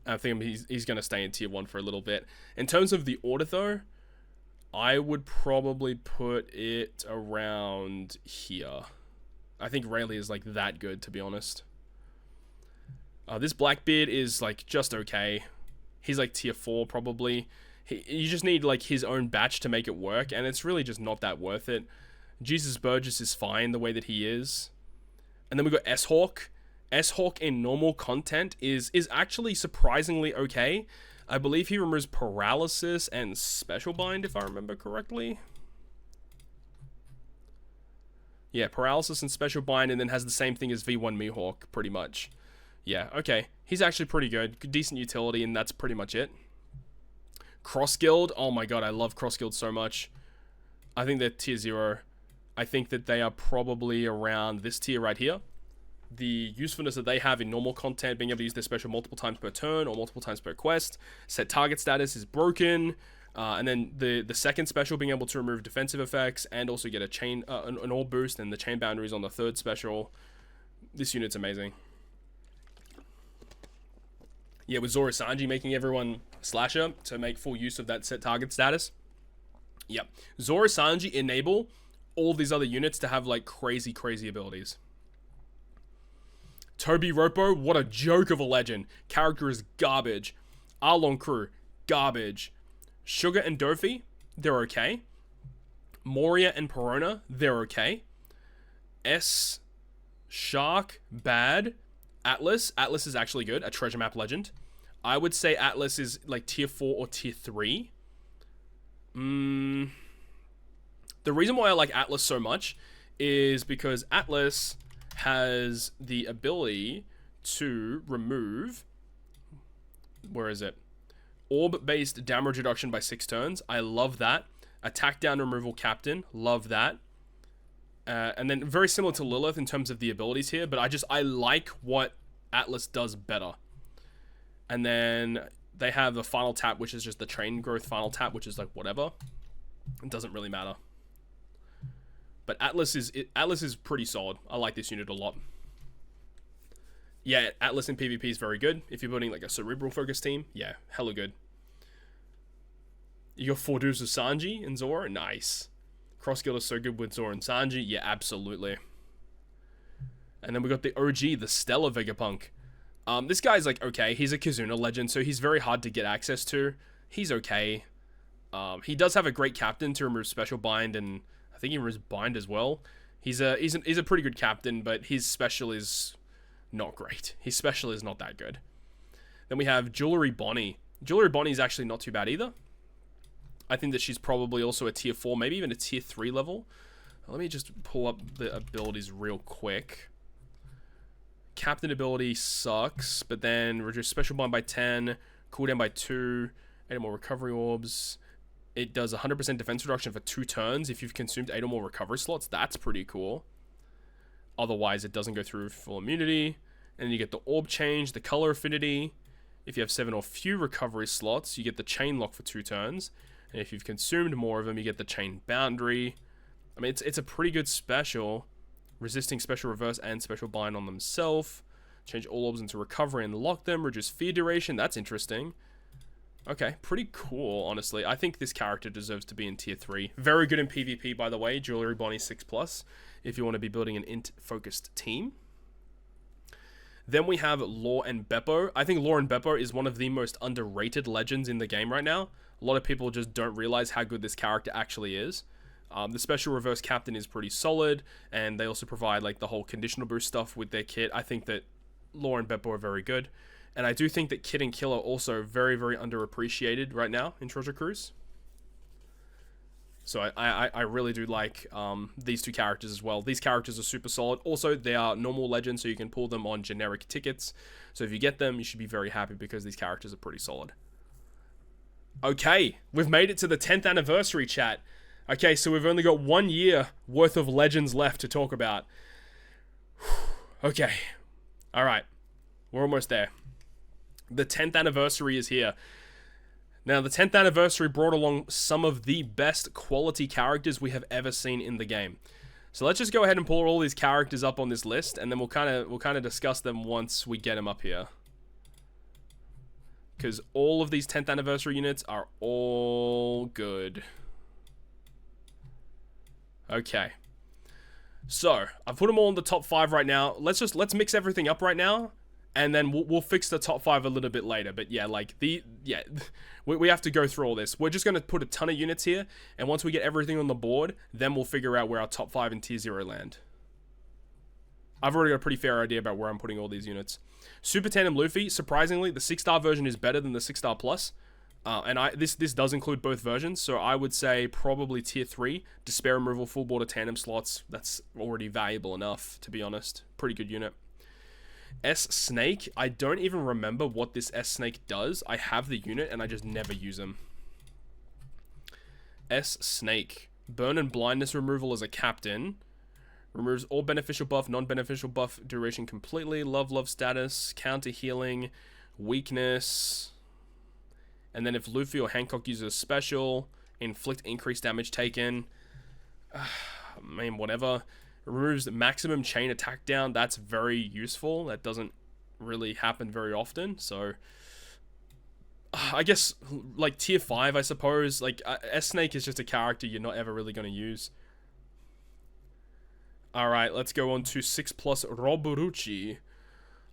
I think he's going to stay in tier 1 for a little bit. In terms of the order though, I would probably put it around here. I think Rayleigh is like that good, to be honest. This Blackbeard is like just okay. He's like tier 4 probably. You just need like his own batch to make it work, and it's really just not that worth it. Jesus Burgess is fine the way that he is. And then we got S-Hawk. S-Hawk in normal content is actually surprisingly okay. I believe he removes paralysis and special bind, if I remember correctly. Yeah, paralysis and special bind, and then has the same thing as V1 Mihawk, pretty much. Yeah, okay. He's actually pretty good. Decent utility, and that's pretty much it. Cross Guild. Oh my god, I love Cross Guild so much. I think they're tier 0. I think that they are probably around this tier right here. The usefulness that they have in normal content, being able to use their special multiple times per turn or multiple times per quest. Set target status is broken. And then the second special, being able to remove defensive effects and also get a chain, an orb boost, and the chain boundaries on the third special. This unit's amazing. Yeah, with Zoro Sanji making everyone slasher to make full use of that set target status. Yep. Zoro Sanji enable all these other units to have like crazy abilities. Toby Ropo, what a joke of a legend. Character is garbage. Arlong Crew, garbage. Sugar and Dofi, they're okay. Moria and Perona, they're okay. S Shark, bad. Atlas is actually good, a treasure map legend. I would say Atlas is like tier 4 or tier 3. The reason why I like Atlas so much is because Atlas has the ability to remove, where is it? Orb-based damage reduction by 6 turns. I love that. Attack down removal captain. Love that. And then very similar to Lilith in terms of the abilities here, but I like what Atlas does better. And then they have the final tap, which is just the train growth final tap, which is like whatever. It doesn't really matter. But Atlas is pretty solid. I like this unit a lot. Yeah, Atlas in PvP is very good. If you're building like a cerebral focus team, yeah, hella good. You got 4 dudes with Sanji and Zora, nice. Cross guild is so good with Zora and Sanji, yeah, absolutely. And then we got the OG, the Stellar Vegapunk. This guy's like okay. He's a Kizuna legend, so he's very hard to get access to. He's okay. He does have a great captain to remove special bind, and I think he removes bind as well. He's a pretty good captain, but his special is not great. His special is not that good. Then we have Jewelry Bonnie. Jewelry Bonnie is actually not too bad either. I think that she's probably also a tier 4, maybe even a tier 3 level. Let me just pull up the abilities real quick. Captain ability sucks, but then reduce special bind by 10, cooldown by 2, 8 more recovery orbs. It does 100% defense reduction for 2 turns if you've consumed 8 or more recovery slots. That's pretty cool. Otherwise, it doesn't go through full immunity. And then you get the orb change, the color affinity. If you have 7 or few recovery slots, you get the chain lock for 2 turns. And if you've consumed more of them, you get the chain boundary. I mean, it's a pretty good special. Resisting special reverse and special bind on themselves. Change all orbs into recovery and lock them. Reduce fear duration. That's interesting. Okay, pretty cool, honestly. I think this character deserves to be in tier 3. Very good in PvP, by the way. Jewelry Bonnie 6+, if you want to be building an int-focused team. Then we have Law and Beppo. I think Law and Beppo is one of the most underrated legends in the game right now. A lot of people just don't realize how good this character actually is. The special reverse captain is pretty solid, and they also provide like the whole conditional boost stuff with their kit. I think that Law and Beppo are very good. And I do think that Kid and Kill are also very underappreciated right now in Treasure Cruise. So I really do like these 2 characters as well. These characters are super solid. Also, they are normal legends, so you can pull them on generic tickets. So if you get them, you should be very happy because these characters are pretty solid. Okay, we've made it to the 10th anniversary, chat. Okay, so we've only got 1 year worth of legends left to talk about. Okay. Alright. We're almost there. The 10th anniversary is here. Now, the 10th anniversary brought along some of the best quality characters we have ever seen in the game. So let's just go ahead and pull all these characters up on this list, and then we'll kind of discuss them once we get them up here. Because all of these 10th anniversary units are all good. Okay. So, I've put them all in the top 5 right now. Let's mix everything up right now. And then we'll fix the top 5 a little bit later. But yeah, like we have to go through all this. We're just going to put a ton of units here. And once we get everything on the board, then we'll figure out where our top 5 in tier 0 land. I've already got a pretty fair idea about where I'm putting all these units. Super Tandem Luffy, surprisingly, the 6-star version is better than the 6-star plus. And this does include both versions. So I would say probably tier 3. Despair removal, full border tandem slots. That's already valuable enough, to be honest. Pretty good unit. S-Snake, I don't even remember what this S-Snake does. I have the unit and I just never use him. S-Snake, burn and blindness removal as a captain. Removes all beneficial buff, non-beneficial buff duration completely. Love status, counter healing, weakness. And then if Luffy or Hancock uses a special, inflict increased damage taken. I mean, whatever. Removes maximum chain attack down. That's very useful. That doesn't really happen very often. So, I guess, like, tier 5, I suppose. Like, S-Snake is just a character you're not ever really going to use. Alright, let's go on to 6+ Roboruchi.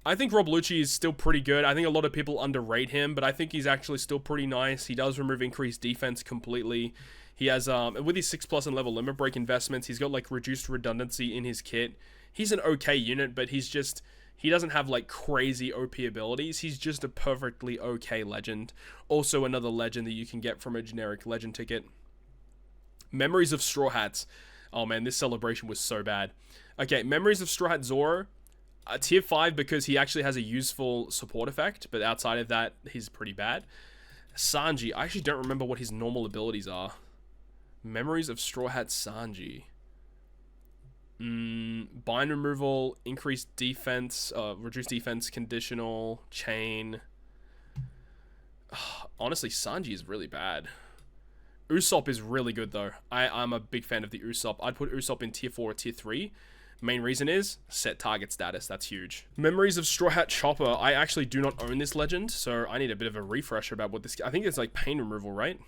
I think Roboruchi is still pretty good. I think a lot of people underrate him, but I think he's actually still pretty nice. He does remove increased defense completely. He has, with his 6+ and level limit break investments, he's got like reduced redundancy in his kit. He's an okay unit, but he doesn't have like crazy OP abilities. He's just a perfectly okay legend. Also another legend that you can get from a generic legend ticket. Memories of Straw Hats. Oh man, this celebration was so bad. Okay, Memories of Straw Hat Zoro. Tier 5 because he actually has a useful support effect, but outside of that, he's pretty bad. Sanji. I actually don't remember what his normal abilities are. Memories of Straw Hat Sanji. Bind removal, increased defense, reduced defense, conditional, chain. Honestly, Sanji is really bad. Usopp is really good though. I'm a big fan of the Usopp. I'd put Usopp in tier 4 or tier 3. Main reason is set target status. That's huge. Memories of Straw Hat Chopper. I actually do not own this legend, so I need a bit of a refresher about what this. I think it's like pain removal, right?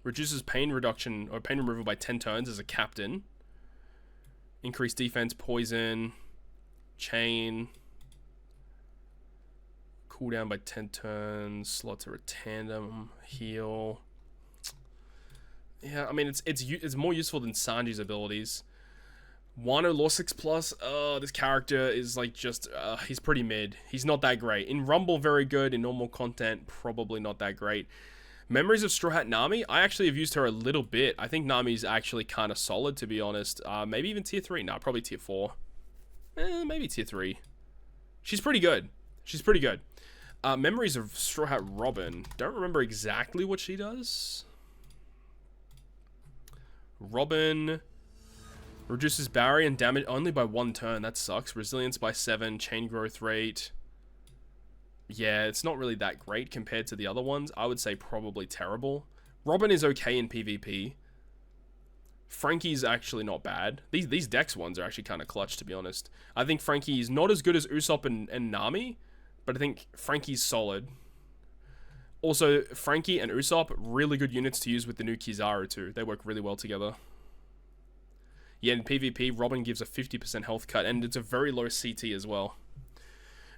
Reduces pain reduction or pain removal by 10 turns as a captain. Increased defense, poison, chain. Cooldown by 10 turns. Slots are a tandem. Heal. Yeah, I mean it's more useful than Sanji's abilities. Wano Law 6+. Oh, this character is like just he's pretty mid. He's not that great. In Rumble, very good. In normal content, probably not that great. Memories of Straw Hat Nami. I actually have used her a little bit. I think Nami's actually kind of solid, to be honest. Maybe even tier 3. No, probably tier 4. Maybe tier 3. She's pretty good. She's pretty good. Memories of Straw Hat Robin. Don't remember exactly what she does. Robin reduces barrier and damage only by 1 turn. That sucks. Resilience by 7. Chain growth rate. Yeah, it's not really that great compared to the other ones. I would say probably terrible. Robin is okay in PvP. Frankie's actually not bad. These Dex ones are actually kind of clutch, to be honest. I think Frankie's not as good as Usopp and Nami, but I think Frankie's solid. Also, Frankie and Usopp, really good units to use with the new Kizaru too. They work really well together. Yeah, in PvP, Robin gives a 50% health cut, and it's a very low CT as well.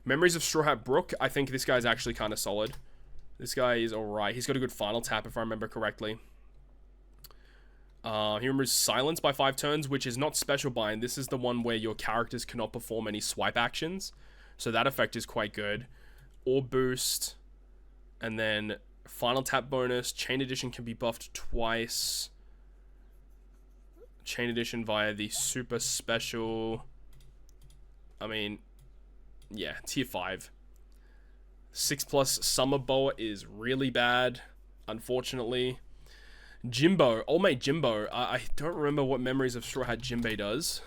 Memories of Straw Hat Brook. I think this guy's actually kind of solid. This guy is alright. He's got a good final tap, if I remember correctly. He removes Silence by 5 turns, which is not Special Bind. This is the one where your characters cannot perform any swipe actions. So that effect is quite good. Orb Boost. And then Final Tap bonus. Chain Edition can be buffed twice. Chain Edition via the Super Special. I mean, yeah, tier 5. 6+ Summer Boa is really bad, unfortunately. Jimbo, Old Mate Jimbo. I don't remember what Memories of Straw Hat Jinbei does.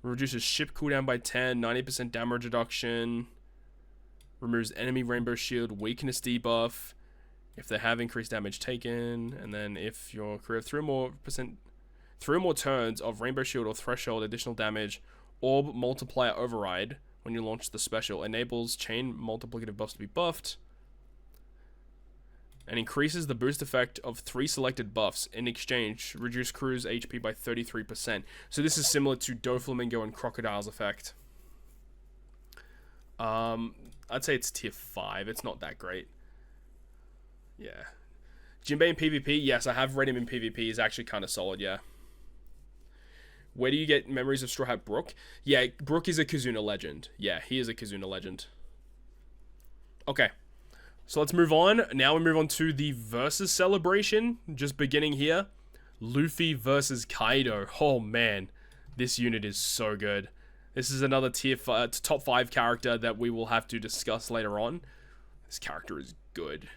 Reduces ship cooldown by 10, 90% damage reduction. Removes enemy rainbow shield, weakness debuff. If they have increased damage taken, and then if your crew have 3 or more turns of rainbow shield or threshold additional damage, orb multiplier override when you launch the special enables chain multiplicative buffs to be buffed. And increases the boost effect of 3 selected buffs. In exchange, reduce crew's HP by 33%. So this is similar to Doflamingo and Crocodile's effect. I'd say it's tier 5. It's not that great. Yeah. Jinbei in PvP? Yes, I have read him in PvP. He's actually kind of solid, yeah. Where do you get Memories of Straw Hat Brook? Yeah, Brook is a Kizuna legend. Yeah, he is a Kizuna legend. Okay. So let's move on. Now we move on to the Versus celebration. Just beginning here. Luffy versus Kaido. Oh man, this unit is so good. This is another top 5 character that we will have to discuss later on. This character is good.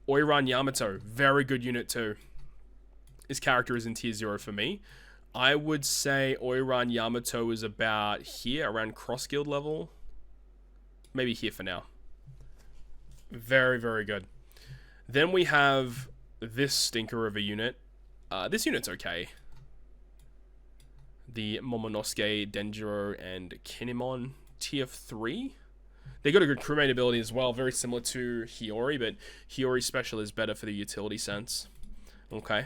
Oiran Yamato, very good unit too. This character is in tier 0 for me. I would say Oiran Yamato is about here, around cross guild level. Maybe here for now. Very, very good. Then we have this stinker of a unit. This unit's okay. The Momonosuke, Denjiro, and Kinemon, tier 3. They got a good crewmate ability as well, very similar to Hiyori, but Hiyori's special is better for the utility sense. Okay.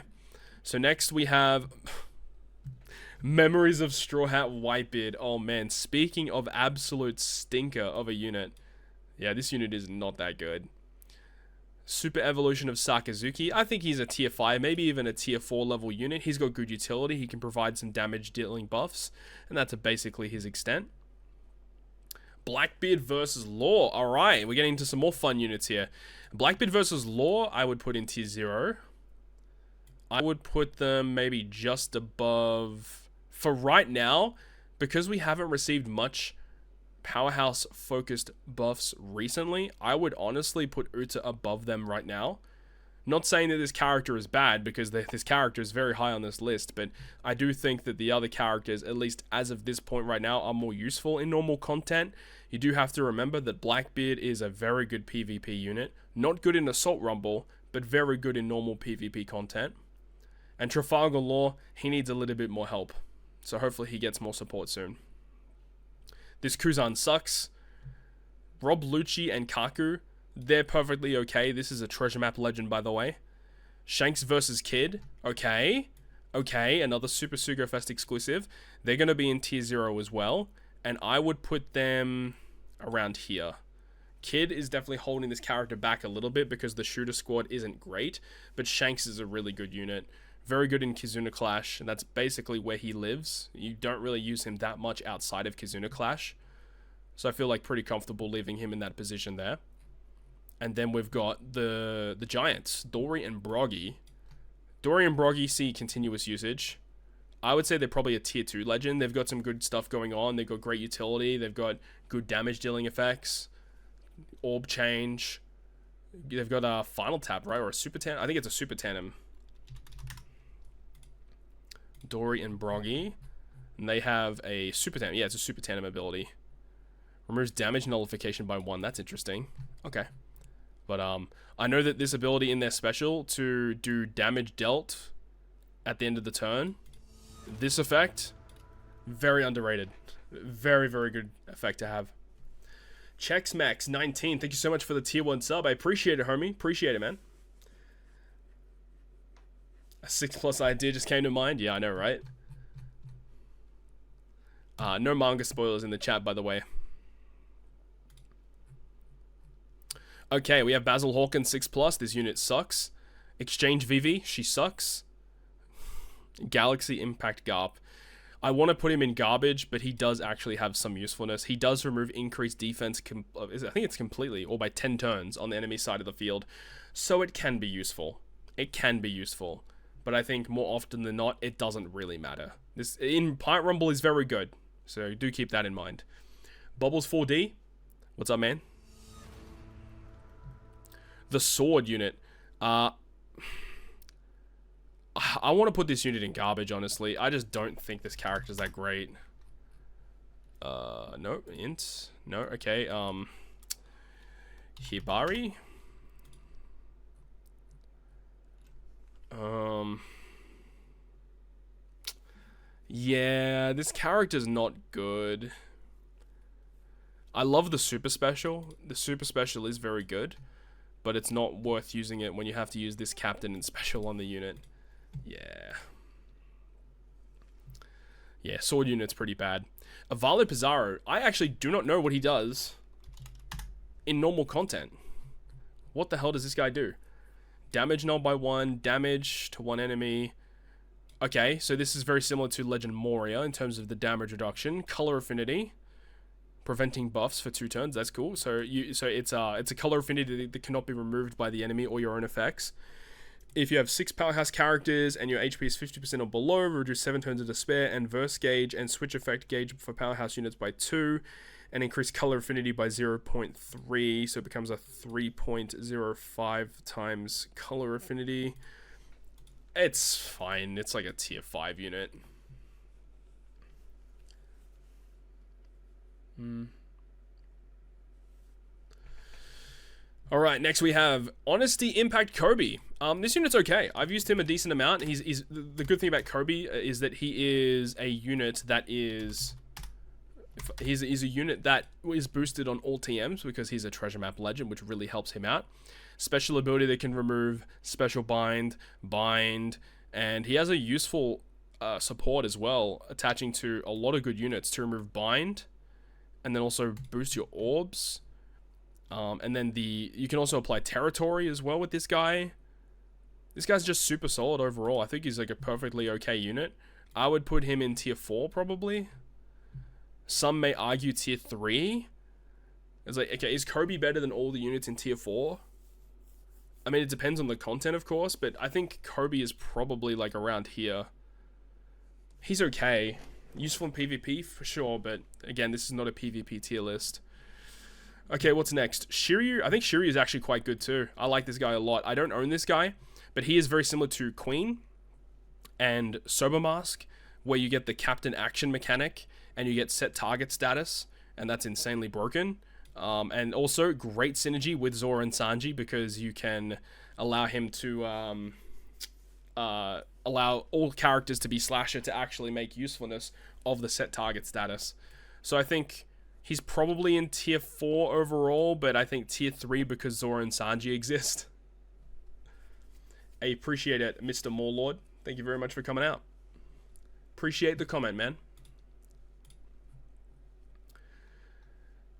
So next we have Memories of Straw Hat Whitebeard. Oh man, speaking of absolute stinker of a unit. Yeah, this unit is not that good. Super Evolution of Sakazuki. I think he's a tier 5, maybe even a tier 4 level unit. He's got good utility. He can provide some damage dealing buffs. And that's basically his extent. Blackbeard versus Law. Alright, we're getting into some more fun units here. Blackbeard versus Law, I would put in tier 0. I would put them maybe just above... For right now, because we haven't received much powerhouse focused buffs recently, I would honestly put Uta above them right now. Not saying that this character is bad, because this character is very high on this list, but I do think that the other characters, at least as of this point right now, are more useful in normal content. You do have to remember that Blackbeard is a very good PvP unit. Not good in Assault Rumble, but very good in normal PvP content. And Trafalgar Law, he needs a little bit more help. So hopefully he gets more support soon. This Kuzan sucks. Rob Lucci and Kaku, they're perfectly okay. This is a treasure map legend, by the way. Shanks versus Kid. Okay. Okay, another Super Sugo Fest exclusive. They're going to be in tier 0 as well. And I would put them around here. Kid is definitely holding this character back a little bit because the shooter squad isn't great. But Shanks is a really good unit. Very good in Kizuna Clash, and that's basically where he lives. You don't really use him that much outside of Kizuna Clash. So I feel like pretty comfortable leaving him in that position there. And then we've got the Giants, Dory and Broggy. Dory and Broggy see continuous usage. I would say they're probably a tier 2 legend. They've got some good stuff going on. They've got great utility. They've got good damage dealing effects. Orb change. They've got a final tap, right? Or a super tandem. I think it's a super tandem. Dory and Broggy. And they have a super tandem. Yeah, it's a super tandem ability. Removes damage nullification by 1. That's interesting. Okay. But I know that this ability in their special to do damage dealt at the end of the turn. This effect, very underrated. Very, very good effect to have. ChecksMax19, thank you so much for the tier 1 sub. I appreciate it, homie. Appreciate it, man. A 6+ idea just came to mind. Yeah, I know, right? No manga spoilers in the chat, by the way. Okay, we have Basil Hawkins 6+. This unit sucks. Exchange Vivi, she sucks. Galaxy Impact Garp. I want to put him in garbage, but he does actually have some usefulness. He does remove increased defense, I think it's completely, or by 10 turns on the enemy side of the field. So it can be useful. It can be useful. But I think more often than not, it doesn't really matter. This in Pirate Rumble is very good. So do keep that in mind. Bubbles 4D. What's up, man? The Sword unit. I want to put this unit in garbage, honestly. I just don't think this character's that great. No, int. No, okay. Hibari. Yeah, this character's not good. I love the super special. The super special is very good, but it's not worth using it when you have to use this captain and special on the unit. Yeah. Yeah, sword unit's pretty bad. Avalo Pizarro, I actually do not know what he does in normal content. What the hell does this guy do? Damage null by 1, damage to 1 enemy. Okay, so this is very similar to Legend Moria in terms of the damage reduction. Color affinity, preventing buffs for 2 turns. That's cool. So it's a color affinity that cannot be removed by the enemy or your own effects. If you have 6 powerhouse characters and your HP is 50% or below, reduce 7 turns of despair and verse gauge and switch effect gauge for powerhouse units by 2, and increase color affinity by 0.3, so it becomes a 3.05 times color affinity. It's fine. It's like a tier 5 unit. Alright, next we have Honesty Impact Kobe. This unit's okay. I've used him a decent amount. The good thing about Kobe is that he is a unit that is... He's a unit that is boosted on all TMs because he's a treasure map legend, which really helps him out. Special ability that can remove special bind, And he has a useful support as well, attaching to a lot of good units to remove bind, and then also boost your orbs. And then you can also apply territory as well with this guy. This guy's just super solid overall. I think he's like a perfectly okay unit. I would put him in tier 4 probably. Some may argue tier 3. It's like, okay, is Kobe better than all the units in tier 4? I mean, it depends on the content, of course, but I think Kobe is probably like around here. He's okay. Useful in PvP for sure, but again, this is not a PvP tier list. Okay, what's next? Shiryu. I think Shiryu is actually quite good too. I like this guy a lot. I don't own this guy, but he is very similar to Queen and Sober Mask, where you get the captain action mechanic and you get set target status, and that's insanely broken. And also great synergy with Zoro and Sanji, because you can allow him to allow all characters to be slasher to actually make usefulness of the set target status. So I think he's probably in tier 4 overall, but I think tier 3 because Zoro and Sanji exist. I appreciate it, Mr. Morlord. Thank you very much for coming out. Appreciate the comment, man.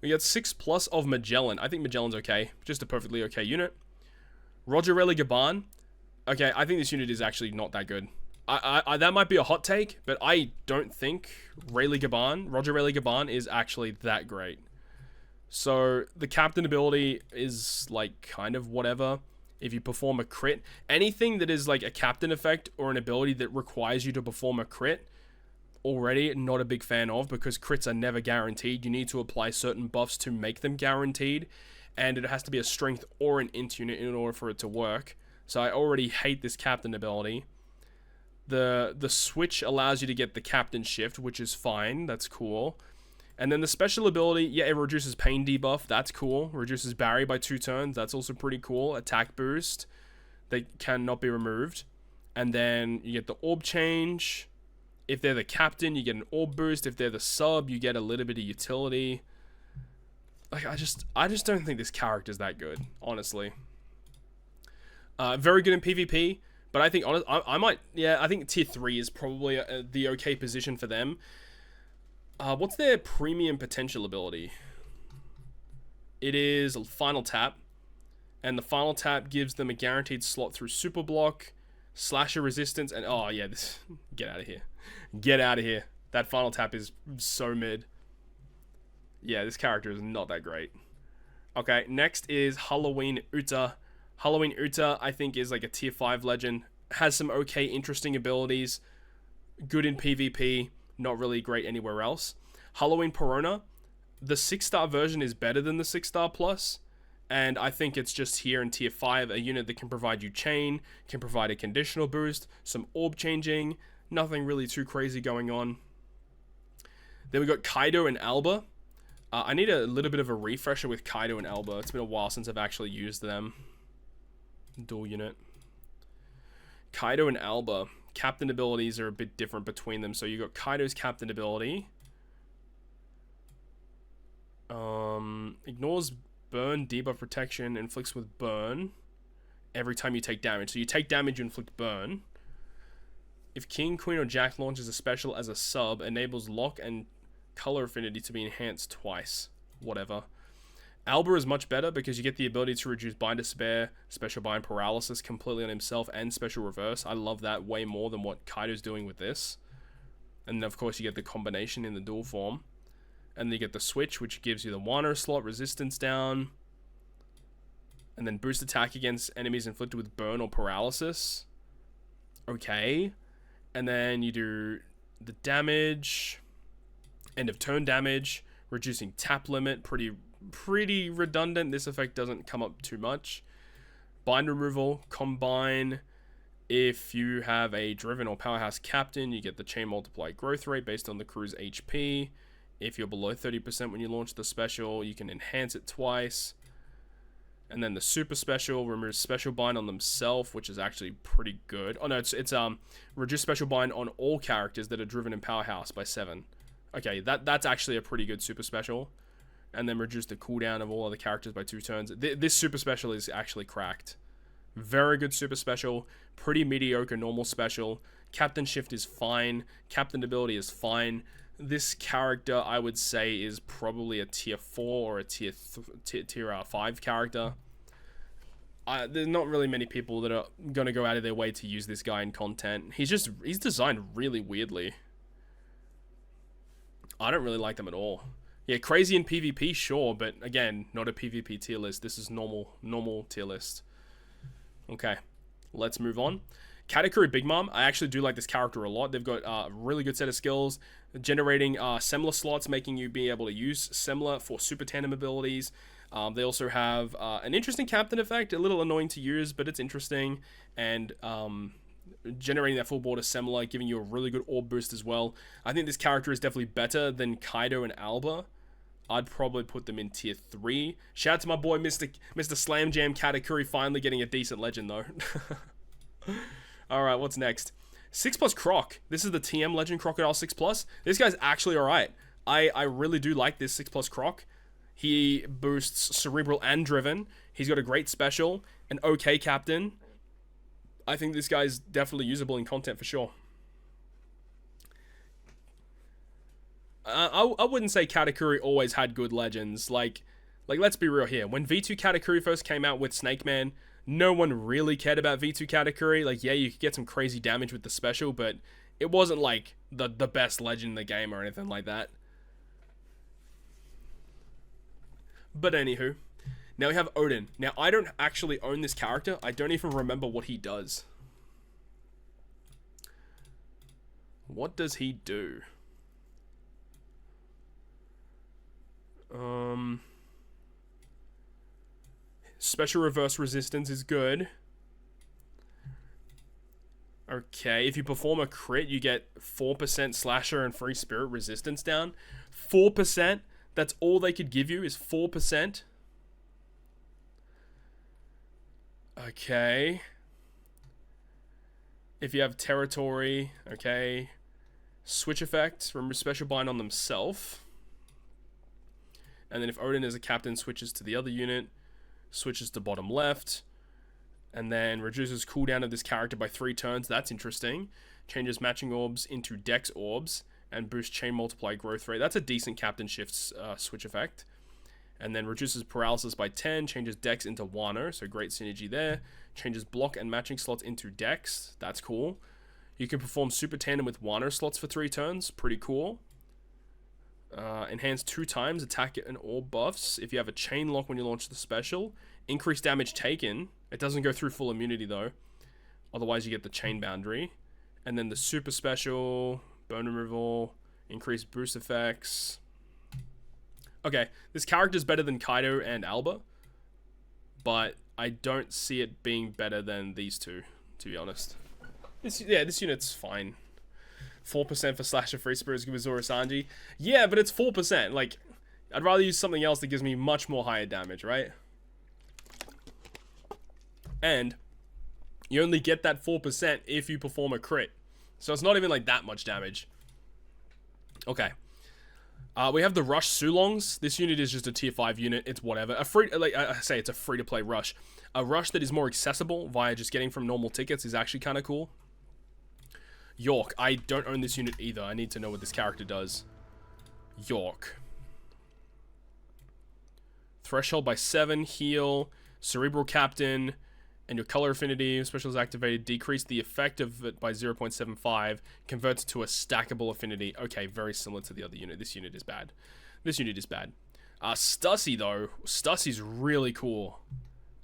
We got 6+ of Magellan. I think Magellan's okay. Just a perfectly okay unit. Roger Rayleigh Gaban. Okay, I think this unit is actually not that good. That might be a hot take, but I don't think Roger Rayleigh Gaban is actually that great. So the captain ability is like kind of whatever. If you perform a crit, anything that is like a captain effect or an ability that requires you to perform a crit, already not a big fan of, because crits are never guaranteed. You need to apply certain buffs to make them guaranteed, and it has to be a strength or an int unit in order for it to work. So I already hate this captain ability. The switch allows you to get the captain shift, which is fine. That's cool. And then the special ability, yeah, it reduces pain debuff. That's cool. Reduces Barry by 2 turns. That's also pretty cool. Attack boost. They cannot be removed. And then you get the orb change. If they're the captain, you get an orb boost. If they're the sub, you get a little bit of utility. Like, I just don't think this character's that good, honestly. Very good in PvP, but I think I think tier 3 is probably the okay position for them. What's their premium potential ability? It is a final tap, and the final tap gives them a guaranteed slot through super block, slasher resistance, and oh yeah, this get out of here. Get out of here. That final tap is so mid. Yeah, this character is not that great. Okay, next is Halloween Uta. Halloween Uta, I think, is like a tier 5 legend. Has some okay, interesting abilities. Good in PvP. Not really great anywhere else. Halloween Perona. The 6-star version is better than the 6-star plus. And I think it's just here in tier 5, a unit that can provide you chain, can provide a conditional boost, some orb changing. Nothing really too crazy going on. Then we got Kaido and Alba. I need a little bit of a refresher with Kaido and Alba. It's been a while since I've actually used them. Dual unit. Kaido and Alba. Captain abilities are a bit different between them. So you got Kaido's captain ability. Ignores burn, debuff protection, inflicts with burn every time you take damage. So you take damage, you inflict burn. If King, Queen, or Jack launches a special as a sub, enables lock and color affinity to be enhanced twice. Whatever. Alba is much better because you get the ability to reduce bind despair, special bind paralysis completely on himself, and special reverse. I love that way more than what Kaido's doing with this. And then of course you get the combination in the dual form. And then you get the switch, which gives you the Wano slot, resistance down. And then boost attack against enemies inflicted with burn or paralysis. Okay. And then you do the damage, end of turn damage, reducing tap limit, pretty redundant. This effect doesn't come up too much. Bind removal, combine. If you have a driven or powerhouse captain, you get the chain multiply growth rate based on the crew's HP. If you're below 30% when you launch the special, you can enhance it twice. And then the super special removes special bind on themselves, which is actually pretty good. Oh no, it's reduce special bind on all characters that are driven in powerhouse by 7. Okay, that's actually a pretty good super special. And then reduce the cooldown of all other characters by 2 turns. This super special is actually cracked. Very good super special. Pretty mediocre normal special. Captain shift is fine. Captain ability is fine. This character, I would say, is probably a tier 4 or a tier 5 character. There's not really many people that are going to go out of their way to use this guy in content. He's designed really weirdly. I don't really like them at all. Yeah, crazy in PvP, sure, but again, not a PvP tier list. This is normal tier list. Okay, let's move on. Katakuri Big Mom, I actually do like this character a lot. They've got a really good set of skills, generating Semler slots, making you be able to use Semler for super tandem abilities. They also have an interesting captain effect, a little annoying to use, but it's interesting, and generating that full board of Semler, giving you a really good orb boost as well. I think this character is definitely better than Kaido and Alba. I'd probably put them in tier 3. Shout out to my boy Mr. Slam Jam Katakuri finally getting a decent legend though. Alright, what's next? 6+ Croc. This is the TM Legend Crocodile 6+. This guy's actually alright. I really do like this 6+ Croc. He boosts Cerebral and Driven. He's got a great special. An okay captain. I think this guy's definitely usable in content for sure. I wouldn't say Katakuri always had good legends. Like let's be real here. When V2 Katakuri first came out with Snake Man, no one really cared about V2 Katakuri. Like, yeah, you could get some crazy damage with the special, but it wasn't like the best legend in the game or anything like that. But anywho, now we have Odin. Now, I don't actually own this character. I don't even remember what he does. What does he do? Special reverse resistance is good. Okay, if you perform a crit, you get 4% slasher and free spirit resistance down. 4%? That's all they could give you is 4%? Okay. If you have territory, okay. Switch effect, remove special bind on themselves. And then if Odin is a captain, switches to the other unit, switches to bottom left, and then reduces cooldown of this character by 3 turns. That's interesting. Changes matching orbs into Dex orbs, and boosts chain multiply growth rate. That's a decent captain shift switch effect. And then reduces paralysis by 10, changes Dex into Wano, so great synergy there. Changes block and matching slots into Dex. That's cool. You can perform super tandem with Wano slots for 3 turns. Pretty cool. Enhance 2 times attack and orb buffs if you have a chain lock when you launch the special. Increase damage taken. It doesn't go through full immunity though. Otherwise you get the chain boundary. And then the super special, bone removal, increased boost effects. Okay, this character's better than Kaido and Alba, but I don't see it being better than these two, to be honest. This unit's fine. 4% for Slasher Free Spirits with Zoro Sanji. Yeah, but it's 4%. Like, I'd rather use something else that gives me much more higher damage, right? And you only get that 4% if you perform a crit. So it's not even like that much damage. Okay. We have the Rush Sulongs. This unit is just a tier 5 unit. It's whatever. It's a free-to-play Rush. A Rush that is more accessible via just getting from normal tickets is actually kind of cool. York. I don't own this unit either. I need to know what this character does. York. Threshold by 7. Heal. Cerebral Captain. And your color affinity, special is activated, decrease the effect of it by 0.75, converts to a stackable affinity. Okay, very similar to the other unit. This unit is bad. This unit is bad. Stussy, though. Stussy's really cool.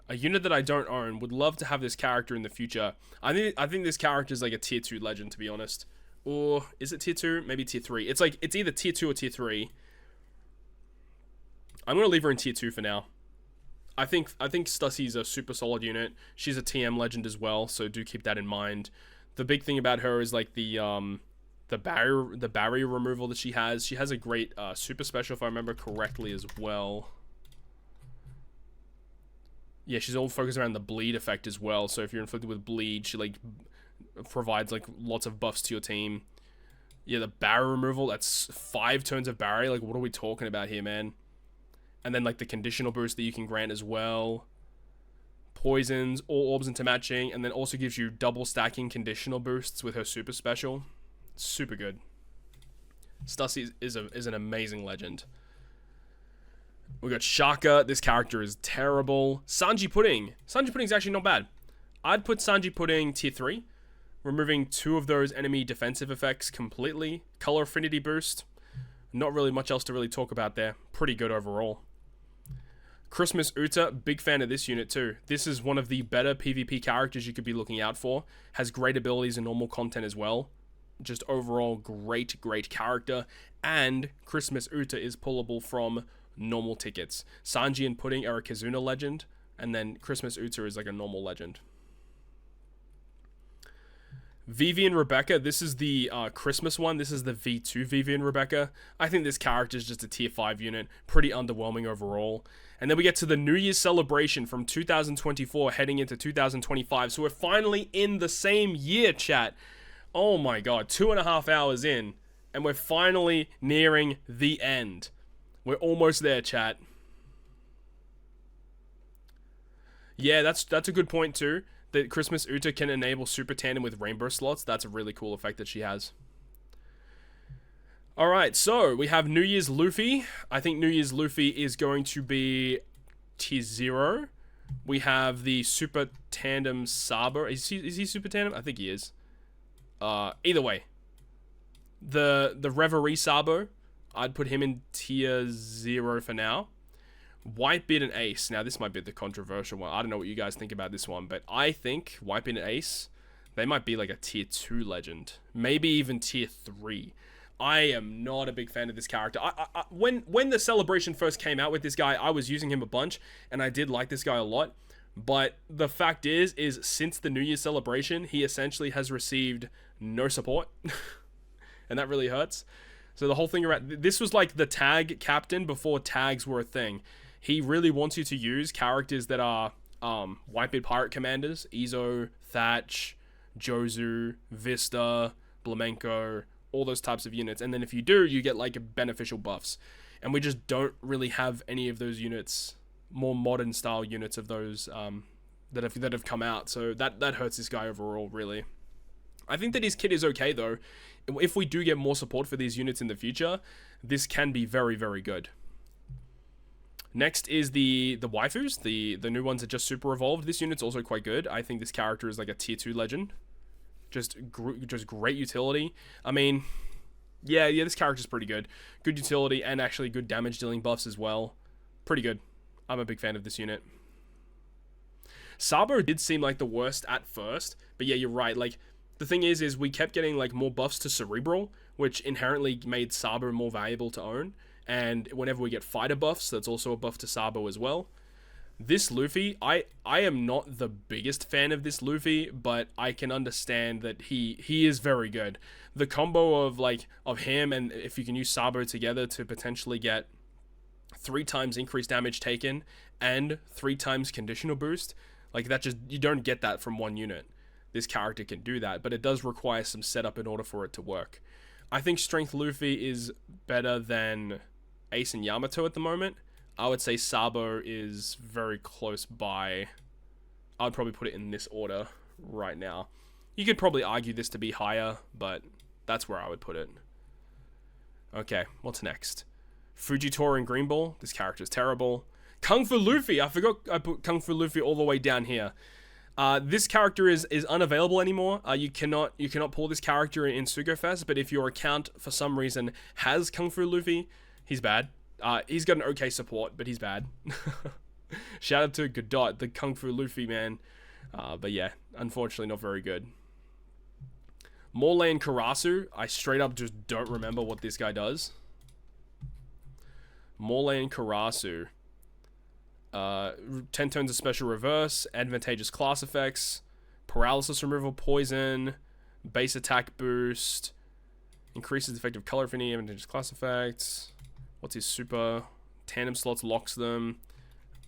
A unit that I don't own. Would love to have this character in the future. I think this character is like a tier 2 legend, to be honest. Or, is it tier 2? Maybe tier 3. It's like, it's either tier 2 or tier 3. I'm going to leave her in tier 2 for now. I think Stussy's a super solid unit. She's a TM legend as well, so do keep that in mind. The big thing about her is like the barrier removal that she has. She has a great super special, if I remember correctly, as well. Yeah, she's all focused around the bleed effect as well. So if you're inflicted with bleed, she like provides like lots of buffs to your team. Yeah, the barrier removal, that's 5 turns of barrier. Like, what are we talking about here, man? And then, like, the conditional boost that you can grant as well. poisons, all orbs into matching, and then also gives you double stacking conditional boosts with her super special. Super good. Stussy is an amazing legend. We got Shaka. This character is terrible. Sanji Pudding. Sanji Pudding's actually not bad. I'd put Sanji Pudding tier 3. Removing 2 of those enemy defensive effects completely. Color affinity boost. Not really much else to really talk about there. Pretty good overall. Christmas Uta, big fan of this unit too. This is one of the better PvP characters you could be looking out for. Has great abilities in normal content as well. Just overall great character. And Christmas Uta is pullable from normal tickets. Sanji and Pudding are a Kizuna legend. And then Christmas Uta is like a normal legend. Vivi and Rebecca, this is the Christmas one. This is the V2 Vivi and Rebecca. I think this character is just a tier 5 unit. Pretty underwhelming overall. And then we get to the New Year's celebration from 2024 heading into 2025. So we're finally in the same year, chat. Oh my god, 2.5 hours in. And we're finally nearing the end. We're almost there, chat. Yeah, that's a good point too. That Christmas Uta can enable super tandem with rainbow slots. That's a really cool effect that she has. Alright, so we have New Year's Luffy. I think New Year's Luffy is going to be tier 0. We have the super tandem Sabo. Is he super tandem? I think he is. Either way. The Reverie Sabo, I'd put him in tier 0 for now. Whitebeard and Ace. Now, this might be the controversial one. I don't know what you guys think about this one, but I think Whitebeard and Ace, they might be like a tier 2 legend. Maybe even tier 3. I am not a big fan of this character. When the celebration first came out with this guy, I was using him a bunch, and I did like this guy a lot. But the fact is since the New Year's celebration, he essentially has received no support. And that really hurts. So the whole thing around... This was like the tag captain before tags were a thing. He really wants you to use characters that are Whitebeard Pirate Commanders. Izo, Thatch, Jozu, Vista, Blamenco, all those types of units. And then if you do, you get like beneficial buffs. And we just don't really have any of those units, more modern style units of those that have come out. So that hurts this guy overall, really. I think that his kit is okay though. If we do get more support for these units in the future, this can be very, very good. Next is the waifus, the new ones that just super evolved. This unit's also quite good. I think this character is like a tier 2 legend. Just great utility. I mean, yeah, this character's pretty good. Good utility and actually good damage dealing buffs as well. Pretty good. I'm a big fan of this unit. Sabo did seem like the worst at first, but yeah, you're right. Like, the thing is we kept getting like more buffs to Cerebral, which inherently made Sabo more valuable to own. And whenever we get fighter buffs, that's also a buff to Sabo as well. This Luffy, I am not the biggest fan of this Luffy, but I can understand that he is very good. The combo of him and if you can use Sabo together to potentially get 3 times increased damage taken and 3 times conditional boost, like that just, you don't get that from one unit. This character can do that, but it does require some setup in order for it to work. I think Strength Luffy is better than Ace and Yamato at the moment. I would say Sabo is very close by. I would probably put it in this order right now. You could probably argue this to be higher, but that's where I would put it. Okay, what's next? Fujitora and Green Ball. This character is terrible. Kung Fu Luffy. I forgot I put Kung Fu Luffy all the way down here. This character is unavailable anymore. You cannot pull this character in Sugofest, but if your account for some reason has Kung Fu Luffy, he's bad. He's got an okay support, but he's bad. Shout out to Godot, the Kung Fu Luffy man. But yeah, unfortunately not very good. Morley and Karasu, I straight up just don't remember what this guy does. Morley and Karasu. 10 turns of special reverse, advantageous class effects, paralysis removal, poison, base attack boost, increases effective color affinity, advantageous class effects. What's his super? Tandem slots, locks them.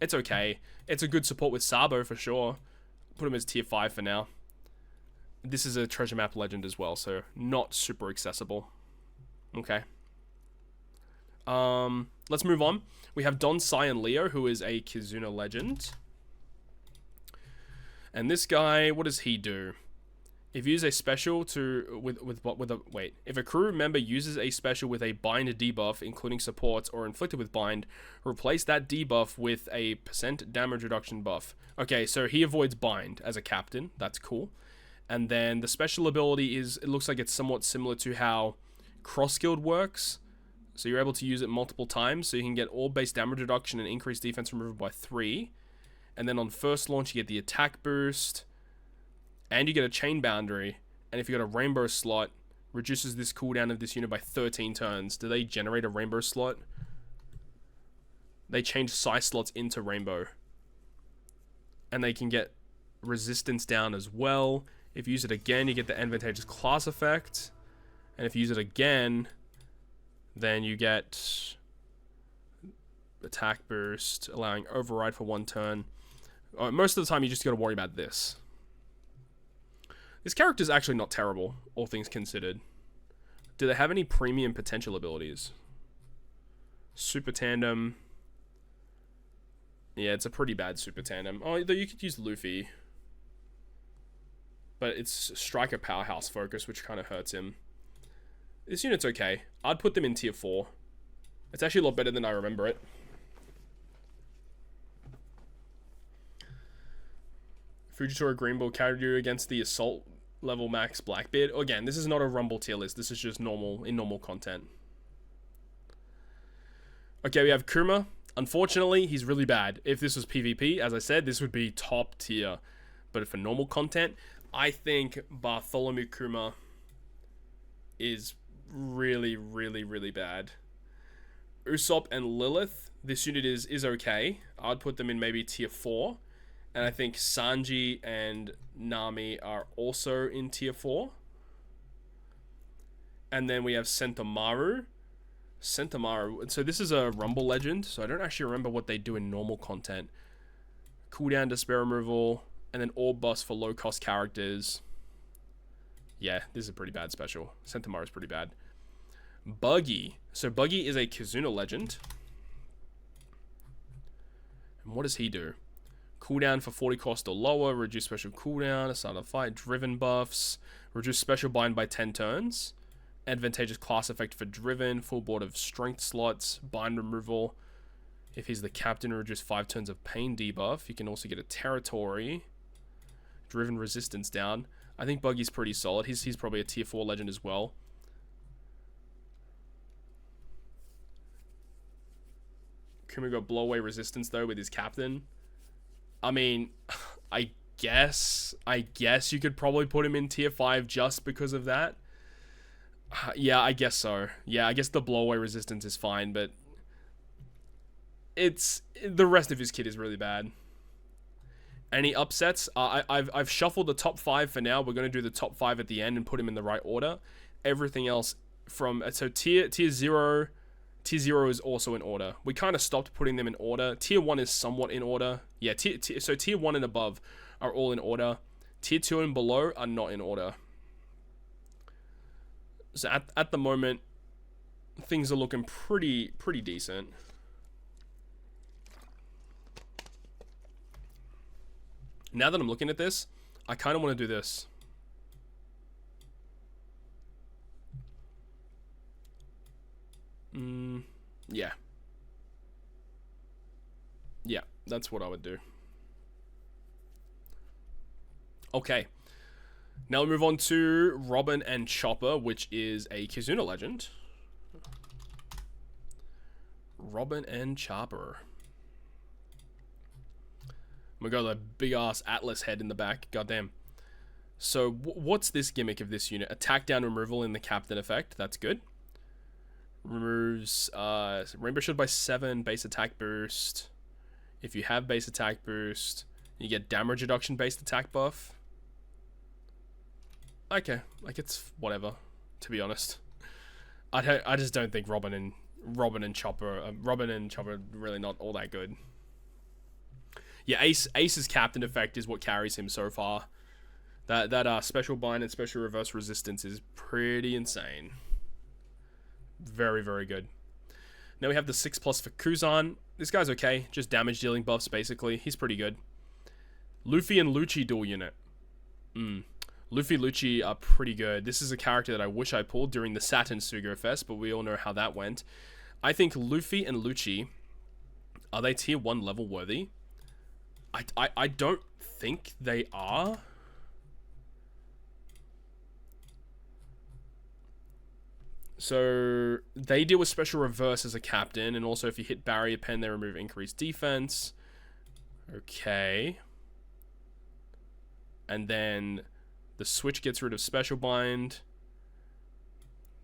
It's okay. It's a good support with Sabo for sure. Put him as tier 5 for now. This is a treasure map legend as well, so not super accessible. Okay. Let's move on. We have Don Sai and Leo, who is a Kizuna legend. And this guy, what does he do? If you use a special if a crew member uses a special with a bind debuff, including supports or inflicted with bind, replace that debuff with a % damage reduction buff. Okay, so he avoids bind as a captain. That's cool. And then the special ability is, it looks like it's somewhat similar to how Cross Guild works. So you're able to use it multiple times, so you can get all base damage reduction and increased defense removal by 3. And then on first launch, you get the attack boost. And you get a chain boundary, and if you got a rainbow slot, reduces this cooldown of this unit by 13 turns. Do they generate a rainbow slot? They change size slots into rainbow. And they can get resistance down as well. If you use it again, you get the advantageous class effect. And if you use it again, then you get attack boost, allowing override for 1 turn. Most of the time, you just got to worry about this. This character's actually not terrible, all things considered. Do they have any premium potential abilities? Super Tandem. Yeah, it's a pretty bad Super Tandem. Oh, though you could use Luffy. But it's Striker Powerhouse focus, which kind of hurts him. This unit's okay. I'd put them in tier 4. It's actually a lot better than I remember it. Fujitora Greenbull carried you against the Assault level max Blackbeard. Again, this is not a Rumble tier list. This is just normal content. Okay, we have Kuma. Unfortunately, he's really bad. If this was PvP, as I said, this would be top tier. But for normal content, I think Bartholomew Kuma is really, really, really bad. Usopp and Lilith, this unit is okay. I'd put them in maybe tier 4. And I think Sanji and Nami are also in tier 4. And then we have Sentomaru. So this is a Rumble legend, so I don't actually remember what they do in normal content. Cooldown Despair removal, and then Orb Bust for low cost characters. Yeah, this is a pretty bad special. Sentomaru is pretty bad. Buggy. So Buggy is a Kizuna legend. And what does he do? Cooldown for 40 cost or lower, reduce special cooldown, start a fight, driven buffs, reduce special bind by 10 turns, advantageous class effect for driven, full board of strength slots, bind removal. If he's the captain, reduce 5 turns of pain debuff. You can also get a territory, driven resistance down. I think Buggy's pretty solid. He's probably a tier 4 legend as well. Kuma got blow away resistance though with his captain. I mean, I guess you could probably put him in tier 5 just because of that. Yeah, I guess so. Yeah, I guess the blowaway resistance is fine, but the rest of his kit is really bad. Any upsets? I've shuffled the top 5 for now. We're going to do the top 5 at the end and put him in the right order. Everything else so tier 0. Tier 0 is also in order. We kind of stopped putting them in order. Tier 1 is somewhat in order. Yeah, so tier 1 and above are all in order. Tier 2 and below are not in order. So at the moment, things are looking pretty decent. Now that I'm looking at this, I kind of want to do this. Yeah. Yeah, that's what I would do. Okay. Now we move on to Robin and Chopper, which is a Kizuna legend. Robin and Chopper. We got a big ass Atlas head in the back. Goddamn. So what's this gimmick of this unit? Attack down removal in the captain effect. That's good. Removes Rainbow Shield by 7, base attack boost. If you have base attack boost, you get damage reduction based attack buff. Okay, like it's whatever, to be honest. I just don't think Robin and Chopper are really not all that good. Yeah, Ace's captain effect is what carries him so far. That special bind and special reverse resistance is pretty insane. Very, very good. Now we have the 6+ for Kuzan. This guy's okay. Just damage dealing buffs, basically. He's pretty good. Luffy and Lucci dual unit. Luffy Lucci are pretty good. This is a character that I wish I pulled during the Saturn Sugo Fest, but we all know how that went. I think Luffy and Lucci, are they tier 1 level worthy? I don't think they are. So they deal with special reverse as a captain, and also if you hit barrier pen, they remove increased defense. Okay. And then the switch gets rid of special bind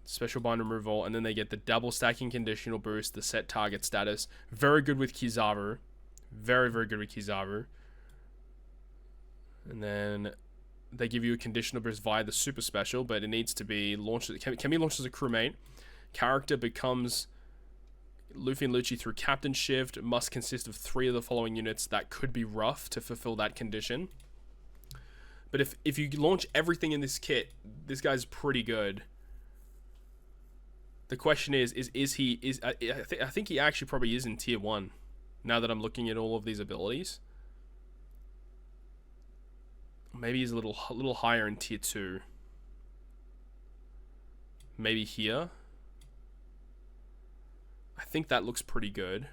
removal, and then they get the double stacking conditional boost, the set target status. Very good with Kizaru. Very, very good with Kizaru. And then they give you a conditional boost via the super special, but it needs to be launched. Can be launched as a crewmate. Character becomes Luffy and Lucci through captain shift. Must consist of 3 of the following units. That could be rough to fulfill that condition. But if you launch everything in this kit, this guy's pretty good. The question is he I think he actually probably is in tier 1. Now that I'm looking at all of these abilities, maybe he's a little higher in tier 2. Maybe here. I think that looks pretty good.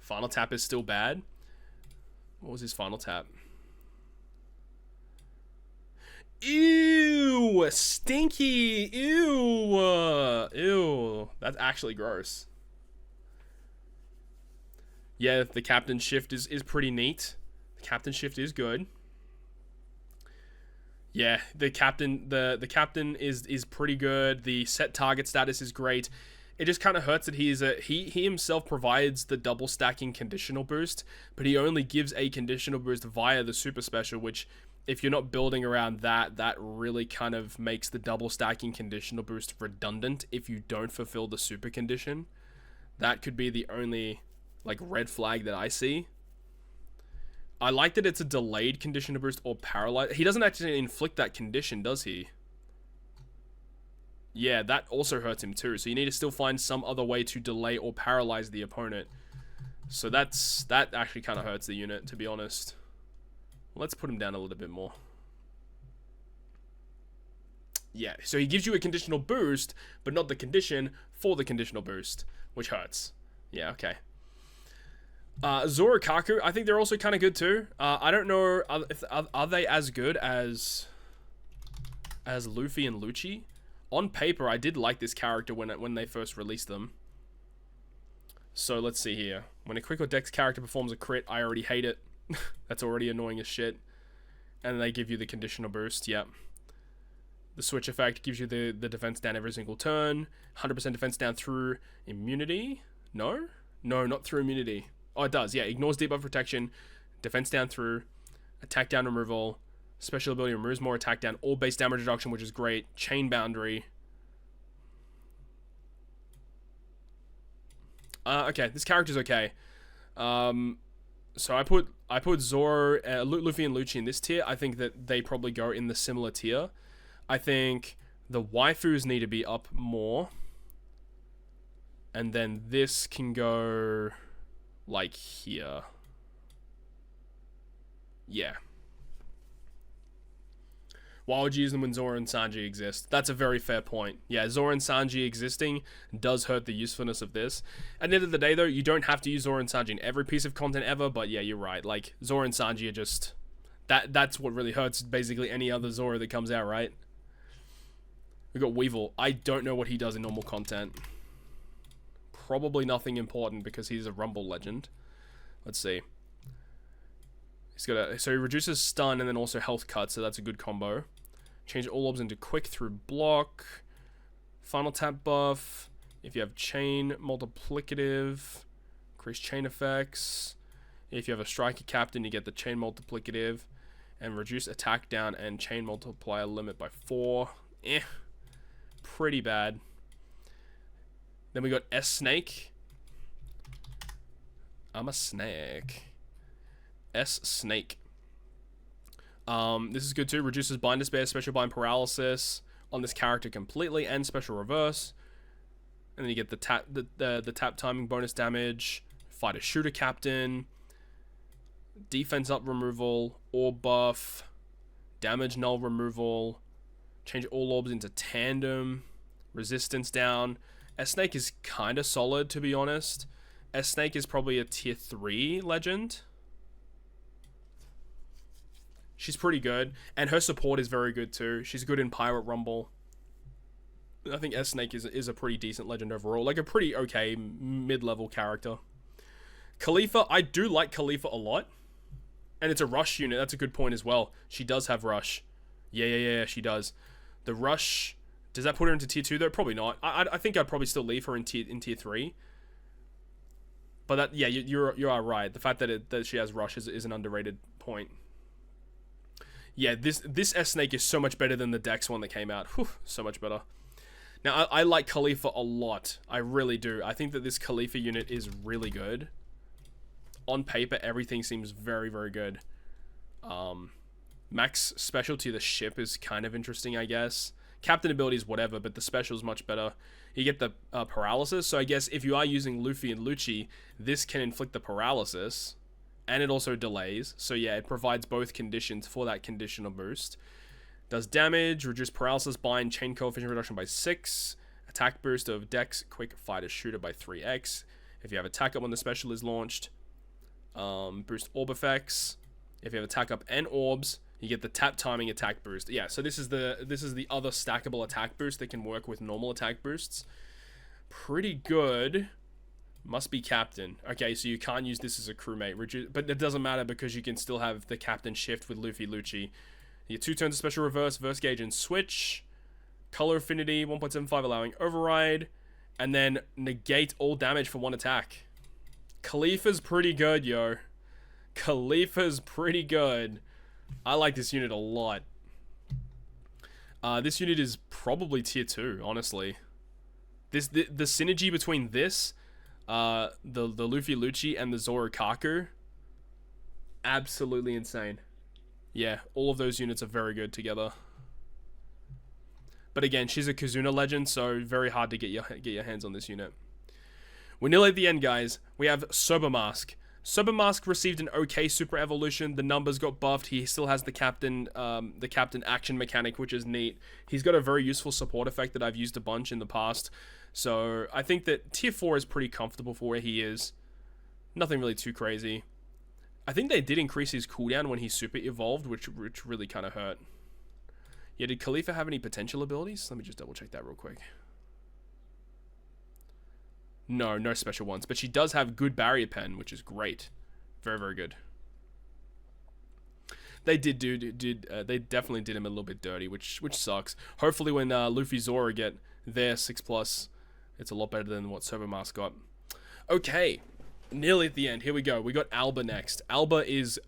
Final tap is still bad. What was his final tap? Ew! Stinky! Ew! Ew! That's actually gross. Yeah, the captain shift is pretty neat. The captain shift is good. Yeah, the captain is pretty good. The set target status is great. It just kind of hurts that he himself provides the double stacking conditional boost, but he only gives a conditional boost via the super special, which if you're not building around that really kind of makes the double stacking conditional boost redundant if you don't fulfill the super condition. That could be the only like red flag that I see. I like that it's a delayed conditional boost or paralyzed. He doesn't actually inflict that condition, does he? Yeah, that also hurts him too. So you need to still find some other way to delay or paralyze the opponent. So that actually kind of hurts the unit, to be honest. Let's put him down a little bit more. Yeah, so he gives you a conditional boost, but not the condition for the conditional boost, which hurts. Yeah, okay. Zorokaku, I think they're also kind of good too. I don't know if are they as good as Luffy and Lucci. On paper, I did like this character when they first released them. So let's see here. When a quick or dex character performs a crit, I already hate it. That's already annoying as shit. And they give you the conditional boost. Yep. The switch effect gives you the defense down every single turn. 100% defense down through immunity. No, not through immunity. Oh, it does. Yeah, ignores debuff protection. Defense down through. Attack down removal. Special ability removes more attack down. All base damage reduction, which is great. Chain boundary. Okay, this character's okay. So I put Zoro, Luffy and Lucci in this tier. I think that they probably go in the similar tier. I think the waifus need to be up more. And then this can go like here. Yeah. Why would you use them when Zoro and Sanji exist? That's a very fair point. Yeah, Zoro and Sanji existing does hurt the usefulness of this. At the end of the day, though, you don't have to use Zoro and Sanji in every piece of content ever, but yeah, you're right. Like, Zoro and Sanji are just... That's what really hurts basically any other Zoro that comes out, right? We've got Weevil. I don't know what he does in normal content. Probably nothing important because he's a Rumble legend. Let's see. So he reduces stun and then also health cut, so that's a good combo. Change all orbs into quick through block. Final tap buff. If you have chain multiplicative, increase chain effects. If you have a striker captain, you get the chain multiplicative. And reduce attack down and chain multiplier limit by 4. Pretty bad. Then we got S Snake. I'm a snake. S Snake. This is good too. Reduces bind despair, special bind paralysis on this character completely, and special reverse. And then you get the tap timing bonus damage. Fight a shooter captain. defense up removal, orb buff, damage null removal, change all orbs into tandem, resistance down. S-Snake is kind of solid, to be honest. S-Snake is probably a tier 3 legend. She's pretty good, and her support is very good too. She's good in Pirate Rumble. I think S-Snake is a pretty decent legend overall. Like a pretty okay mid-level character. Khalifa, I do like Khalifa a lot. And it's a rush unit. That's a good point as well. She does have rush. Yeah, she does. The rush, does that put her into tier 2 though? Probably not. I think I'd probably still leave her in tier 3. But that, yeah, you are right. The fact that she has rush is an underrated point. Yeah, this S-Snake is so much better than the Dex one that came out. Whew, so much better. Now, I like Khalifa a lot. I really do. I think that this Khalifa unit is really good. On paper, everything seems very, very good. Max specialty, the ship, is kind of interesting, I guess. Captain abilities, whatever, but the special is much better. You get the paralysis, so I guess if you are using Luffy and Lucci, this can inflict the paralysis, and it also delays. So yeah, it provides both conditions for that conditional boost. Does damage, reduce paralysis, bind, chain coefficient reduction by 6, attack boost of Dex, quick fighter shooter by 3x. If you have attack up when the special is launched, boost orb effects. If you have attack up and orbs, you get the tap timing attack boost. Yeah, so this is the other stackable attack boost that can work with normal attack boosts. Pretty good. Must be captain. Okay, so you can't use this as a crewmate, but it doesn't matter because you can still have the captain shift with Luffy Lucci. You get 2 turns of special reverse, verse gauge, and switch. Color affinity, 1.75 allowing override. And then negate all damage for 1 attack. Khalifa's pretty good, yo. Khalifa's pretty good. I like this unit a lot. This unit is probably tier 2, honestly. The synergy between this, the Luffy Lucci, and the Zoro Kaku, absolutely insane. Yeah, all of those units are very good together. But again, she's a Kazuna legend, so very hard to get your hands on this unit. We're nearly at the end, guys. We have Sober Mask. Sober Mask received an okay super evolution. The numbers got buffed. He still has the captain action mechanic, which is neat. He's got a very useful support effect that I've used a bunch in the past. So I think that tier 4 is pretty comfortable for where he is. Nothing really too crazy. I think they did increase his cooldown when he super evolved, which really kind of hurt. Yeah, did Khalifa have any potential abilities? Let me just double check that real quick. No special ones, but she does have good barrier pen, which is great. Very, very good. They they definitely did him a little bit dirty, which sucks. Hopefully when Luffy Zoro get their 6+, it's a lot better than what Sober Mask got. Okay, nearly at the end. Here we go. We got Alba next. Alba is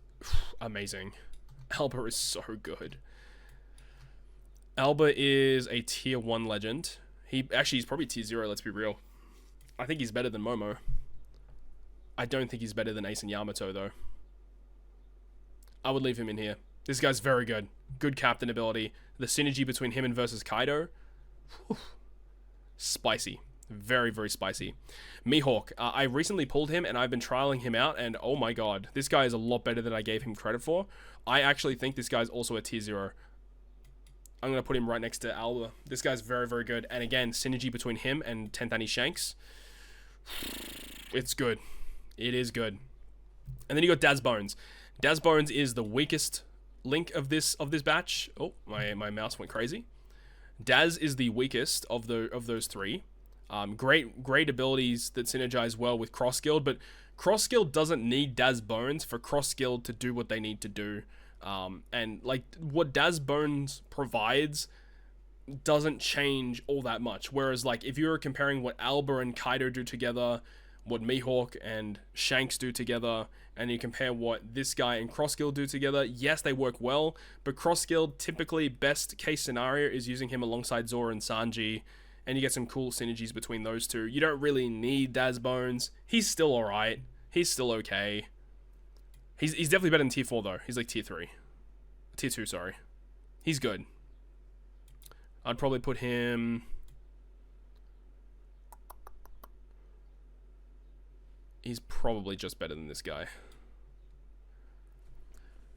amazing. Alba is so good. Alba is a tier 1 legend. He's probably tier 0, let's be real. I think he's better than Momo. I don't think he's better than Ace and Yamato, though. I would leave him in here. This guy's very good. Good captain ability. The synergy between him and versus Kaido. Whew. Spicy. Very, very spicy. Mihawk. I recently pulled him, and I've been trialing him out, and oh my god. This guy is a lot better than I gave him credit for. I actually think this guy's also a tier 0. I'm going to put him right next to Alba. This guy's very, very good. And again, synergy between him and Tenthani Shanks. It's good. It is good. And then you got Daz Bones. Daz Bones is the weakest link of this batch. Oh, my mouse went crazy. Daz is the weakest of those 3. Great abilities that synergize well with Cross Guild, but Cross Guild doesn't need Daz Bones for Cross Guild to do what they need to do. And like what Daz Bones provides doesn't change all that much. Whereas like if you're comparing what Alba and Kaido do together, what Mihawk and Shanks do together, and you compare what this guy and Cross Guild do together, yes, they work well, but Cross Guild typically best case scenario is using him alongside Zoro and Sanji, and you get some cool synergies between those two. You don't really need Daz Bones. He's still alright. He's still okay. He's definitely better than tier 4 though. He's like tier 3. Tier 2, sorry. He's good. I'd probably put him... He's probably just better than this guy.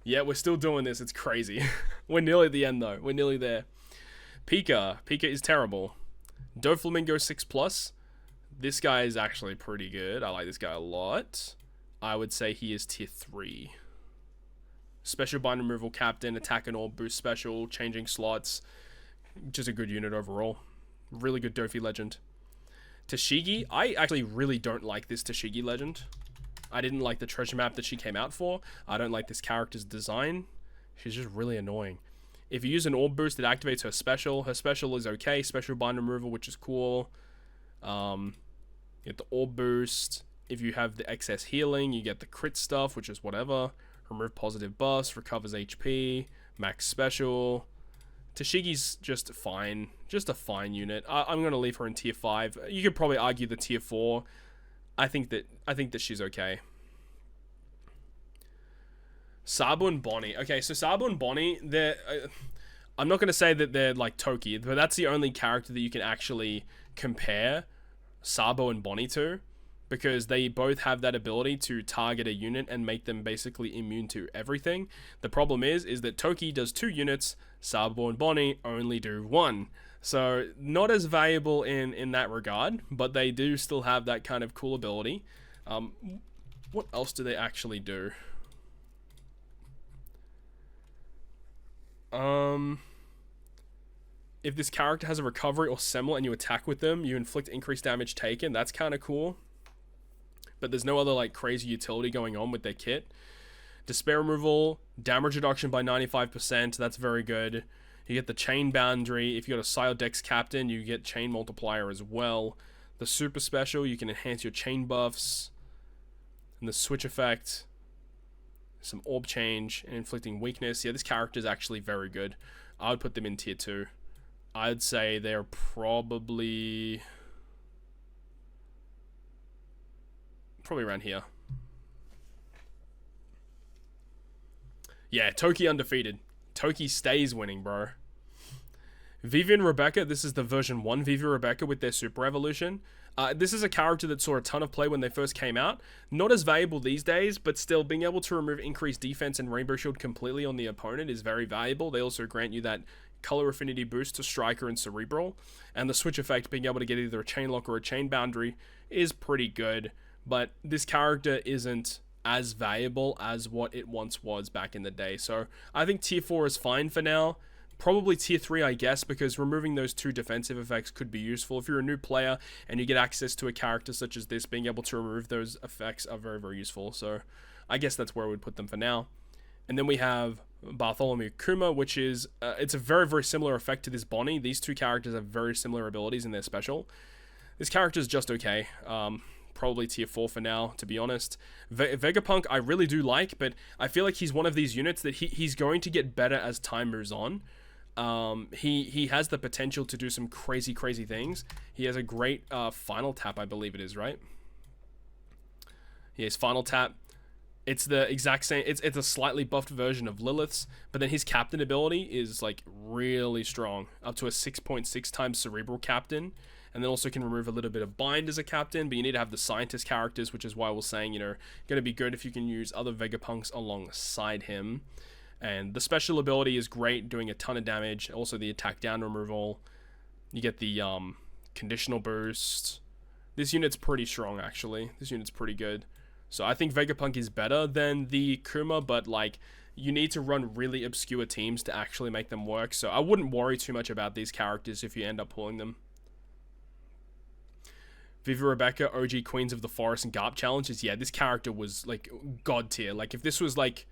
Yeah, we're still doing this. It's crazy. We're nearly at the end, though. We're nearly there. Pika. Pika is terrible. Doflamingo 6+. This guy is actually pretty good. I like this guy a lot. I would say he is tier 3. Special bind removal captain, attack and all boost special, changing slots. Just a good unit overall. Really good Dofi legend. Tashigi. I actually really don't like this Tashigi legend. I didn't like the treasure map that she came out for. I don't like this character's design. She's just really annoying. If you use an orb boost, it activates her special. Her special is okay. Special bind removal, which is cool. You get the orb boost. If you have the excess healing, you get the crit stuff, which is whatever. Remove positive buffs, recovers HP, max special. Tashigi's just fine. Just a fine unit. I'm going to leave her in tier 5. You could probably argue the tier 4. I think that she's okay. Sabu and Bonnie. Okay, so Sabu and Bonnie, they're... I'm not going to say that they're like Toki, but that's the only character that you can actually compare Sabu and Bonnie to, because they both have that ability to target a unit and make them basically immune to everything. The problem is that Toki does 2 units, Sabu and Bonnie only do 1. So not as valuable in that regard, but they do still have that kind of cool ability. What else do they actually do? If this character has a recovery or similar and you attack with them, you inflict increased damage taken. That's kind of cool. But there's no other like crazy utility going on with their kit. Despair removal, damage reduction by 95%. That's very good. You get the chain boundary. If you got a Sile Dex captain, you get chain multiplier as well. The super special, you can enhance your chain buffs. And the switch effect, some orb change and inflicting weakness. Yeah, this character is actually very good. I would put them in tier 2. I'd say they're probably around here. Yeah, Toki undefeated. Toki stays winning, bro. Vivi and Rebecca, this is the version 1 Vivi Rebecca with their super evolution. This is a character that saw a ton of play when they first came out. Not as valuable these days, but still being able to remove increased defense and Rainbow Shield completely on the opponent is very valuable. They also grant you that color affinity boost to Striker and Cerebral. And the switch effect, being able to get either a chain lock or a chain boundary, is pretty good. But this character isn't as valuable as what it once was back in the day. So I think tier 4 is fine for now. Probably tier 3, I guess, because removing those 2 defensive effects could be useful. If you're a new player and you get access to a character such as this, being able to remove those effects are very, very useful. So I guess that's where I would put them for now. And then we have Bartholomew Kuma, which is, it's a very, very similar effect to this Bonnie. These 2 characters have very similar abilities in their special. This character is just okay. Probably tier 4 for now, to be honest. Vegapunk I really do like, but I feel like he's one of these units that he's going to get better as time moves on. He has the potential to do some crazy things. He has a great final tap, I believe it is, right? He has final tap. It's the exact same, it's a slightly buffed version of Lilith's, but then his captain ability is like really strong, up to a 6.6 times cerebral captain, and then also can remove a little bit of bind as a captain, but you need to have the scientist characters, which is why I was saying, you know, gonna be good if you can use other Vegapunks alongside him. And the special ability is great, doing a ton of damage. Also the attack down removal. You get the conditional boost. This unit's pretty strong, actually. This unit's pretty good. So I think Vegapunk is better than the Kuma, but like, you need to run really obscure teams to actually make them work. So I wouldn't worry too much about these characters if you end up pulling them. Vivi Rebecca, OG Queens of the Forest and Garp challenges. Yeah, this character was like god tier. Like if this was like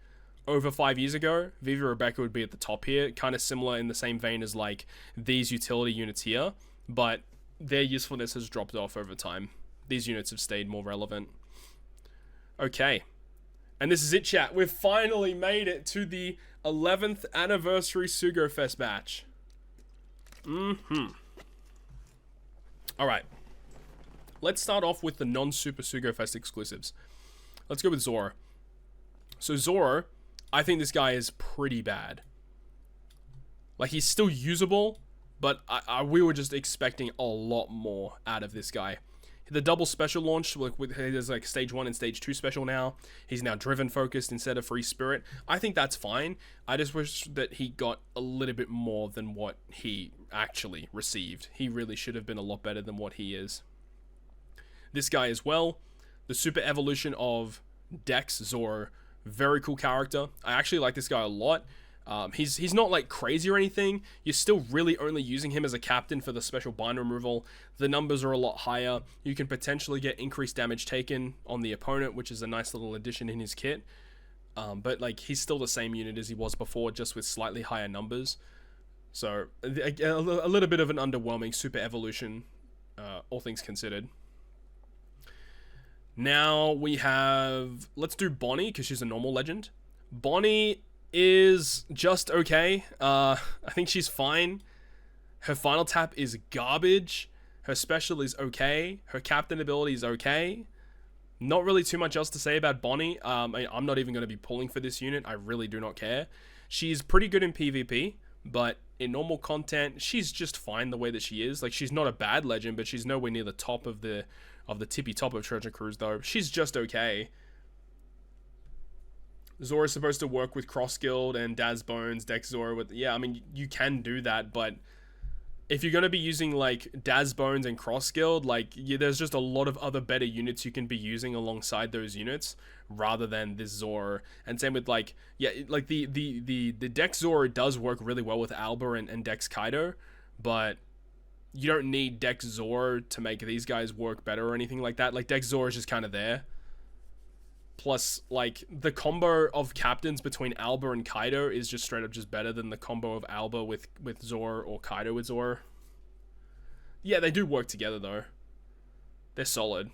over 5 years ago, Vivi Rebecca would be at the top here. Kind of similar in the same vein as like these utility units here, but their usefulness has dropped off over time. These units have stayed more relevant. Okay, and this is it, chat. We've finally made it to the 11th anniversary Sugo Fest match. Alright, let's start off with the non-Super Sugo Fest exclusives. Let's go with Zoro. So Zoro, I think this guy is pretty bad. Like, he's still usable, but we were just expecting a lot more out of this guy. The double special launch, like there's like stage 1 and stage 2 special now. He's now driven focused instead of free spirit. I think that's fine. I just wish that he got a little bit more than what he actually received. He really should have been a lot better than what he is. This guy as well, the super evolution of Dex Zoro, very cool character. I actually like this guy a lot. He's not like crazy or anything. You're still really only using him as a captain for the special bind removal. The numbers are a lot higher. You can potentially get increased damage taken on the opponent, which is a nice little addition in his kit. But like he's still the same unit as he was before, just with slightly higher numbers. So a little bit of an underwhelming super evolution, all things considered. Now we have, let's do Bonnie because she's a normal legend. Bonnie is just okay. I think she's fine. Her final tap is garbage. Her special is okay. Her captain ability is okay. Not really too much else to say about Bonnie. I'm not even going to be pulling for this unit. I really do not care. She's pretty good in PvP, but in normal content, she's just fine the way that she is. Like, she's not a bad legend, but she's nowhere near the top of the tippy top of Treasure Cruise, though. She's just okay. Zoro is supposed to work with Cross Guild and Daz Bones, Dex Zoro with... Yeah, I mean, you can do that, but if you're going to be using, like, Daz Bones and Cross Guild, like, there's just a lot of other better units you can be using alongside those units, rather than this Zoro. And same with, like, yeah, like, the Dex Zoro does work really well with Alba and Dex Kaido, but you don't need Dex Zoro to make these guys work better or anything like that. Like, Dex Zoro is just kind of there. Plus, like, the combo of captains between Alba and Kaido is just straight up just better than the combo of Alba with Zoro or Kaido with Zoro. Yeah, they do work together, though. They're solid.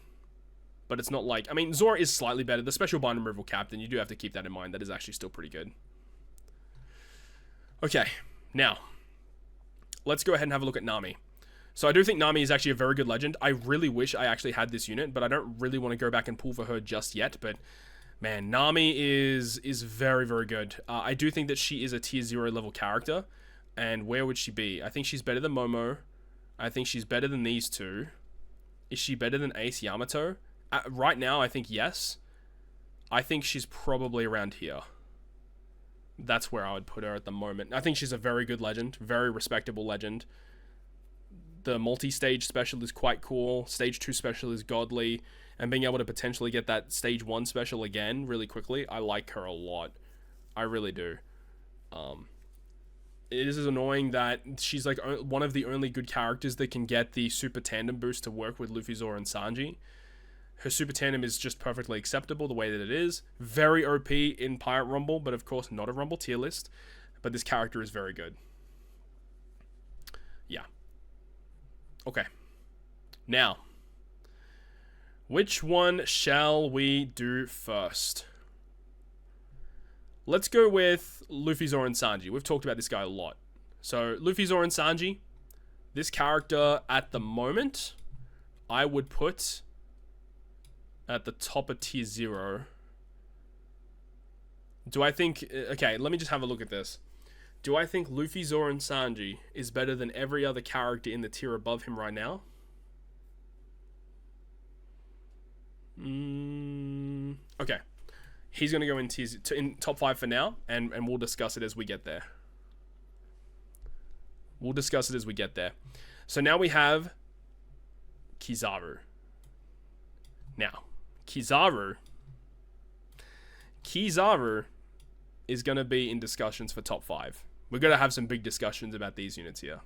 But it's not like... I mean, Zoro is slightly better. The special bind removal captain, you do have to keep that in mind. That is actually still pretty good. Okay, now, let's go ahead and have a look at Nami. So I do think Nami is actually a very good legend. I really wish I actually had this unit, but I don't really want to go back and pull for her just yet. But man, Nami is very, very good. I do think that she is a tier 0 level character. And where would she be? I think she's better than Momo. I think she's better than these two. Is she better than Ace Yamato? Right now, I think yes. I think she's probably around here. That's where I would put her at the moment. I think she's a very good legend. Very respectable legend. The multi-stage special is quite cool. Stage 2 special is godly. And being able to potentially get that stage 1 special again really quickly, I like her a lot. I really do. It is annoying that she's like one of the only good characters that can get the super tandem boost to work with Luffy, Zoro, and Sanji. Her super tandem is just perfectly acceptable the way that it is. Very OP in Pirate Rumble, but of course not a Rumble tier list. But this character is very good. Yeah. Okay. Now, which one shall we do first? Let's go with Luffy, Zoro, and Sanji. We've talked about this guy a lot. So, Luffy, Zoro, and Sanji. This character, at the moment, I would put at the top of tier 0. Do I think... Okay, let me just have a look at this. Do I think Luffy, Zoro, and Sanji is better than every other character in the tier above him right now? Okay. He's going to go in top 5 for now, and we'll discuss it as we get there. We'll discuss it as we get there. So now we have Kizaru. Now, Kizaru is going to be in discussions for top 5. We're going to have some big discussions about these units here.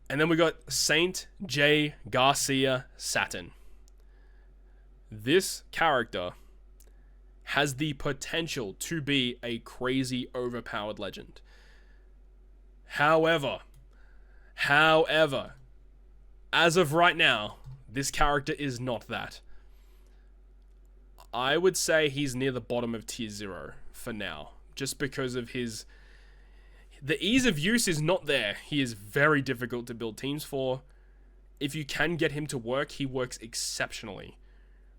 And then we got Saint J. Garcia Saturn. This character has the potential to be a crazy overpowered legend. However, as of right now, this character is not that. I would say he's near the bottom of tier 0 for now, just because of his... The ease of use is not there. He is very difficult to build teams for. If you can get him to work, he works exceptionally.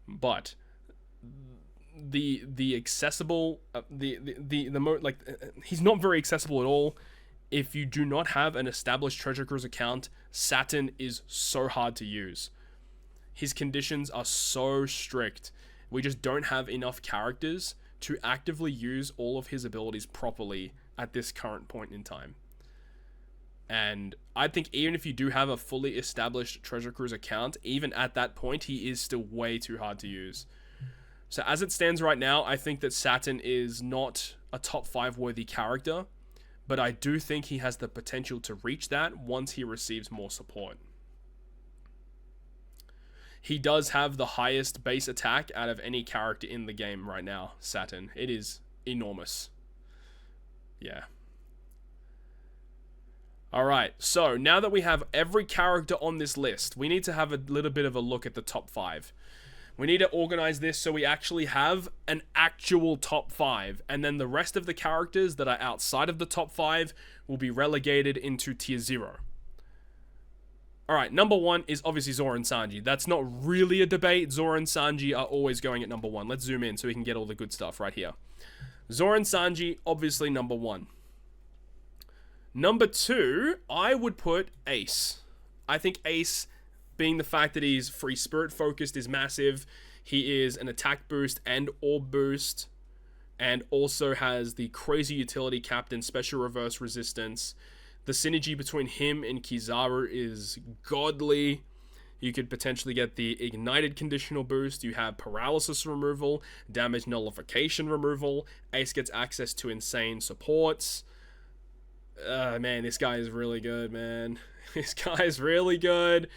But the accessible, he's not very accessible at all. if you do not have an established Treasure Cruise account, Saturn is so hard to use. His conditions are so strict. We just don't have enough characters to actively use all of his abilities properly at this current point in time. And I think even if you do have a fully established Treasure Cruise account, even at that point, he is still way too hard to use. So as it stands right now, I think that Saturn is not a top 5 worthy character, but I do think he has the potential to reach that once he receives more support. He does have the highest base attack out of any character in the game right now, Saturn. It is enormous. Yeah. Alright, so now that we have every character on this list, we need to have a little bit of a look at the top 5. We need to organize this so we actually have an actual top 5, and then the rest of the characters that are outside of the top 5 will be relegated into tier 0. Alright, number 1 is obviously Zoro and Sanji. That's not really a debate. Zoro and Sanji are always going at number 1. Let's zoom in so we can get all the good stuff right here. Zoro and Sanji, obviously number 1. Number 2, I would put Ace. I think Ace, being the fact that he's free spirit focused, is massive. He is an attack boost and orb boost, and also has the crazy utility captain special reverse resistance. The synergy between him and Kizaru is godly. You could potentially get the ignited conditional boost. You have paralysis removal, damage nullification removal. Ace gets access to insane supports. Man, this guy is really good, man. This guy is really good.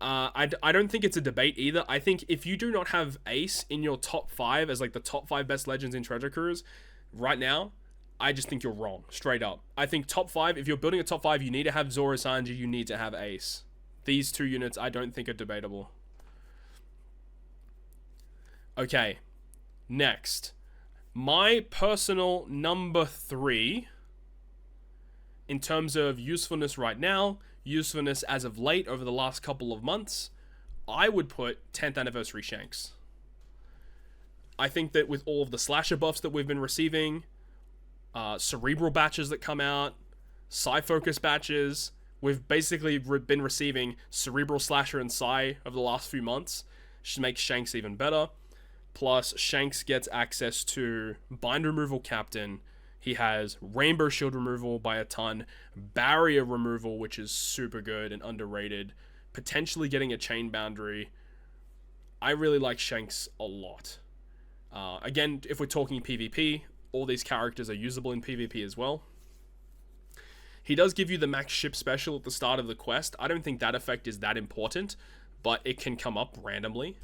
I don't think it's a debate either. I think if you do not have Ace in your top 5 as like the top 5 best legends in Treasure Cruise right now, I just think you're wrong, straight up. I think top 5, if you're building a top 5, you need to have Zoro Sanji, you need to have Ace. These 2 units I don't think are debatable. Okay, next. My personal number 3... in terms of usefulness right now, usefulness as of late over the last couple of months, I would put 10th Anniversary Shanks. I think that with all of the slasher buffs that we've been receiving, cerebral batches that come out, Psy-focus batches, we've basically been receiving cerebral slasher and Psy over the last few months, which makes Shanks even better. Plus, Shanks gets access to bind removal captain. He has rainbow shield removal by a ton, barrier removal, which is super good and underrated, potentially getting a chain boundary. I really like Shanks a lot. Again, if we're talking PvP, all these characters are usable in PvP as well. He does give you the max ship special at the start of the quest. I don't think that effect is that important, but it can come up randomly.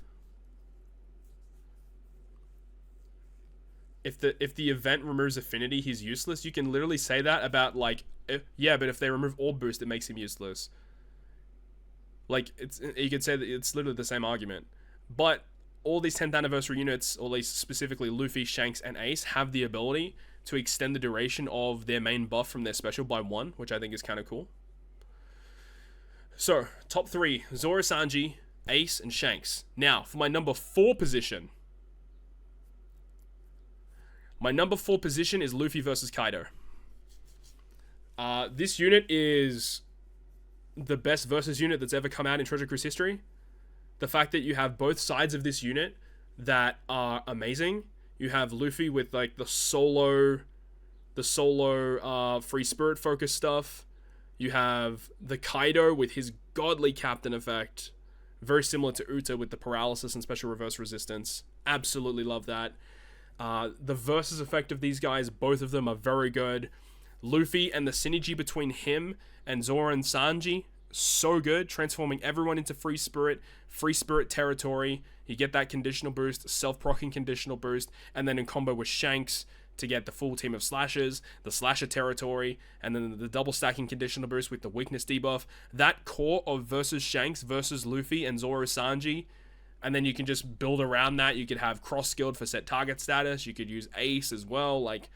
If the event removes affinity, he's useless. You can literally say that about, like, yeah, but if they remove orb boost, it makes him useless. Like, you could say that it's literally the same argument. But all these 10th anniversary units, or at least specifically Luffy, Shanks, and Ace, have the ability to extend the duration of their main buff from their special by 1, which I think is kind of cool. So, top 3, Zoro Sanji, Ace, and Shanks. Now, for my number 4 position. My number 4 position is Luffy versus Kaido. This unit is the best versus unit that's ever come out in Treasure Cruise history. The fact that you have both sides of this unit that are amazing. You have Luffy with like the solo free spirit focus stuff. You have the Kaido with his godly captain effect. Very similar to Uta with the paralysis and special reverse resistance. Absolutely love that. The versus effect of these guys, both of them are very good. Luffy and the synergy between him and Zoro and Sanji, so good, transforming everyone into free spirit territory. You get that conditional boost, self-proccing conditional boost, and then in combo with Shanks to get the full team of slashers, the slasher territory, and then the double stacking conditional boost with the weakness debuff. That core of versus Shanks versus Luffy and Zoro Sanji, and then you can just build around that. You could have cross-skilled for set target status. You could use Ace as well. Like,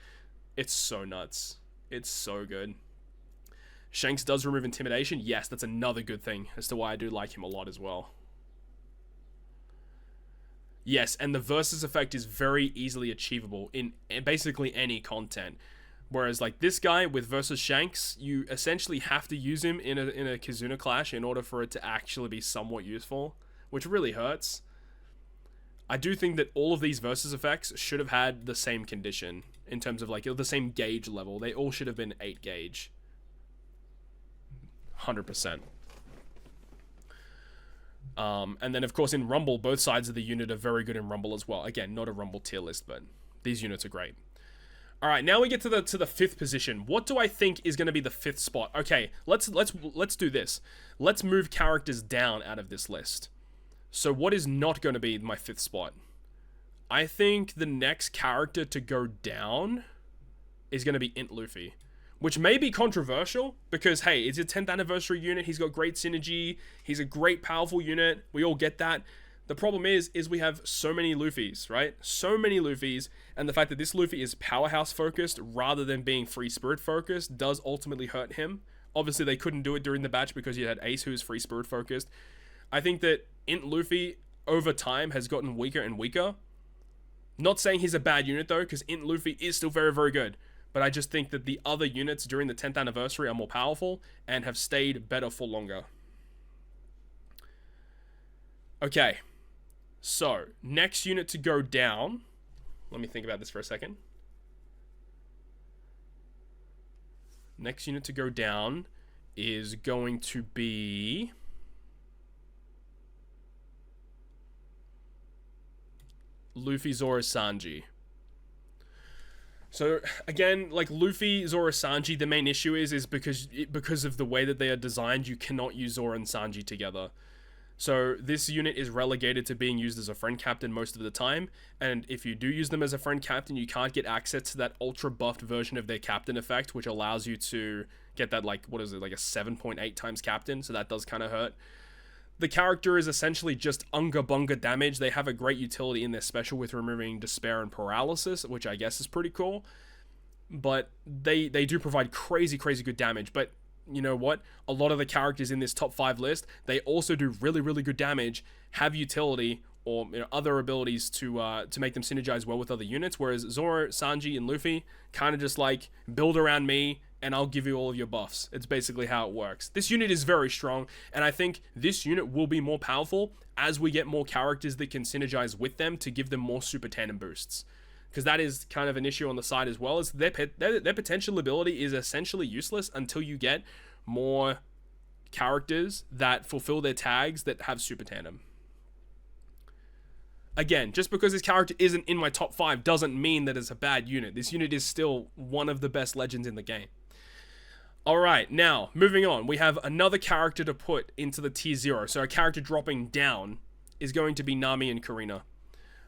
it's so nuts. It's so good. Shanks does remove intimidation. Yes, that's another good thing as to why I do like him a lot as well. Yes, and the versus effect is very easily achievable in basically any content. Whereas like this guy with versus Shanks, you essentially have to use him in a Kizuna clash in order for it to actually be somewhat useful, which really hurts. I do think that all of these versus effects should have had the same condition in terms of like the same gauge level. They all should have been 8 gauge. 100%. And then of course in Rumble, both sides of the unit are very good in Rumble as well. Again, not a Rumble tier list, but these units are great. All right, now we get to the 5th position. What do I think is going to be the 5th spot? Okay, let's do this. Let's move characters down out of this list. So what is not going to be my 5th spot? I think the next character to go down is going to be Int Luffy, which may be controversial because, hey, it's a 10th anniversary unit. He's got great synergy. He's a great, powerful unit. We all get that. The problem is we have so many Luffys, right? So many Luffys, and the fact that this Luffy is powerhouse focused rather than being free spirit focused does ultimately hurt him. Obviously, they couldn't do it during the batch because you had Ace, who is free spirit focused. I think that Int Luffy, over time, has gotten weaker and weaker. Not saying he's a bad unit, though, because Int Luffy is still very, very good. But I just think that the other units during the 10th anniversary are more powerful and have stayed better for longer. Okay. So, next unit to go down. Let me think about this for a second. Next unit to go down is going to be Luffy, Zoro, Sanji. So again, like Luffy, Zoro, Sanji, the main issue is because of the way that they are designed, you cannot use Zoro and Sanji together. So this unit is relegated to being used as a friend captain most of the time, and if you do use them as a friend captain, you can't get access to that ultra buffed version of their captain effect, which allows you to get that, like, what is it, like a 7.8 times captain, so that does kind of hurt. The character is essentially just unga bunga damage. They have a great utility in their special with removing despair and paralysis, which I guess is pretty cool, but they do provide crazy good damage. But you know what? A lot of the characters in this top 5 list, they also do really good damage, have utility, or other abilities to make them synergize well with other units, whereas Zoro, Sanji, and Luffy kind of just like build around me and I'll give you all of your buffs. It's basically how it works. This unit is very strong, and I think this unit will be more powerful as we get more characters that can synergize with them to give them more super tandem boosts. Because that is kind of an issue on the side as well, is their potential ability is essentially useless until you get more characters that fulfill their tags that have super tandem. Again, just because this character isn't in my top 5 doesn't mean that it's a bad unit. This unit is still one of the best legends in the game. Alright, now, moving on. We have another character to put into the tier 0. So a character dropping down is going to be Nami and Karina.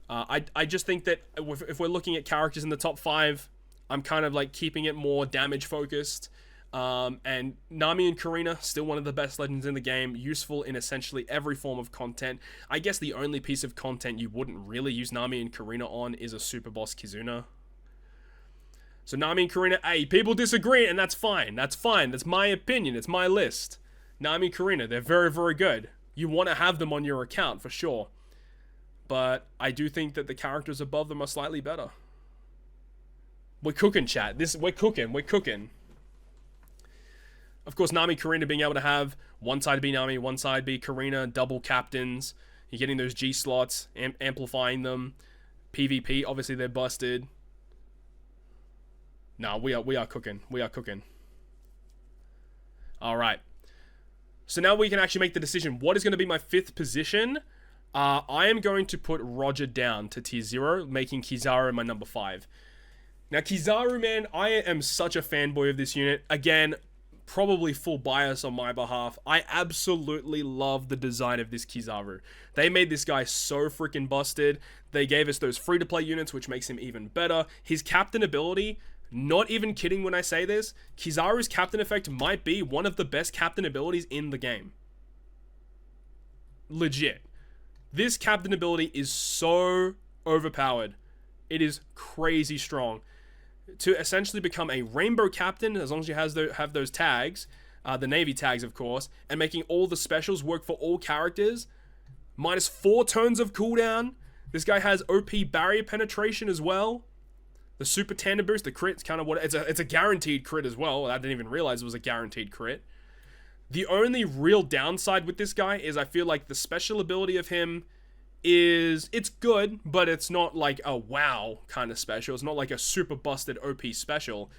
I just think that if we're looking at characters in the top 5, I'm kind of like keeping it more damage focused. And Nami and Karina, still one of the best legends in the game, useful in essentially every form of content. I guess the only piece of content you wouldn't really use Nami and Karina on is a super boss Kizuna. So Nami and Karina, hey, people disagree, and that's fine. That's fine. That's my opinion. It's my list. Nami and Karina, they're very good. You want to have them on your account for sure. But I do think that the characters above them are slightly better. We're cooking, chat. We're cooking. Of course, Nami, Karina being able to have one side be Nami, one side be Karina, double captains. You're getting those G slots, amplifying them. PvP, obviously they're busted. No, we are cooking. We are cooking. All right. So now we can actually make the decision. What is going to be my 5th position? I am going to put Roger down to tier 0, making Kizaru my number 5. Now, Kizaru, man, I am such a fanboy of this unit. Again, probably full bias on my behalf. I absolutely love the design of this Kizaru. They made this guy so freaking busted. They gave us those free-to-play units, which makes him even better. His captain ability, not even kidding when I say this, Kizaru's captain effect might be one of the best captain abilities in the game. Legit. This captain ability is so overpowered. It is crazy strong. To essentially become a rainbow captain, as long as you have those tags, the Navy tags, of course, and making all the specials work for all characters, -4 turns of cooldown. This guy has OP barrier penetration as well. The super tandem boost, the crit's kind of what it's a guaranteed crit as well. I didn't even realize it was a guaranteed crit. The only real downside with this guy is I feel like the special ability of him it's good, but it's not like a wow kind of special. It's not like a super busted OP special.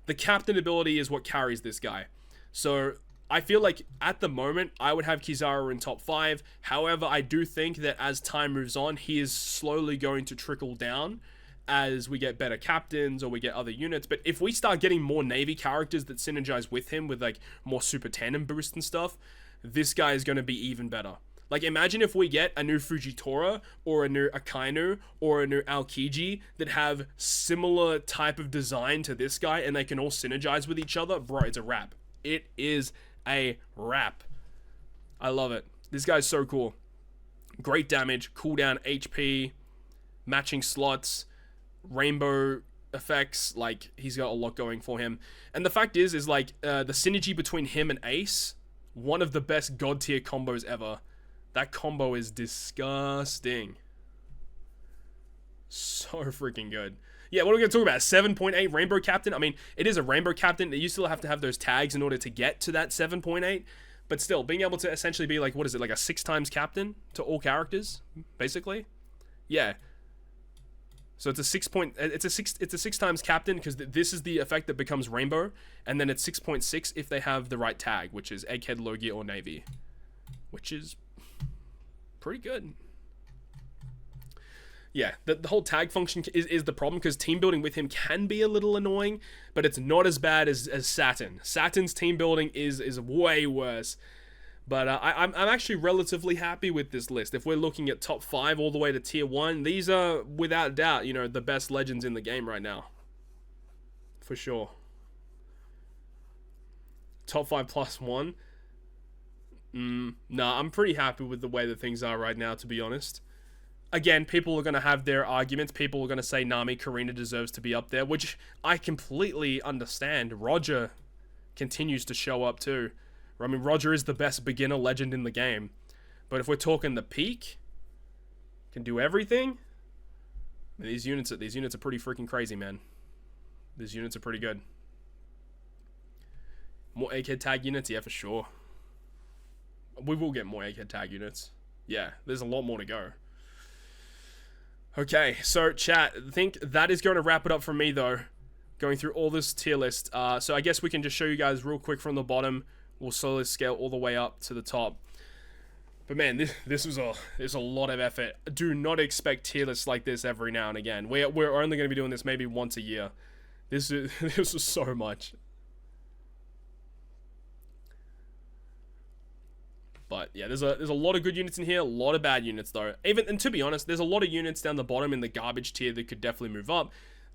The captain ability is what carries this guy. So I feel like at the moment I would have Kizaru in top 5. However, I do think that as time moves on, he is slowly going to trickle down as we get better captains or we get other units. But if we start getting more Navy characters that synergize with him with like more super tandem boost and stuff, this guy is going to be even better. Like, imagine if we get a new Fujitora, or a new Akainu, or a new Aokiji that have similar type of design to this guy, and they can all synergize with each other. Bro, it's a wrap. It is a wrap. I love it. This guy's so cool. Great damage, cooldown, HP, matching slots, rainbow effects. Like, he's got a lot going for him. And the fact is like, the synergy between him and Ace, one of the best god tier combos ever. That combo is disgusting. So freaking good. Yeah, what are we going to talk about? 7.8 Rainbow Captain? I mean, it is a Rainbow Captain. You still have to have those tags in order to get to that 7.8. But still, being able to essentially be like, what is it, like a 6 times captain to all characters, basically? Yeah. So it's a 6 times captain, because this is the effect that becomes Rainbow. And then it's 6.6 if they have the right tag, which is Egghead, Logia, or Navy. Which is pretty good. Yeah, the whole tag function is the problem, because team building with him can be a little annoying, but it's not as bad as Saturn. Saturn's team building is way worse. But I'm actually relatively happy with this list. If we're looking at top 5 all the way to tier 1, these are without doubt, you know, the best legends in the game right now. For sure. Top 5 plus 1. Nah, I'm pretty happy with the way that things are right now, to be honest. Again, people are going to have their arguments. People are going to say Nami Karina deserves to be up there, which I completely understand. Roger continues to show up too. I mean, Roger is the best beginner legend in the game. But if we're talking the peak, can do everything, these units are pretty freaking crazy, man. These units are pretty good. More Egghead tag units? Yeah, for sure. We will get more Egghead tag units. Yeah, there's a lot more to go. Okay, so chat, I think that is going to wrap it up for me, though. Going through all this tier list. So I guess we can just show you guys real quick from the bottom. We'll slowly scale all the way up to the top. But man, this was a lot of effort. Do not expect tier lists like this every now and again. We're only going to be doing this maybe once a year. This was so much. But yeah, there's a lot of good units in here, a lot of bad units though. And to be honest, there's a lot of units down the bottom in the garbage tier that could definitely move up.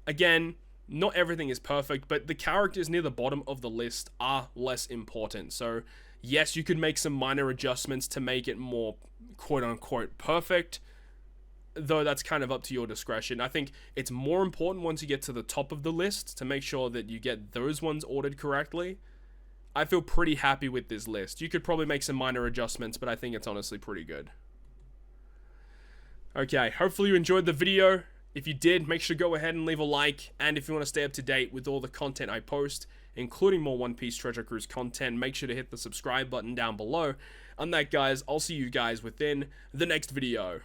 Again, not everything is perfect, but the characters near the bottom of the list are less important. So yes, you could make some minor adjustments to make it more quote-unquote perfect, though that's kind of up to your discretion. I think it's more important once you get to the top of the list to make sure that you get those ones ordered correctly. I feel pretty happy with this list. You could probably make some minor adjustments, but I think it's honestly pretty good. Okay, hopefully you enjoyed the video. If you did, make sure to go ahead and leave a like. And if you want to stay up to date with all the content I post, including more One Piece Treasure Cruise content, make sure to hit the subscribe button down below. On that, guys, I'll see you guys within the next video.